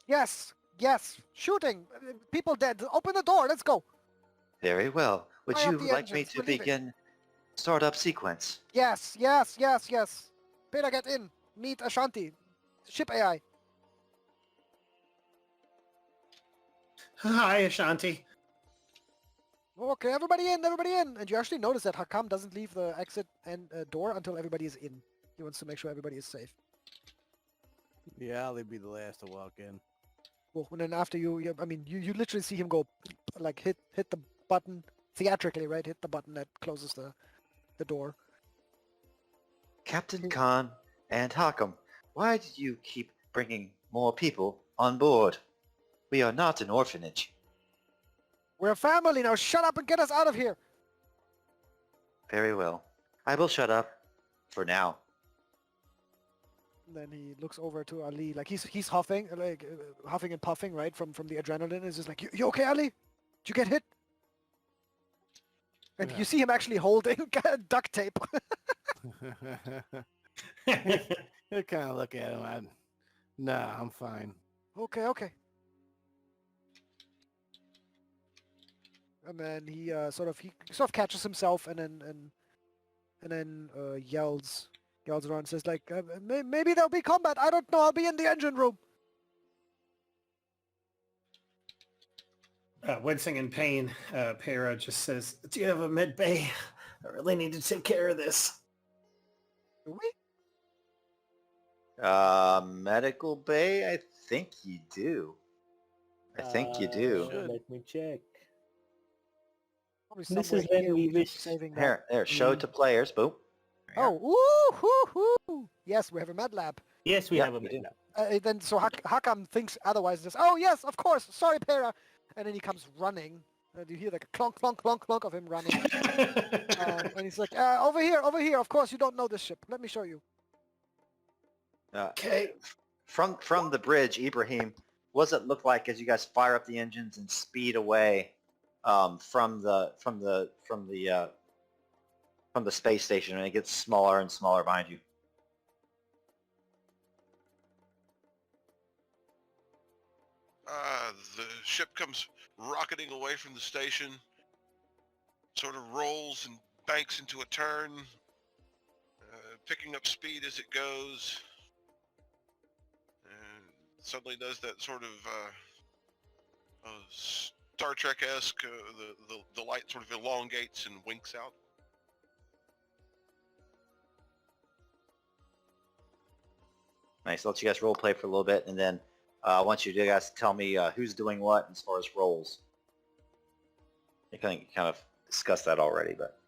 Yes. Shooting. People dead. Open the door. Let's go. Very well. Would Fire you up the like me engines. to We're leaving. begin startup sequence? Yes. Peter, get in. Meet Ashanti. Ship AI. Hi, Ashanti. Okay, everybody in. And you actually notice that Hakam doesn't leave the exit and door until everybody is in. He wants to make sure everybody is safe. Yeah, Ali'd be the last to walk in. Well, and then after you literally see him go, like hit the button theatrically, right? Hit the button that closes the door. Captain Khan and Hakam, why did you keep bringing more people on board? We are not an orphanage. We're a family now. Shut up and get us out of here. Very well. I will shut up for now. And then he looks over to Ali, like he's huffing, huffing and puffing, right, from the adrenaline. It's just like, you okay, Ali? Did you get hit? And you see him actually holding duct tape. I kind of look at him. Nah, I'm fine. Okay. And then he sort of catches himself and then yells around and says like, maybe there'll be combat. I don't know. I'll be in the engine room. Wincing in pain, Peira just says, "Do you have a med bay? I really need to take care of this." Do we? Medical bay? I think you do. Let me check. Probably This somewhere is when here we should be wish- saving that. There, show to players. Boom. There you Oh, yes, we have a med lab. Yes, we Yeah, have a we do. med. Then so Hakam thinks otherwise. Just, oh yes, of course. Sorry, Peira. And then he comes running. You hear like a clunk, clunk, clunk, clunk of him running. And he's like, over here. Of course, you don't know this ship. Let me show you. Okay. From the bridge, Ibrahim, what does it look like as you guys fire up the engines and speed away from the space station, and it gets smaller and smaller behind you? The ship comes rocketing away from the station. sort of rolls and banks into a turn, picking up speed as it goes, and suddenly does that sort of Star Trek-esque, the light sort of elongates and winks out. Nice. I'll let you guys role play for a little bit, and then I want you guys to tell me who's doing what as far as roles. You kind of discussed that already, but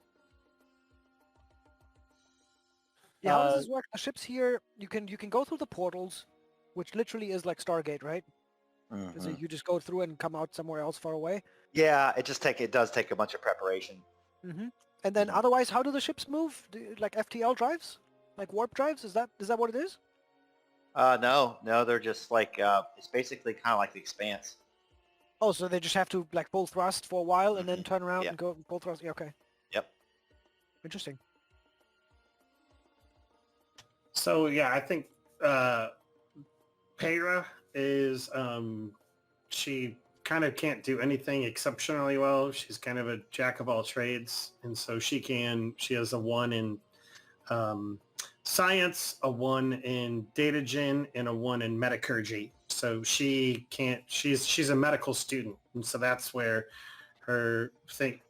Yeah, how does this work? The ships here, you can go through the portals, which literally is like Stargate, right? Is it you just go through and come out somewhere else far away? yeah, it does take a bunch of preparation. And then otherwise, how do the ships move? Like FTL drives? Like warp drives? Is that what it is? No, they're just like it's basically kind of like the Expanse. Oh, so they just have to like full thrust for a while and then turn around Yeah. and go full thrust? Yeah, okay. Yep. Interesting. So yeah, I think Peira is she kind of can't do anything exceptionally well. She's kind of a jack of all trades, and so she has a 1 in science, a 1 in data gen, and a 1 in metacurgy. So she's a medical student, and so that's where her thing.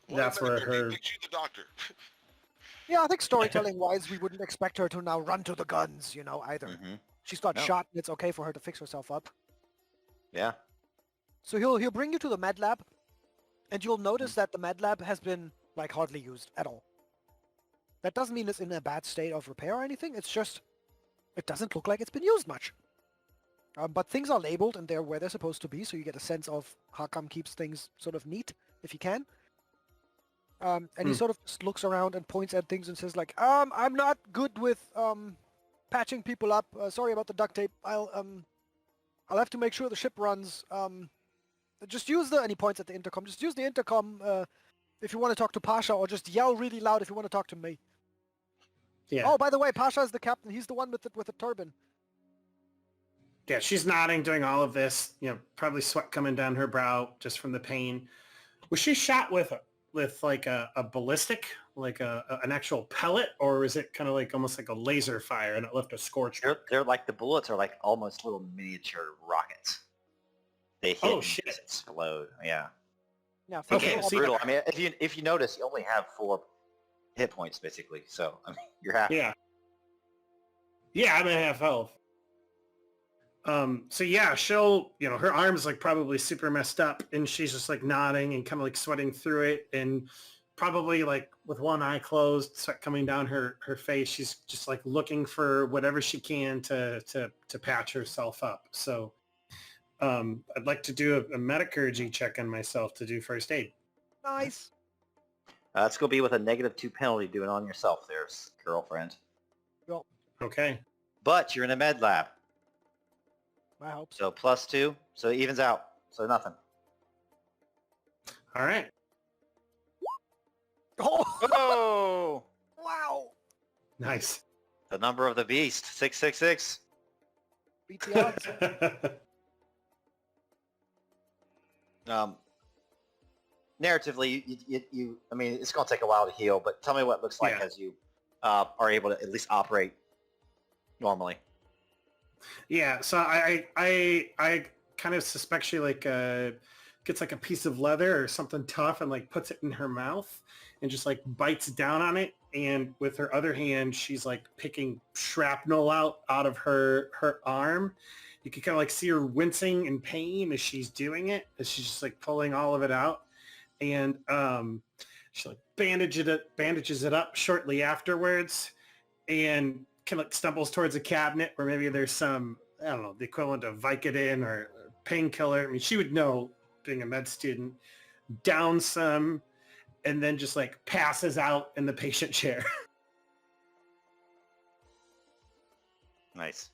That's where her. Makes you the doctor. Yeah, I think storytelling-wise, we wouldn't expect her to now run to the guns, either. She's got shot, and it's okay for her to fix herself up. Yeah. So he'll bring you to the med lab, and you'll notice that the med lab has been like hardly used at all. That doesn't mean it's in a bad state of repair or anything. It's just it doesn't look like it's been used much. But things are labeled and they're where they're supposed to be, so you get a sense of Hakam keeps things sort of neat if he can. And he sort of just looks around and points at things and says like, I'm not good with patching people up. Sorry about the duct tape. I'll have to make sure the ship runs. Just use and he points at the intercom. Just use the intercom if you want to talk to Pasha, or just yell really loud if you want to talk to me. Yeah. Oh, by the way, Pasha is the captain. He's the one with the turban. Yeah, she's nodding, doing all of this. Probably sweat coming down her brow just from the pain. Was she shot with like a ballistic, like an actual pellet, or is it kind of like almost like a laser fire and it left a scorch? They're like the bullets are like almost little miniature rockets. They hit and shit. just explode. Yeah. Yeah. Okay, It's brutal. I mean, if you notice, you only have 4 hit points basically. So I mean, you're happy. Yeah. Yeah, I'm at half health. So yeah, she'll, her arm's like probably super messed up, and she's just like nodding and kind of like sweating through it, and probably like with one eye closed, sweat coming down her face. She's just like looking for whatever she can to patch herself up. So I'd like to do a metacurgy check on myself to do first aid. Nice. Let's go be with a -2 penalty doing on yourself there, girlfriend. Well, Okay. But you're in a med lab. I hope so. So +2, so it evens out. So nothing. All right. Oh, Oh! wow. Nice. The number of the beast, 666. Beat the odds. Narratively, you I mean, it's going to take a while to heal, but tell me what it looks like Yeah. as you are able to at least operate normally. Yeah, so I kind of suspect she like gets like a piece of leather or something tough and like puts it in her mouth and just like bites down on it, and with her other hand she's like picking shrapnel out of her arm. You can kind of like see her wincing in pain as she's doing it, as she's just like pulling all of it out, and she like bandages it up shortly afterwards, and kind of like stumbles towards a cabinet where maybe there's some, I don't know, the equivalent of Vicodin or painkiller. I mean, she would know, being a med student. Down some, and then just like passes out in the patient chair. Nice.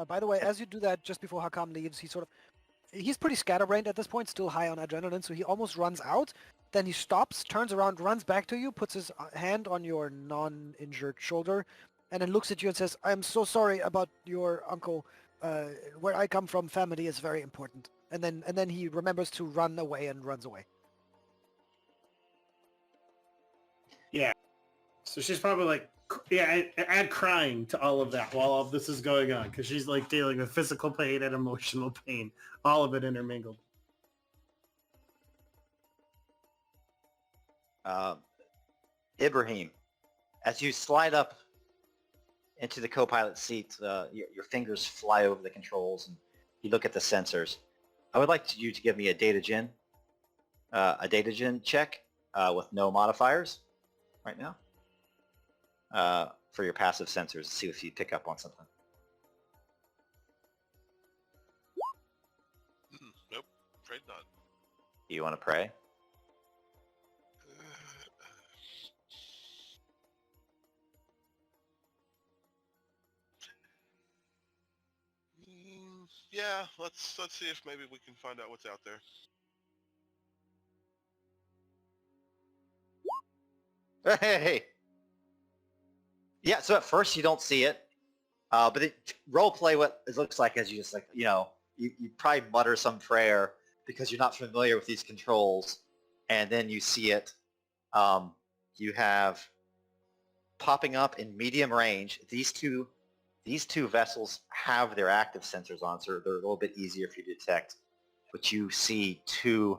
By the way, as you do that, just before Hakam leaves, he's pretty scatterbrained at this point, still high on adrenaline, so he almost runs out. Then he stops, turns around, runs back to you, puts his hand on your non-injured shoulder, and then looks at you and says, "I'm so sorry about your uncle. Where I come from, family is very important." And then he remembers to run away and runs away. So she's probably like, yeah, add crying to all of that while all of this is going on, because she's like dealing with physical pain and emotional pain, all of it intermingled. Ibrahim, as you slide up into the co-pilot seat, your fingers fly over the controls and you look at the sensors. I would like you to give me a data gen check with no modifiers right now for your passive sensors to see if you pick up on something. Nope, afraid not. Do you want to pray? Yeah, let's see if maybe we can find out what's out there. Hey! Yeah, so at first you don't see it, but role play what it looks like as you just you probably mutter some prayer because you're not familiar with these controls, and then you see it. You have popping up in medium range. These two vessels have their active sensors on, so they're a little bit easier for you to detect. But you see two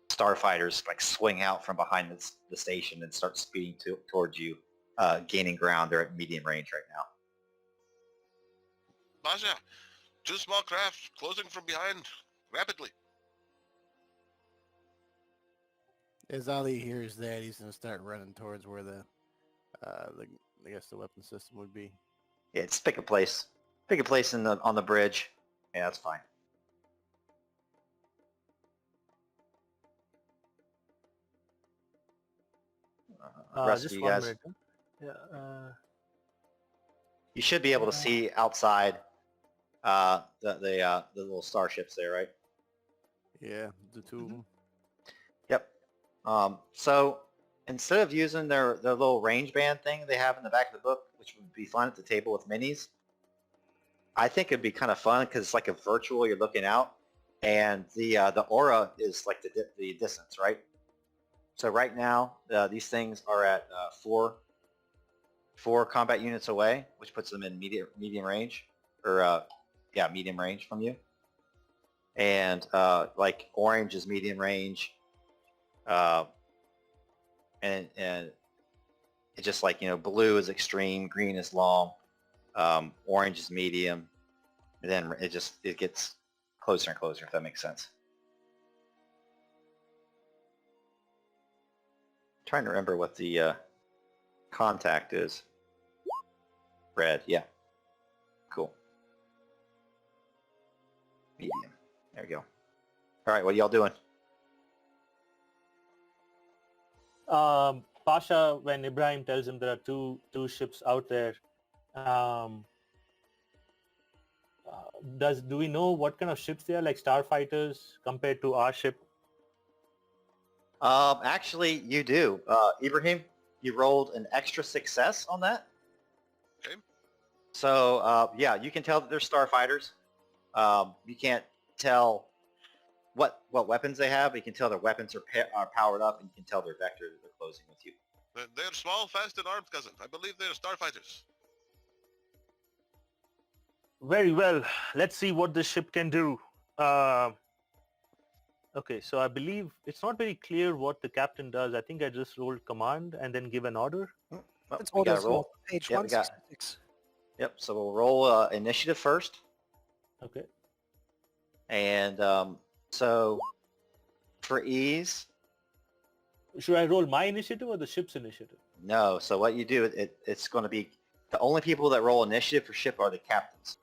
starfighters like swing out from behind the station and start speeding towards you, gaining ground. They're at medium range right now. Basha, two small craft closing from behind rapidly. As Ali hears that, he's gonna start running towards where I guess the weapon system would be. Yeah, just pick a place. Pick a place on the bridge. Yeah, that's fine. Rest of Just you 1 guys, minute. Yeah. you should be able to see outside the little starships there, right? Yeah, the two of them. Yep. So instead of using their little range band thing they have in the back of the book, which would be fun at the table with minis, I think it'd be kind of fun because it's like a virtual. You're looking out, and the aura is like the distance, right? So right now, these things are at four combat units away, which puts them in medium range, or medium range from you. And like orange is medium range, and it's just like, blue is extreme, green is long, orange is medium, and then it gets closer and closer, if that makes sense. Trying to remember what the contact is. Red, yeah. Cool. Medium. There we go. All right, what are y'all doing? Pasha, when Ibrahim tells him there are two ships out there, do we know what kind of ships they are, like starfighters compared to our ship? Actually, you do. Ibrahim, you rolled an extra success on that. Okay. So, yeah, you can tell that they're starfighters. You can't tell what weapons they have, but you can tell their weapons are powered up, and you can tell their vector that they're closing with you. They're small, fast, and armed, cousin. I believe they're starfighters. Very well. Let's see what this ship can do. Okay, so I believe it's not very clear what the captain does. I think I just rolled command and then give an order. Well, It's we got orders to roll. page Yeah, we got- 166. Yep. So we'll roll initiative first, Okay. and so for ease, Should I roll my initiative or the ship's initiative? no. So what you do, it's going to be the only people that roll initiative for ship are the captains.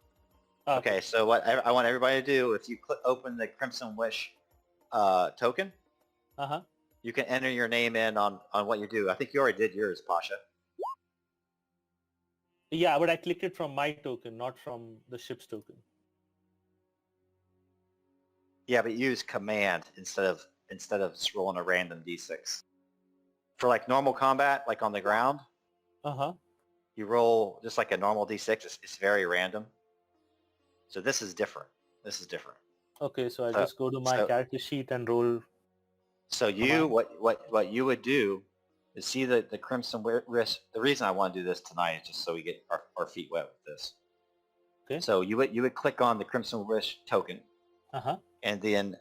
Okay. So what I want everybody to do, if you open the Crimson Wish token, Uh-huh. you can enter your name in on what you do. I think you already did yours, Pasha. Yeah, but I clicked it from my token, not from the ship's token. Yeah, but use command instead of just rolling a random d6. For like normal combat, like on the ground, Uh-huh. you roll just like a normal d6. It's very random. So this is different. Okay, so I So- just go to my so- character sheet and roll. So you, Command. what you would do see the Crimson Wrist. The reason I want to do this tonight is just so we get our feet wet with this. Okay. So you would click on the Crimson Wrist token, and then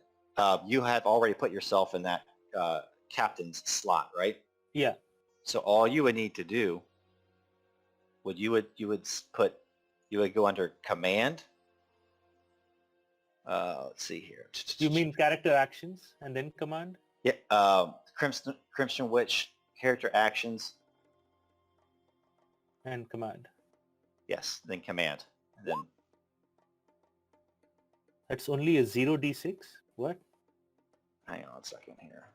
you have already put yourself in that captain's slot, right? Yeah. So all you would need to do you would go under command. Let's see here. You mean character actions and then command? Yeah. Crimson Witch character actions. And command. Yes. Then command. And then That's only a 0d6? What? hang on a second here.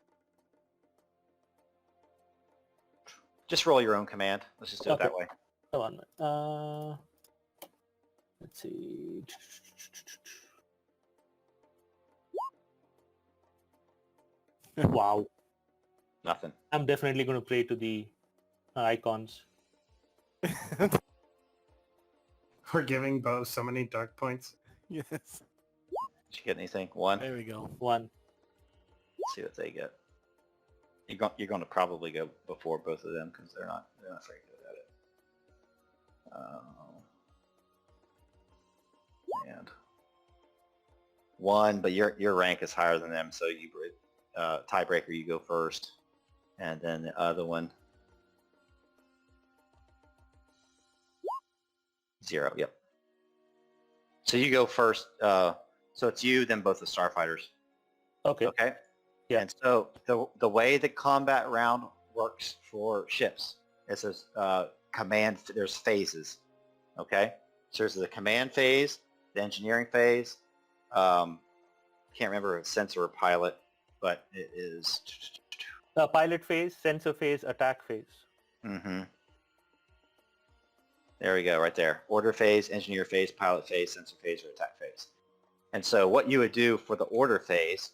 Just roll your own command. Let's just do it that way. Come on. Let's see. Wow. Nothing. I'm definitely going to play to the icons. We're giving Bo so many dark points. Yes. Did you get anything? One. There we go. One. Let's see what they get. You're going to probably go before both of them because they're not very good at it. And one, but your rank is higher than them, so you tiebreaker. You go first, and then the other one 0. Yep. So you go first. So it's you, then both the starfighters. Okay. Okay. Yeah. And so the way the combat round works for ships is command. There's phases. Okay. So there's the command phase, the engineering phase. Can't remember if it's sensor or pilot, but it is. Pilot phase, sensor phase, attack phase. Mm-hmm. There we go, right there. Order phase, engineer phase, pilot phase, sensor phase, or attack phase. And so what you would do for the order phase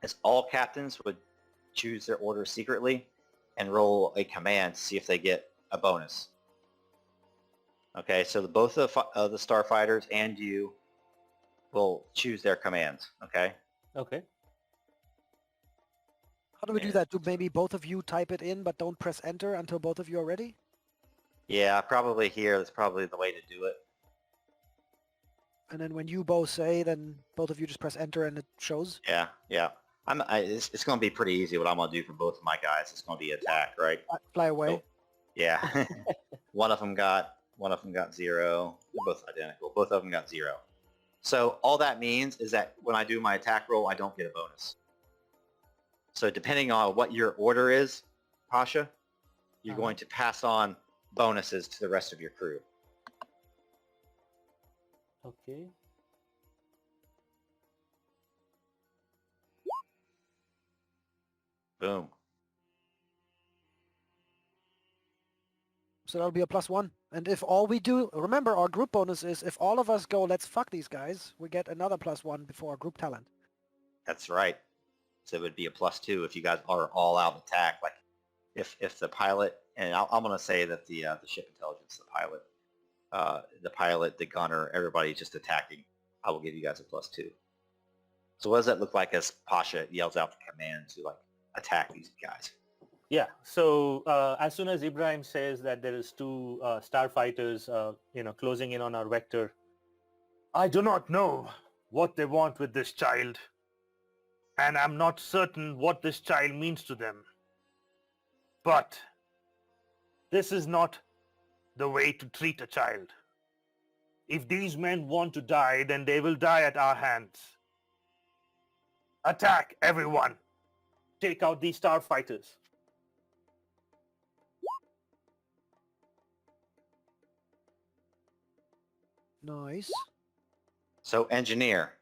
is all captains would choose their order secretly and roll a command to see if they get a bonus. Okay, so both of the starfighters and you will choose their commands, okay? Okay. How do we do that? Do maybe both of you type it in, but don't press enter until both of you are ready? Yeah, probably here. That's probably the way to do it. And then when you both say, then both of you just press enter and it shows? Yeah. It's going to be pretty easy what I'm going to do for both of my guys. It's going to be attack, right? Fly away. So, yeah. One of them got 0. They're both identical. Both of them got 0. So all that means is that when I do my attack roll, I don't get a bonus. So depending on what your order is, Pasha, you're going to pass on bonuses to the rest of your crew. Okay. Boom. So that'll be a +1. And if all we do, remember our group bonus is if all of us go, let's fuck these guys, we get another +1 before our group talent. That's right. So it would be a +2 if you guys are all out attack. Like if the pilot, and I'm going to say that the ship intelligence, the pilot, the gunner, everybody just attacking, I will give you guys a +2. So what does that look like as Pasha yells out the command to like attack these guys? Yeah. So as soon as Ibrahim says that there is 2 starfighters, closing in on our vector, I do not know what they want with this child, and I'm not certain what this child means to them. But this is not the way to treat a child. If these men want to die, then they will die at our hands. Attack, everyone! Take out these starfighters. Nice. So engineer.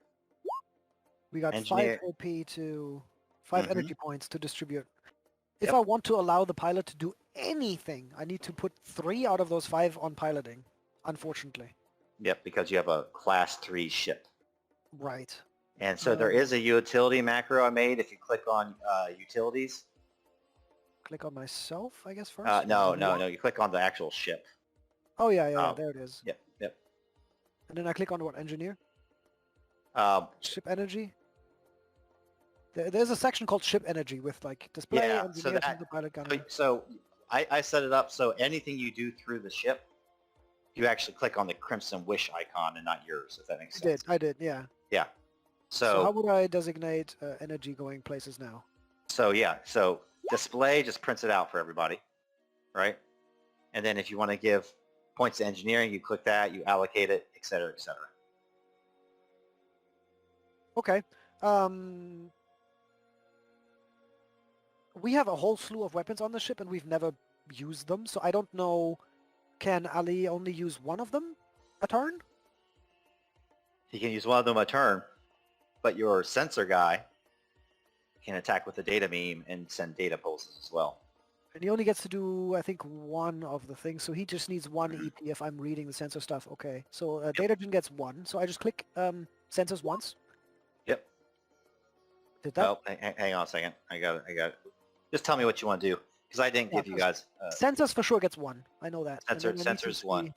We got Engineer. 5 OP to 5 Mhm. energy points to distribute. If Yep. I want to allow the pilot to do anything, I need to put 3 out of those 5 on piloting, unfortunately. Yep, because you have a class 3 ship. Right. And so there is a utility macro I made. If you click on utilities. Click on myself, I guess, first? No. You click on the actual ship. Oh, yeah, there it is. Yep. And then I click on what, engineer? Um, Ship energy? There's a section called ship energy with like display, Yeah, engineer, the pilot gunner. so I set it up so anything you do through the ship, you actually click on the Crimson Wish icon and not yours, if that makes sense. I did, yeah. Yeah. So how So would I designate energy going places now? so display just prints it out for everybody, right? And then if you want to give points to engineering, you click that, you allocate it, et cetera, et cetera. Okay. We have a whole slew of weapons on the ship and we've never used them, so I don't know, can Ali only use one of them a turn? You can use one of them a turn, but your sensor guy can attack with the data beam and send data pulses as well. And he only gets to do, I think, one of the things, so he just needs one EP if I'm reading the sensor stuff. Okay, so data gen gets one, so I just click sensors once. Yep. Did that? Oh, hang on a second. I got it. Just tell me what you want to do, because I didn't give you guys... Sensors for sure gets one. I know that. And then I need to Sensors see, one.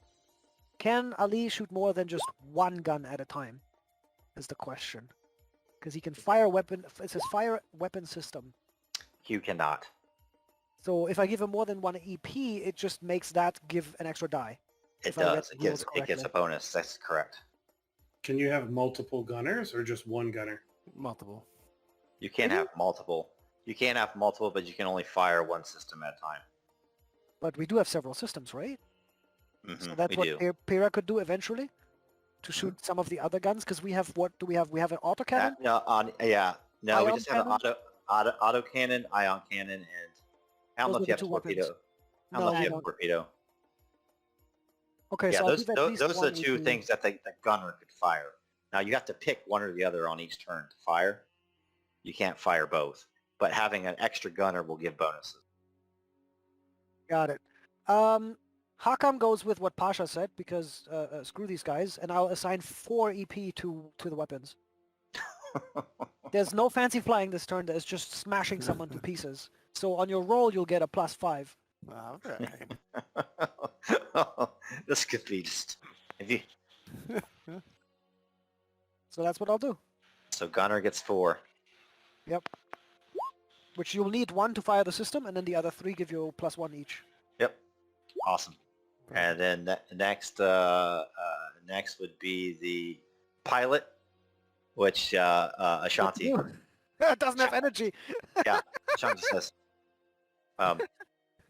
Can Ali shoot more than just one gun at a time? Is the question. Because he can fire weapon. It says fire weapon system. You cannot. So if I give him more than one EP, it just makes that give an extra die. It if I read does. the It rules gets a correctly. bonus. That's correct. Can you have multiple gunners or just one gunner? Multiple. You can't Really? have multiple. You can have multiple, but you can only fire one system at a time. But we do have several systems, right? So Mhm, that's we what do. Peira could do eventually? To shoot some of the other guns? Because we have, what do we have? We have an autocannon? No, no, we Ion just have an cannon? auto cannon, ion cannon, and I don't Those know are if the you have two torpedo. weapons. I don't No, know if we you have don't. torpedo. Okay, Yeah, so I'll give at least those are one the two EP. things that the gunner could fire. Now you have to pick one or the other on each turn to fire. You can't fire both, but having an extra gunner will give bonuses. Got it. Hakam goes with what Pasha said because screw these guys, and I'll assign 4 EP to the weapons. There's no fancy flying this turn. There's just smashing someone to pieces. So on your roll, you'll get a +5. All right. This could be just if you. So that's what I'll do. So gunner gets 4. Yep. Which you'll need 1 to fire the system, and then the other 3 give you +1 each. Yep. Awesome. And then next would be the pilot, which Ashanti. It doesn't have energy. Yeah, Ashanti says,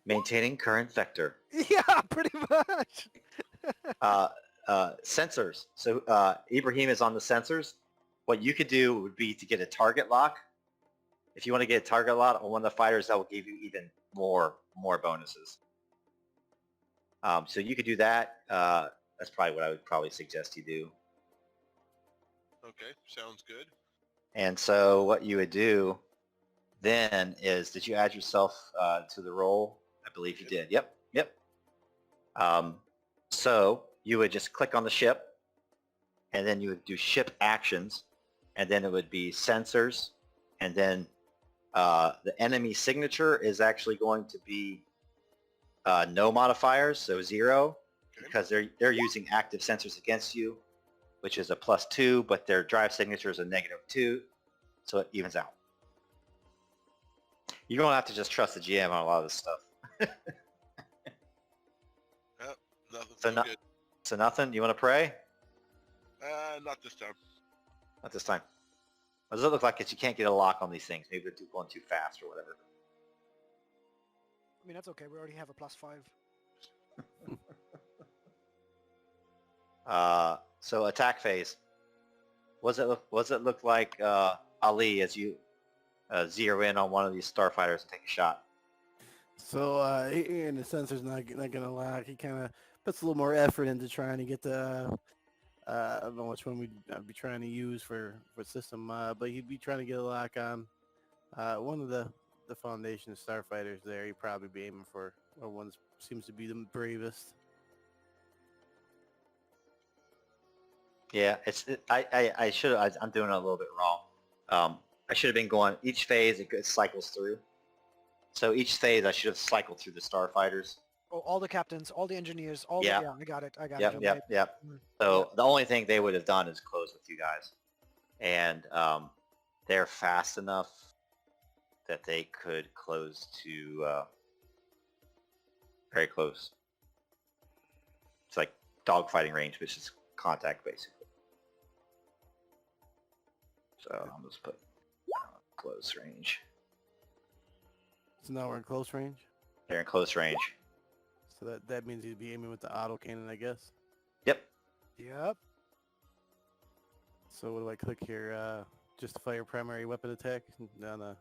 maintaining current vector. Yeah, pretty much. Sensors. So Ibrahim is on the sensors. What you could do would be to get a target lock. If you want to get a target lock on one of the fighters, that will give you even more bonuses. So you could do that. That's probably what I would probably suggest you do. Okay, sounds good. And so what you would do then is, did you add yourself to the role? I believe you did. Yep. So you would just click on the ship, and then you would do ship actions, and then it would be sensors, and then the enemy signature is actually going to be no modifiers, so 0, because they're using active sensors against you, which is a +2, but their drive signature is a -2, so it evens out. You don't have to just trust the GM on a lot of this stuff. Nothing. So, Good. So nothing? You want to pray? Not this time. Not this time. What does it look like that you can't get a lock on these things? Maybe they're going too fast or whatever. I mean, that's okay. We already have a +5. So attack phase. What does it look like, Ali, as you zero in on one of these starfighters and take a shot? So, and the sensor's not gonna lock. He kind of puts a little more effort into trying to get the. I don't know which one I'd be trying to use for system, but he'd be trying to get a lock on one of the Foundation starfighters there. He'd probably be aiming for one seems to be the bravest. Yeah, I should. I'm doing it a little bit wrong. I should have been going each phase. It cycles through. So each phase, I should have cycled through the starfighters. Oh, all the captains, all the engineers, all Yeah. the... Yeah, I got it. Yep. So the only thing they would have done is close with you guys, and they're fast enough that they could close to very close. It's like dogfighting range, which is contact basically. So I'll just put close range. So now we're in close range. They're in close range. So that means he'd be aiming with the auto cannon, I guess. Yep. Yep. So what do I click here? Just fire primary weapon attack down the.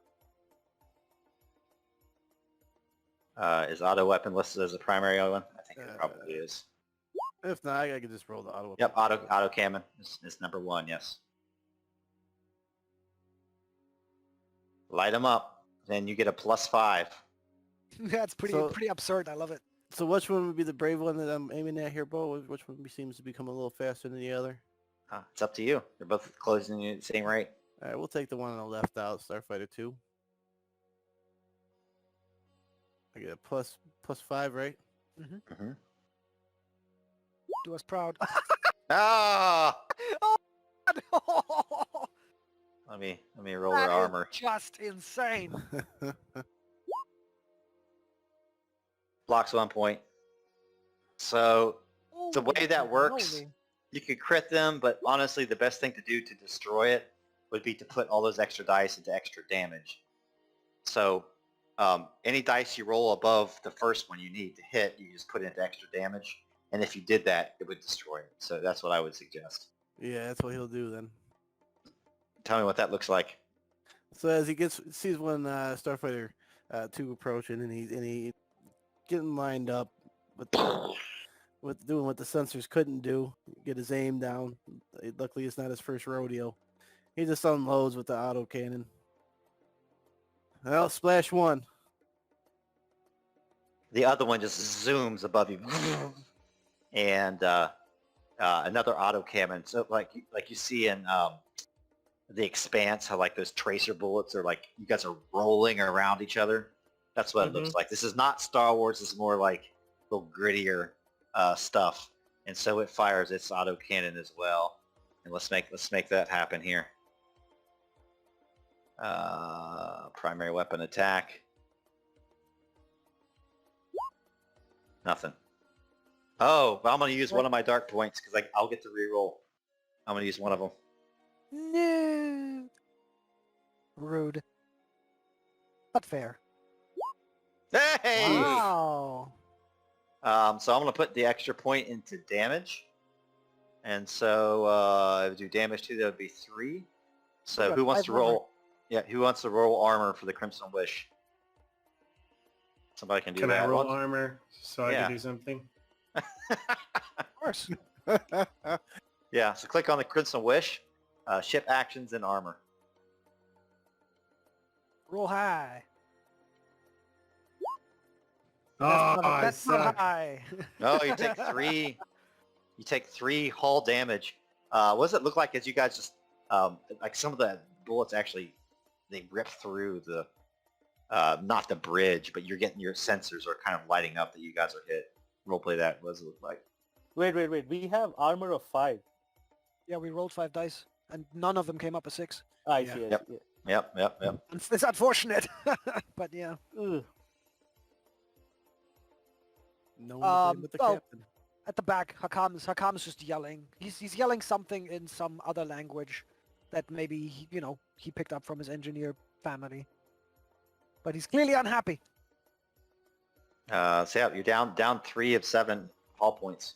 Is auto weapon listed as a primary one? I think it probably is. If not, I could just roll the auto weapon. Yep, auto cannon is number 1. Yes. Light them up, then you get a +5. That's pretty So- pretty absurd. I love it. So which one would be the brave one that I'm aiming at here, Bo? Which one seems to become a little faster than the other? It's up to you. They're both closing at the same rate. All right, we'll take the one on the left out, Starfighter 2. I get a +5, right? Mm-hmm. Do us proud. Ah! No! Let me roll That their is armor. just insane. Blocks 1 point. So the way Holy that works, moly. you could crit them, but honestly, the best thing to do to destroy it would be to put all those extra dice into extra damage. So any dice you roll above the first one you need to hit, you just put into extra damage. And if you did that, it would destroy it. So that's what I would suggest. Yeah, that's what he'll do then. Tell me what that looks like. So as he sees one Starfighter 2 approaching, and he getting lined up with doing what the sensors couldn't do, get his aim down. Luckily, it's not his first rodeo. He just unloads with the auto cannon. Well, splash 1. The other one just zooms above you. And another auto cannon. So like you see in The Expanse, how like those tracer bullets are like, you guys are rolling around each other. That's what it looks like. This is not Star Wars. This is more like a little grittier stuff. And so it fires its auto cannon as well. And let's make that happen here. Primary weapon attack. Nothing. Oh, but I'm going to use one of my dark points because I'll get to reroll. I'm going to use one of them. No. Rude. But fair. Hey! Wow. So I'm going to put the extra point into damage. And so I would do damage to, that would be 3. So got who wants 5 to armor. roll? Yeah, who wants to roll armor for the Crimson Wish? Somebody can do Can that. I roll One- armor so I Yeah. can do something? Of course. Yeah, so click on the Crimson Wish, ship actions and armor. Roll high. Oh, I That's not suck. high. No, you take 3. You take 3 hull damage. What does it look like as you guys just like some of the bullets actually they rip through the not the bridge, but you're getting your sensors are kind of lighting up that you guys are hit. Roleplay that. What does it look like? Wait. We have armor of 5. Yeah, we rolled 5 dice, and none of them came up a 6. I Yeah. see. I Yep. see. Yep. It's unfortunate, but yeah. Ugh. No one to blame but the oh. captain. At the back, Hakam's just yelling. He's yelling something in some other language that maybe he picked up from his engineer family. But he's clearly unhappy. So yeah, you're down 3 of 7 hull points.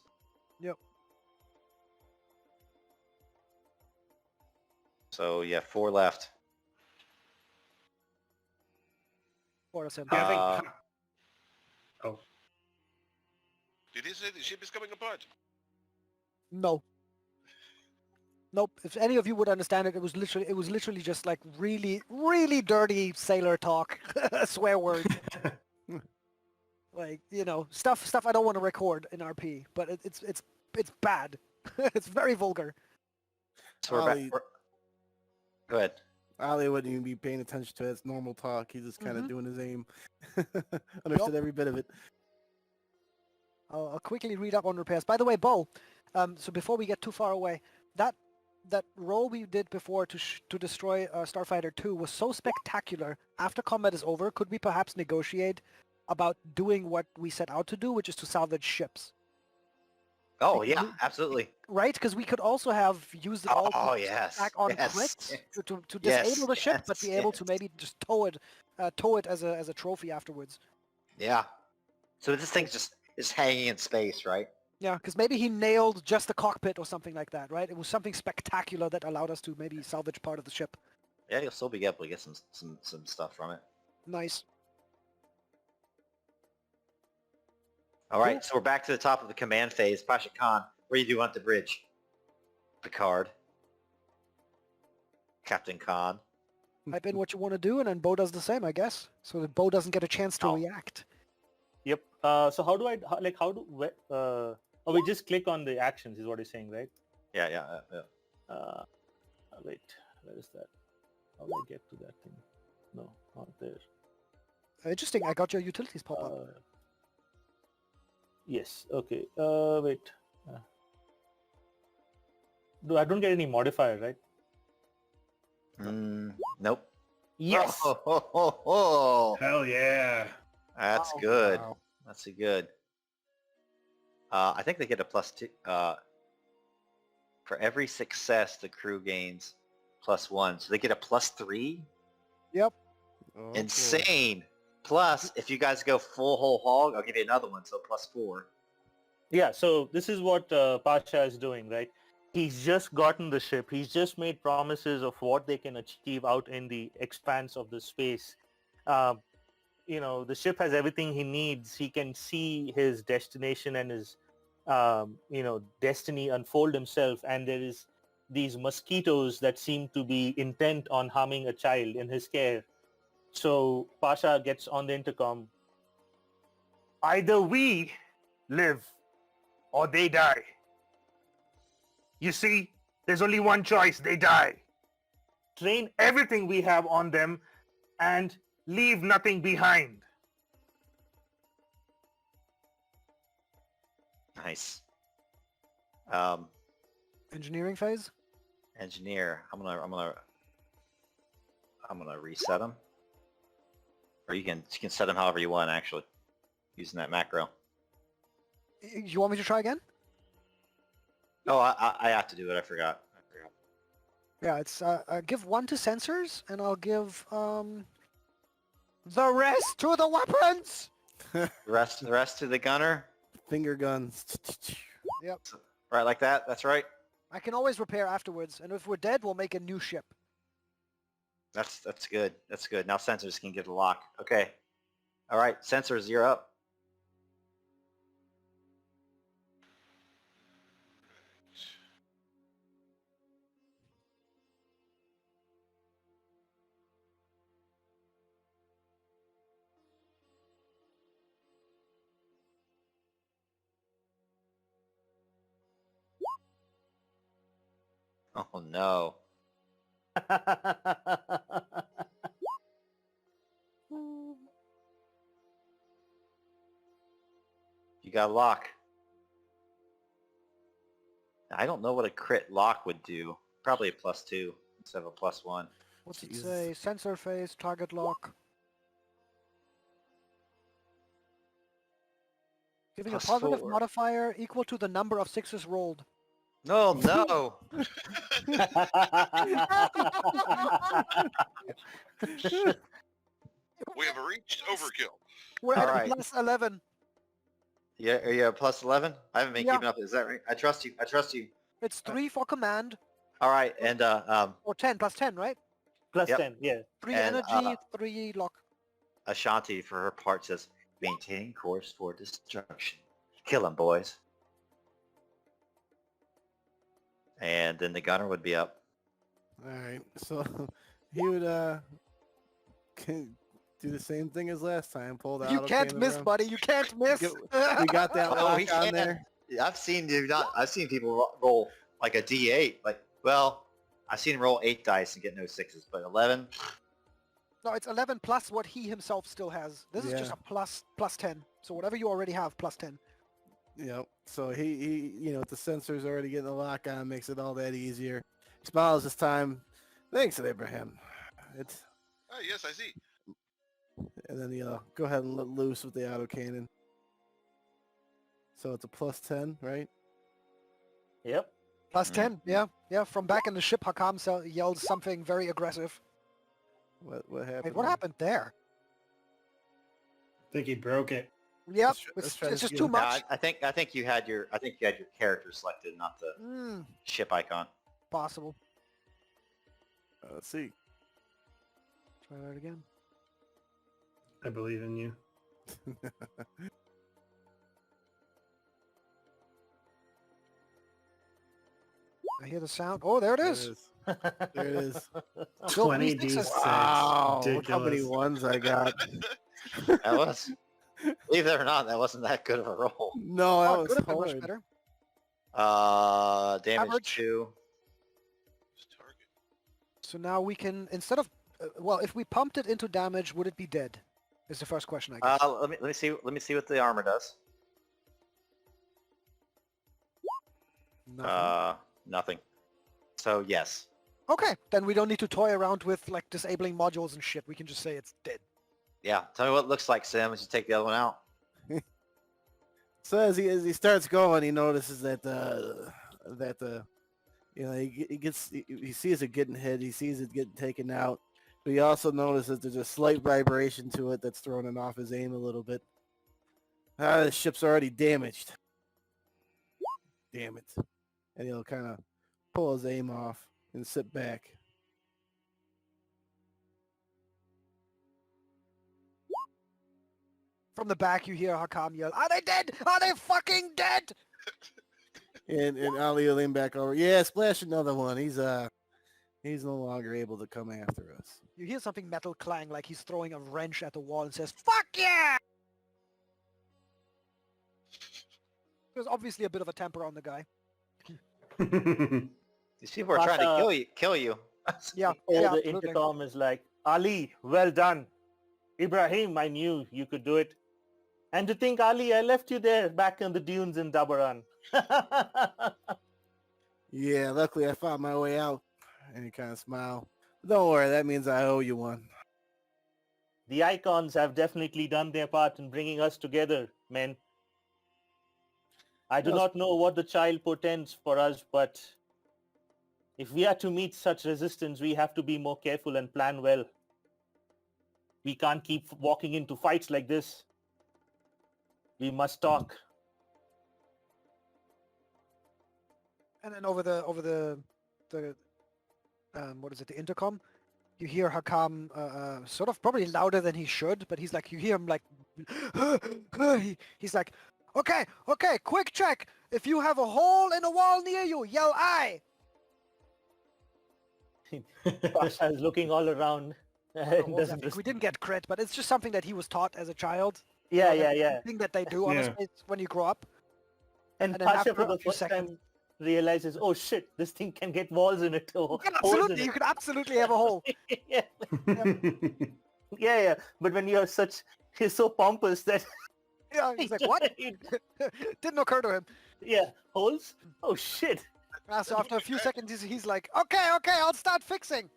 Yep. So yeah, 4 left. Or a simple. Yeah, I Uh, think. Oh, Did he say the ship is coming apart? No. Nope. If any of you would understand it, it was literally just like really, really dirty sailor talk, swear words, like stuff I don't want to record in RP, but it's bad. It's very vulgar. So we're back. Ollie- Go ahead. Ali wouldn't even be paying attention to it. It's normal talk. He's just kind of Mhm. doing his aim. Understood every bit of it. I'll quickly read up on repairs. By the way, Bo, so before we get too far away, that roll we did before to destroy Starfighter 2 was so spectacular. After combat is over, could we perhaps negotiate about doing what we set out to do, which is to salvage ships? Oh Because yeah, absolutely. Right, because we could also have used it all Oh to yes, back on yes, crits yes, to yes, disable the ship, but yes, be able yes. to maybe just tow it as a trophy afterwards. Yeah. So this thing's just is hanging in space, right? Yeah, because maybe he nailed just the cockpit or something like that, right? It was something spectacular that allowed us to maybe salvage part of the ship. Yeah, you'll still be able to get some stuff from it. Nice. All right, Cool. so we're back to the top of the command phase. Pasha Khan, what are you doing at the bridge? Picard. Captain Khan. Type in what you want to do, and then Bo does the same, I guess. So that Bo doesn't get a chance to Oh. react. Yep. So how do I oh, we just click on the actions is what you're saying, right? Yeah. Wait, where is that? How do I get to that thing? No, not there. Interesting. I got your utilities pop up. Yes. Okay. Wait. I don't get any modifier, right? Nope. Yes. Oh. Hell yeah. That's Oh, good. wow. That's a good. I think they get a +2. For every success, the crew gains +1. So they get a +3? Yep. Oh, Insane. Plus, if you guys go full whole hog, I'll give you another one, so +4. Yeah. So this is what Pasha is doing, right? He's just gotten the ship. He's just made promises of what they can achieve out in the expanse of the space. The ship has everything he needs. He can see his destination and his, destiny unfold himself. And there is these mosquitoes that seem to be intent on harming a child in his care. So Pasha gets on the intercom. Either we live or they die. You see, there's only one choice. They die. Train everything we have on them and leave nothing behind. Nice. Engineering phase. Engineer. I'm gonna reset them. Or you can set them however you want, actually, using that macro. You want me to try again? Oh, I have to do it. I forgot. Yeah, it's give 1 to sensors, and I'll give the rest to the weapons. The rest to the gunner. Finger guns. Yep. Right, like that. That's right. I can always repair afterwards, and if we're dead, we'll make a new ship. That's good. That's good. Now sensors can get a lock. Okay. All right, sensors, you're up. Oh no. You got a lock. I don't know what a crit lock would do. Probably a +2 instead of a +1. What's it Jesus. say? Sensor phase, target lock. Giving a positive +4. modifier equal to the number of sixes rolled. No, no. We have reached overkill. We're All at right. +11. Yeah, are you a +11? I haven't been Yeah. keeping up. Is that right? I trust you. I trust you. It's 3 for command, All right, and or 10, +10, right? Plus Yep. 10, yeah. 3 And, energy, 3 lock. Ashanti, for her part, says, maintain course for destruction. Kill them, boys. And then the gunner would be up. All right, so he would can do the same thing as last time. Pull the You auto can't cannon miss, around. buddy. You can't miss. We got that Oh, lock he on can. there. I've seen people roll like a D8. Like, well, I've seen him roll 8 dice and get no 6s, but 11. No, it's 11 plus what he himself still has. This is just Yeah. a plus 10. So whatever you already have, +10. Yep. So he with the sensors already getting the lock on makes it all that easier. Smiles this time. Thanks, Abraham. It's Oh, yes, I see. and then go ahead and let loose with the autocannon. So it's a +10, right? Yep. Plus 10, yeah. Yeah, from back in the ship, Hakam yells something very aggressive. What happened? Wait, what there? happened there? I think he broke it. Yep, Let's try it's this just too again. much. I think you had your character selected, not the ship icon. Possible. Let's see. Try that again. I believe in you. I hear the sound. Oh, there it There is. it is. There it is. Still 20 three sixes. D6. Wow, look how many Ridiculous. ones I got. That was, believe it or not, that wasn't that good of a roll. No, that Oh, it was could have been much hard. better. Damage Average. 2. Target. So now we can, instead of, well, if we pumped it into damage, would it be dead? Is the first question, I guess. Let me see what the armor does. Nothing. Nothing. So yes. Okay, then we don't need to toy around with like disabling modules and shit. We can just say it's dead. Yeah. Tell me what it looks like, Sam, as you take the other one out. So as he starts going, he notices that he sees it getting hit, he sees it getting taken out, but he also notices there's a slight vibration to it that's throwing off his aim a little bit. The ship's already damaged. Damn it. And he'll kind of pull his aim off and sit back. From the back, you hear Hakam yell, "Are they dead? Are they fucking dead?" And Ali will lean back over. Yeah, splash another one. He's no longer able to come after us. You hear something metal clang like he's throwing a wrench at the wall and says, "Fuck yeah!" There's obviously a bit of a temper on the guy. These people are trying to kill you. Yeah, Over yeah, the absolutely. intercom is like, Ali, well done. Ibrahim, I knew you could do it. And to think, Ali, I left you there back in the dunes in Dabaran. Yeah, luckily I found my way out. And he kind of smiled. Don't worry, that means I owe you one. The icons have definitely done their part in bringing us together, men. I do Yes. not know what the child portends for us, but if we are to meet such resistance, we have to be more careful and plan well. We can't keep walking into fights like this. We must talk. And then over the what is it, the intercom, you hear Hakam sort of probably louder than he should, but he's like, you hear him like, he's like, okay, quick check. If you have a hole in a wall near you, yell I. Pasha is looking all around. And doesn't We didn't get crit, but it's just something that he was taught as a child. Yeah, You know, yeah, that yeah. thing that they do on a Yeah. space when you grow up. And And then Pasha after for a the few first seconds- time realizes, oh shit, this thing can get walls in it. Or Yeah, holes in absolutely, you it. could absolutely have a hole. Yeah, yeah. But when you're so pompous that Yeah, he's like, what? Didn't occur to him. Yeah, holes? Oh shit. So after a few seconds, he's like, okay, I'll start fixing.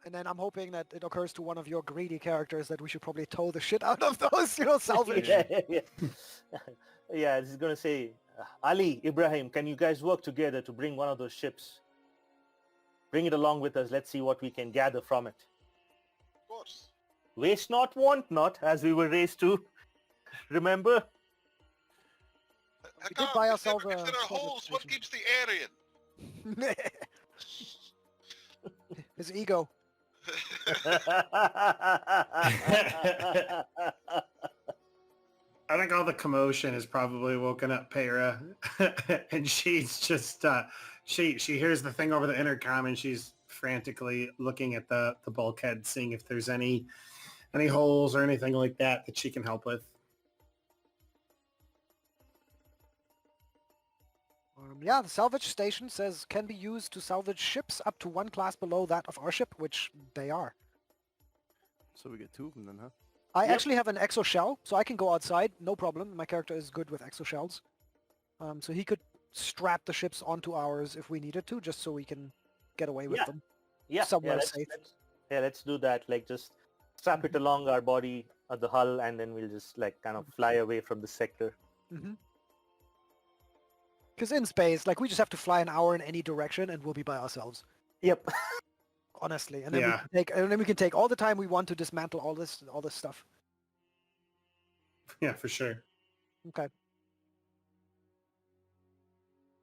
And then I'm hoping that it occurs to one of your greedy characters that we should probably tow the shit out of those, salvage. Yeah. Yeah, this is gonna say, Ali, Ibrahim, can you guys work together to bring one of those ships? Bring it along with us. Let's see what we can gather from it. Of course. Waste not, want not, as we were raised to. Remember? We did buy ourselves if there a are service holes, what station. keeps the air in? His ego. I think all the commotion has probably woken up Peira, and she's just she hears the thing over the intercom, and she's frantically looking at the bulkhead, seeing if there's any holes or anything like that she can help with. Yeah, the salvage station says can be used to salvage ships up to one class below that of our ship, which they are. So we get 2 of them then, huh? I Yep. actually have an exo shell, so I can go outside, no problem. My character is good with exo shells. So he could strap the ships onto ours if we needed to, just so we can get away with Yeah. them Yeah, somewhere let's, safe. let's do that. Like just strap it along our body at the hull, and then we'll just like kind of fly away from the sector. Because in space, like we just have to fly an hour in any direction, and we'll be by ourselves. Yep. Honestly, and then Yeah. we can take all the time we want to dismantle all this stuff. Yeah, for sure. Okay.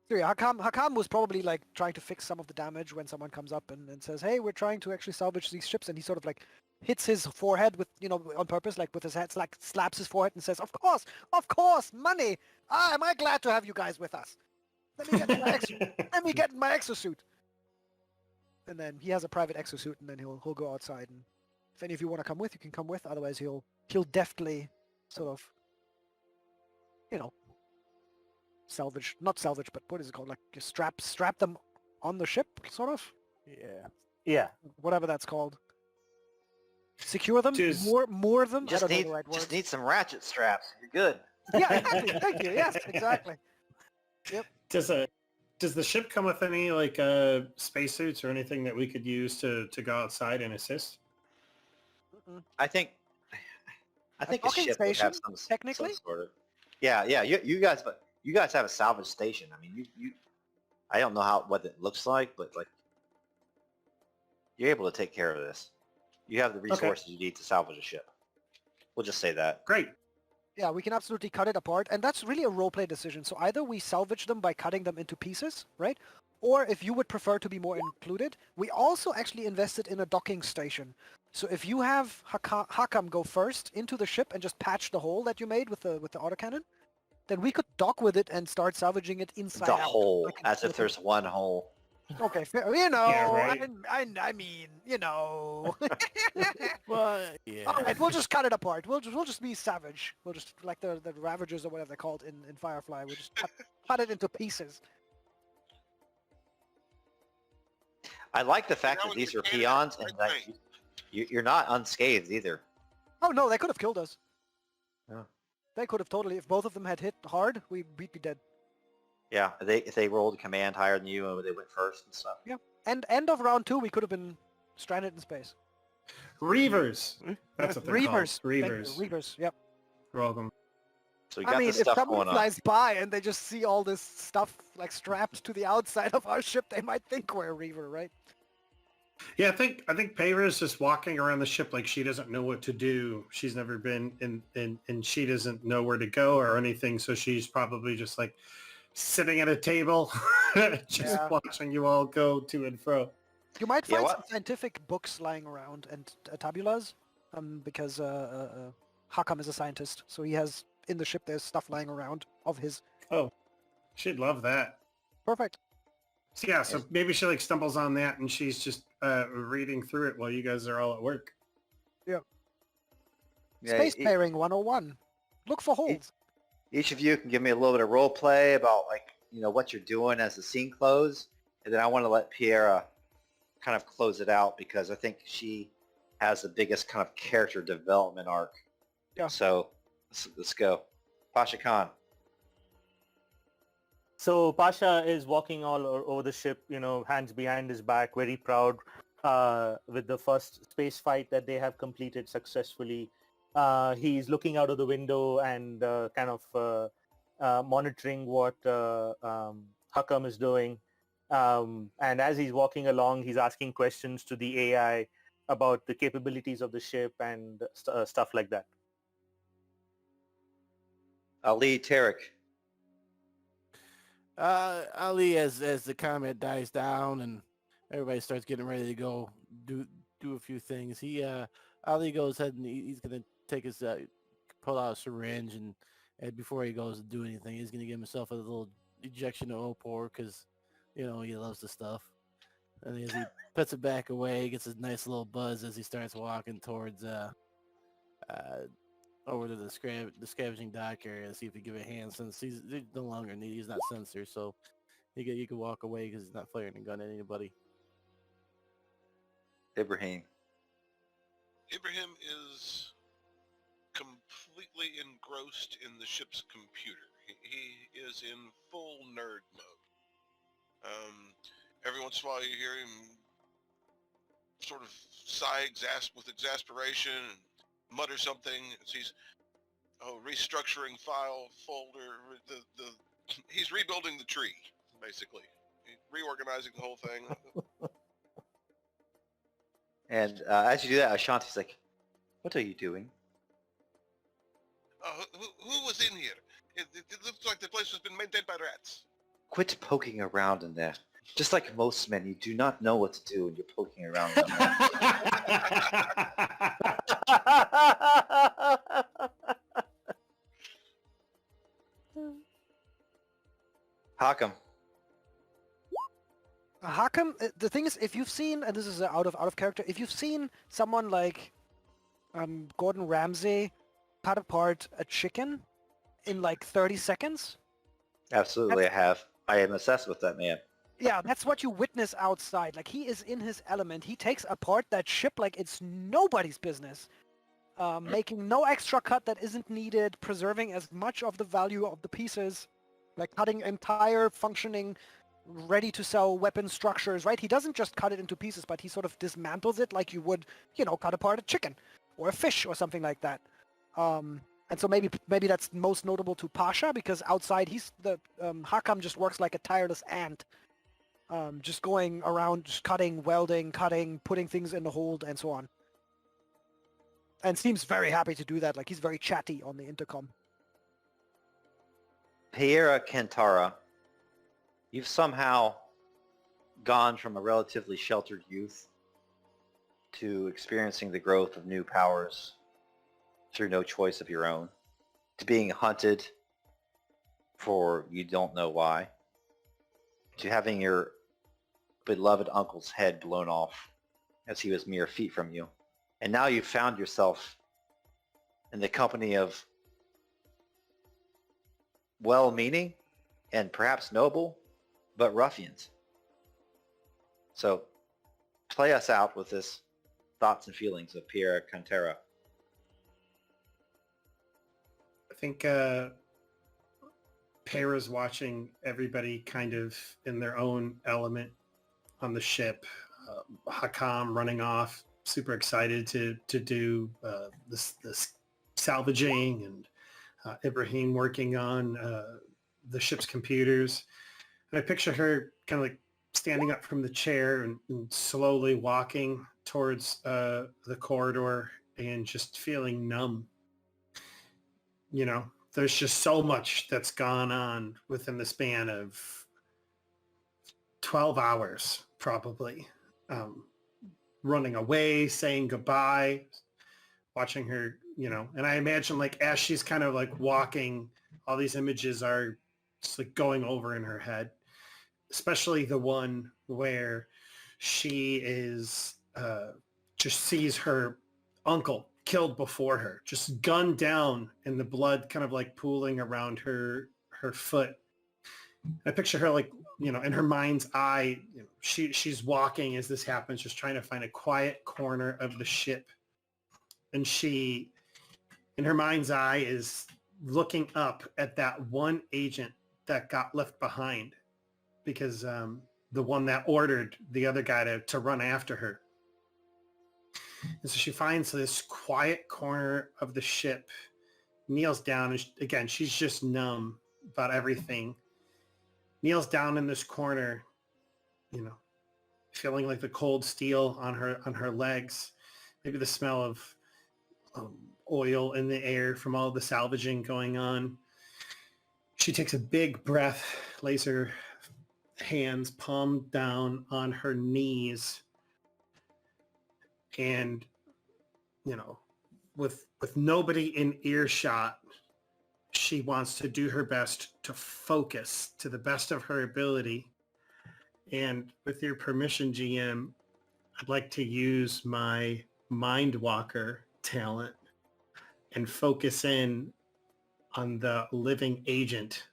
So yeah, Hakam was probably like trying to fix some of the damage when someone comes up and says, "Hey, we're trying to actually salvage these ships," and he sort of like hits his forehead with, on purpose, like with his head, like slaps his forehead and says, of course, money. Ah, am I glad to have you guys with us? Let me get in my exosuit." And then he has a private exosuit, and then he'll go outside. And if any of you want to come with, you can come with. Otherwise, he'll deftly sort of, not salvage, but what is it called? Like just strap them on the ship, sort of. Yeah. Yeah. Whatever that's called. Secure them, Just- moor them. Just I don't need know the right just words. need some ratchet straps. You're good. Yeah, exactly. Thank you. Yes, exactly. Does the ship come with any like spacesuits or anything that we could use to go outside and assist? Mm-mm. I think a docking ship would have station, some technically? sort of. Yeah. You guys have a salvage station. I mean, you I don't know what it looks like, but like you're able to take care of this. You have the resources you need to salvage a ship. We'll just say that. Great. Yeah, we can absolutely cut it apart, and that's really a roleplay decision. So either we salvage them by cutting them into pieces, right? Or if you would prefer to be more included, we also actually invested in a docking station. So if you have Hakam go first into the ship and just patch the hole that you made with the autocannon, then we could dock with it and start salvaging it inside The out. hole, Like as if there's one hole. Okay, fair. Yeah, right. I mean, Well, yeah. All right, we'll just cut it apart. We'll just be savage. We'll just like the Ravagers or whatever they're called in Firefly. We'll just cut it into pieces. I like the fact Now that when these you are can, peons right and that way. you're not unscathed either. Oh no, they could have killed us. Yeah. They could have totally. If both of them had hit hard, we'd be dead. Yeah, if they rolled a command higher than you and they went first and stuff. Yeah. And end of round 2, we could have been stranded in space. Reavers. That's what they're Reavers. called. Thank you, Reavers. Reavers. Yep. You're welcome. So we I got mean, this if stuff somebody going on. flies by and they just see all this stuff like strapped to the outside of our ship, they might think we're a Reaver, right? Yeah, I think Peira's just walking around the ship like she doesn't know what to do. She's never been in and she doesn't know where to go or anything. So she's probably just like sitting at a table, just Yeah. watching you all go to and fro. You might Yeah, find what- some scientific books lying around and tabulas, because Hakam is a scientist, so he has in the ship. There's stuff lying around of his. Oh, she'd love that. Perfect. So yeah, so maybe she like stumbles on that and she's just reading through it while you guys are all at work. Yeah, Space pairing 101. Look for holes. Each of you can give me a little bit of role play about like what you're doing as the scene closes, and then I want to let Peira kind of close it out because I think she has the biggest kind of character development arc. Yeah. So let's go, Pasha Khan. So Pasha is walking all over the ship, hands behind his back, very proud with the first space fight that they have completed successfully. He's looking out of the window and kind of monitoring what Hakam is doing. And as he's walking along, he's asking questions to the AI about the capabilities of the ship and stuff like that. Ali Tarek. Ali, as the combat dies down and everybody starts getting ready to go do a few things, Ali goes ahead and he's gonna take his pull out a syringe and before he goes to do anything, he's gonna give himself a little injection of Opor because he loves the stuff. And as he puts it back away, he gets a nice little buzz as he starts walking towards over to the scavenging dock area to see if he give a hand since he's no longer needed. He's not censored, so he can walk away because he's not firing a gun at anybody. Ibrahim. Ibrahim is completely engrossed in the ship's computer. He is in full nerd mode. Every once in a while you hear him sort of sigh with exasperation and mutter something as he's restructuring file folder. He's rebuilding the tree, basically. Reorganizing the whole thing. And as you do that, Ashanti's like, "What are you doing?" Who was in here? It looks like the place has been maintained by rats. Quit poking around in there. Just like most men, you do not know what to do and you're poking around in there. Hakam. Hakam, the thing is, if you've seen, and this is out of character, if you've seen someone like Gordon Ramsay cut apart a chicken in like 30 seconds, Absolutely, I have. I am obsessed with that man. yeah, that's what you witness outside. Like, he is in his element. He takes apart that ship like it's nobody's business, making no extra cut that isn't needed, preserving as much of the value of the pieces, like cutting entire functioning ready-to-sell weapon structures, right? He doesn't just cut it into pieces, but he sort of dismantles it like you would, cut apart a chicken or a fish or something like that. And so maybe that's most notable to Pasha, because outside Hakam just works like a tireless ant, just going around, just cutting, welding, putting things in the hold, and so on. And seems very happy to do that. Like, he's very chatty on the intercom. Peira Contara, you've somehow gone from a relatively sheltered youth to experiencing the growth of new powers through no choice of your own, to being hunted for you don't know why, to having your beloved uncle's head blown off as he was mere feet from you. And now you've found yourself in the company of well-meaning and perhaps noble, but ruffians. So play us out with this thoughts and feelings of Peira Contara. I think Peira's watching everybody kind of in their own element on the ship. Hakam running off, super excited to do this salvaging, and Ibrahim working on the ship's computers. And I picture her kind of like standing up from the chair and slowly walking towards the corridor and just feeling numb. There's just so much that's gone on within the span of 12 hours, probably. Running away, saying goodbye, watching her, and I imagine like as she's kind of like walking, all these images are just like going over in her head, especially the one where she is just sees her uncle killed before her, just gunned down, and the blood kind of like pooling around her foot. I picture her like, in her mind's eye, she's walking as this happens, just trying to find a quiet corner of the ship. And she, in her mind's eye, is looking up at that one agent that got left behind, because the one that ordered the other guy to run after her. And so she finds this quiet corner of the ship, kneels down, and again, she's just numb about everything. Kneels down in this corner, feeling like the cold steel on her legs, maybe the smell of oil in the air from all the salvaging going on. She takes a big breath, lays her hands palm down on her knees, and with nobody in earshot, she wants to do her best to focus to the best of her ability. And with your permission, GM, I'd like to use my Mind Walker talent and focus in on the living agent,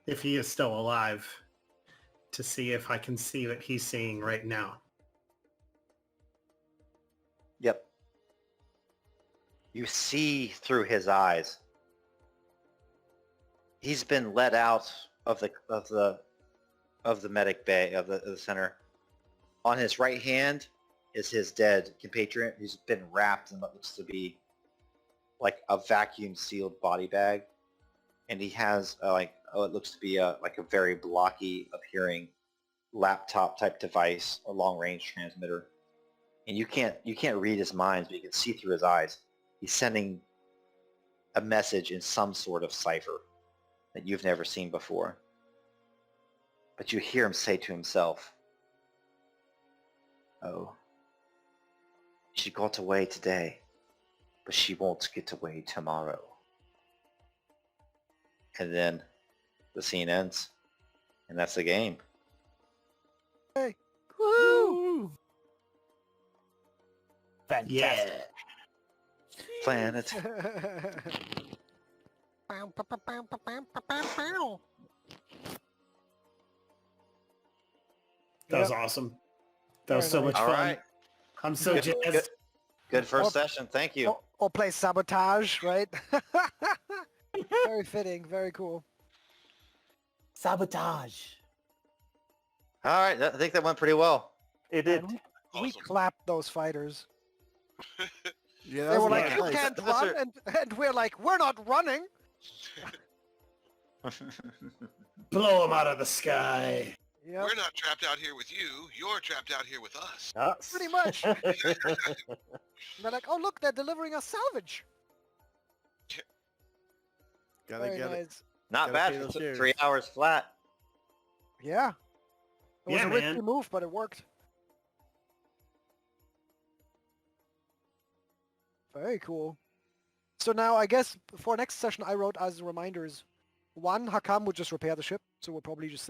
if he is still alive, to see if I can see what he's seeing right now. Yep. You see through his eyes. He's been let out of the medic bay of the center. On his right hand is his dead compatriot who's been wrapped in what looks to be like a vacuum sealed body bag, and he has it looks to be like a very blocky appearing laptop type device, a long range transmitter, and you can't read his mind, but you can see through his eyes. He's sending a message in some sort of cipher that you've never seen before. But you hear him say to himself, "Oh, she got away today, but she won't get away tomorrow." And then the scene ends, and that's the game. Hey. Woo! Fantastic. Planet. That was awesome. That was Very so much nice. All fun. right. I'm so Good, jazzed. good, good first Or- session. Thank you. or play sabotage, right? Very fitting. Very cool. Sabotage. All right. I think that went pretty well. It did. And we Awesome. clapped those fighters. Yeah, They that were was like, nice. "You nice. can't Professor- run," and we're like, "We're not running." Blow him out of the sky. Yeah, We're not trapped out here with you. You're trapped out here with us. Us. pretty much. They're like, "Oh, look, they're delivering us salvage." Gotta Very get it. nice. Not Gotta bad pay for those shares. 3 hours flat. Yeah. It was Yeah, a risky man. move, but it worked. Very cool. So now I guess for next session I wrote as reminders. One, Hakam would just repair the ship, so we'll probably just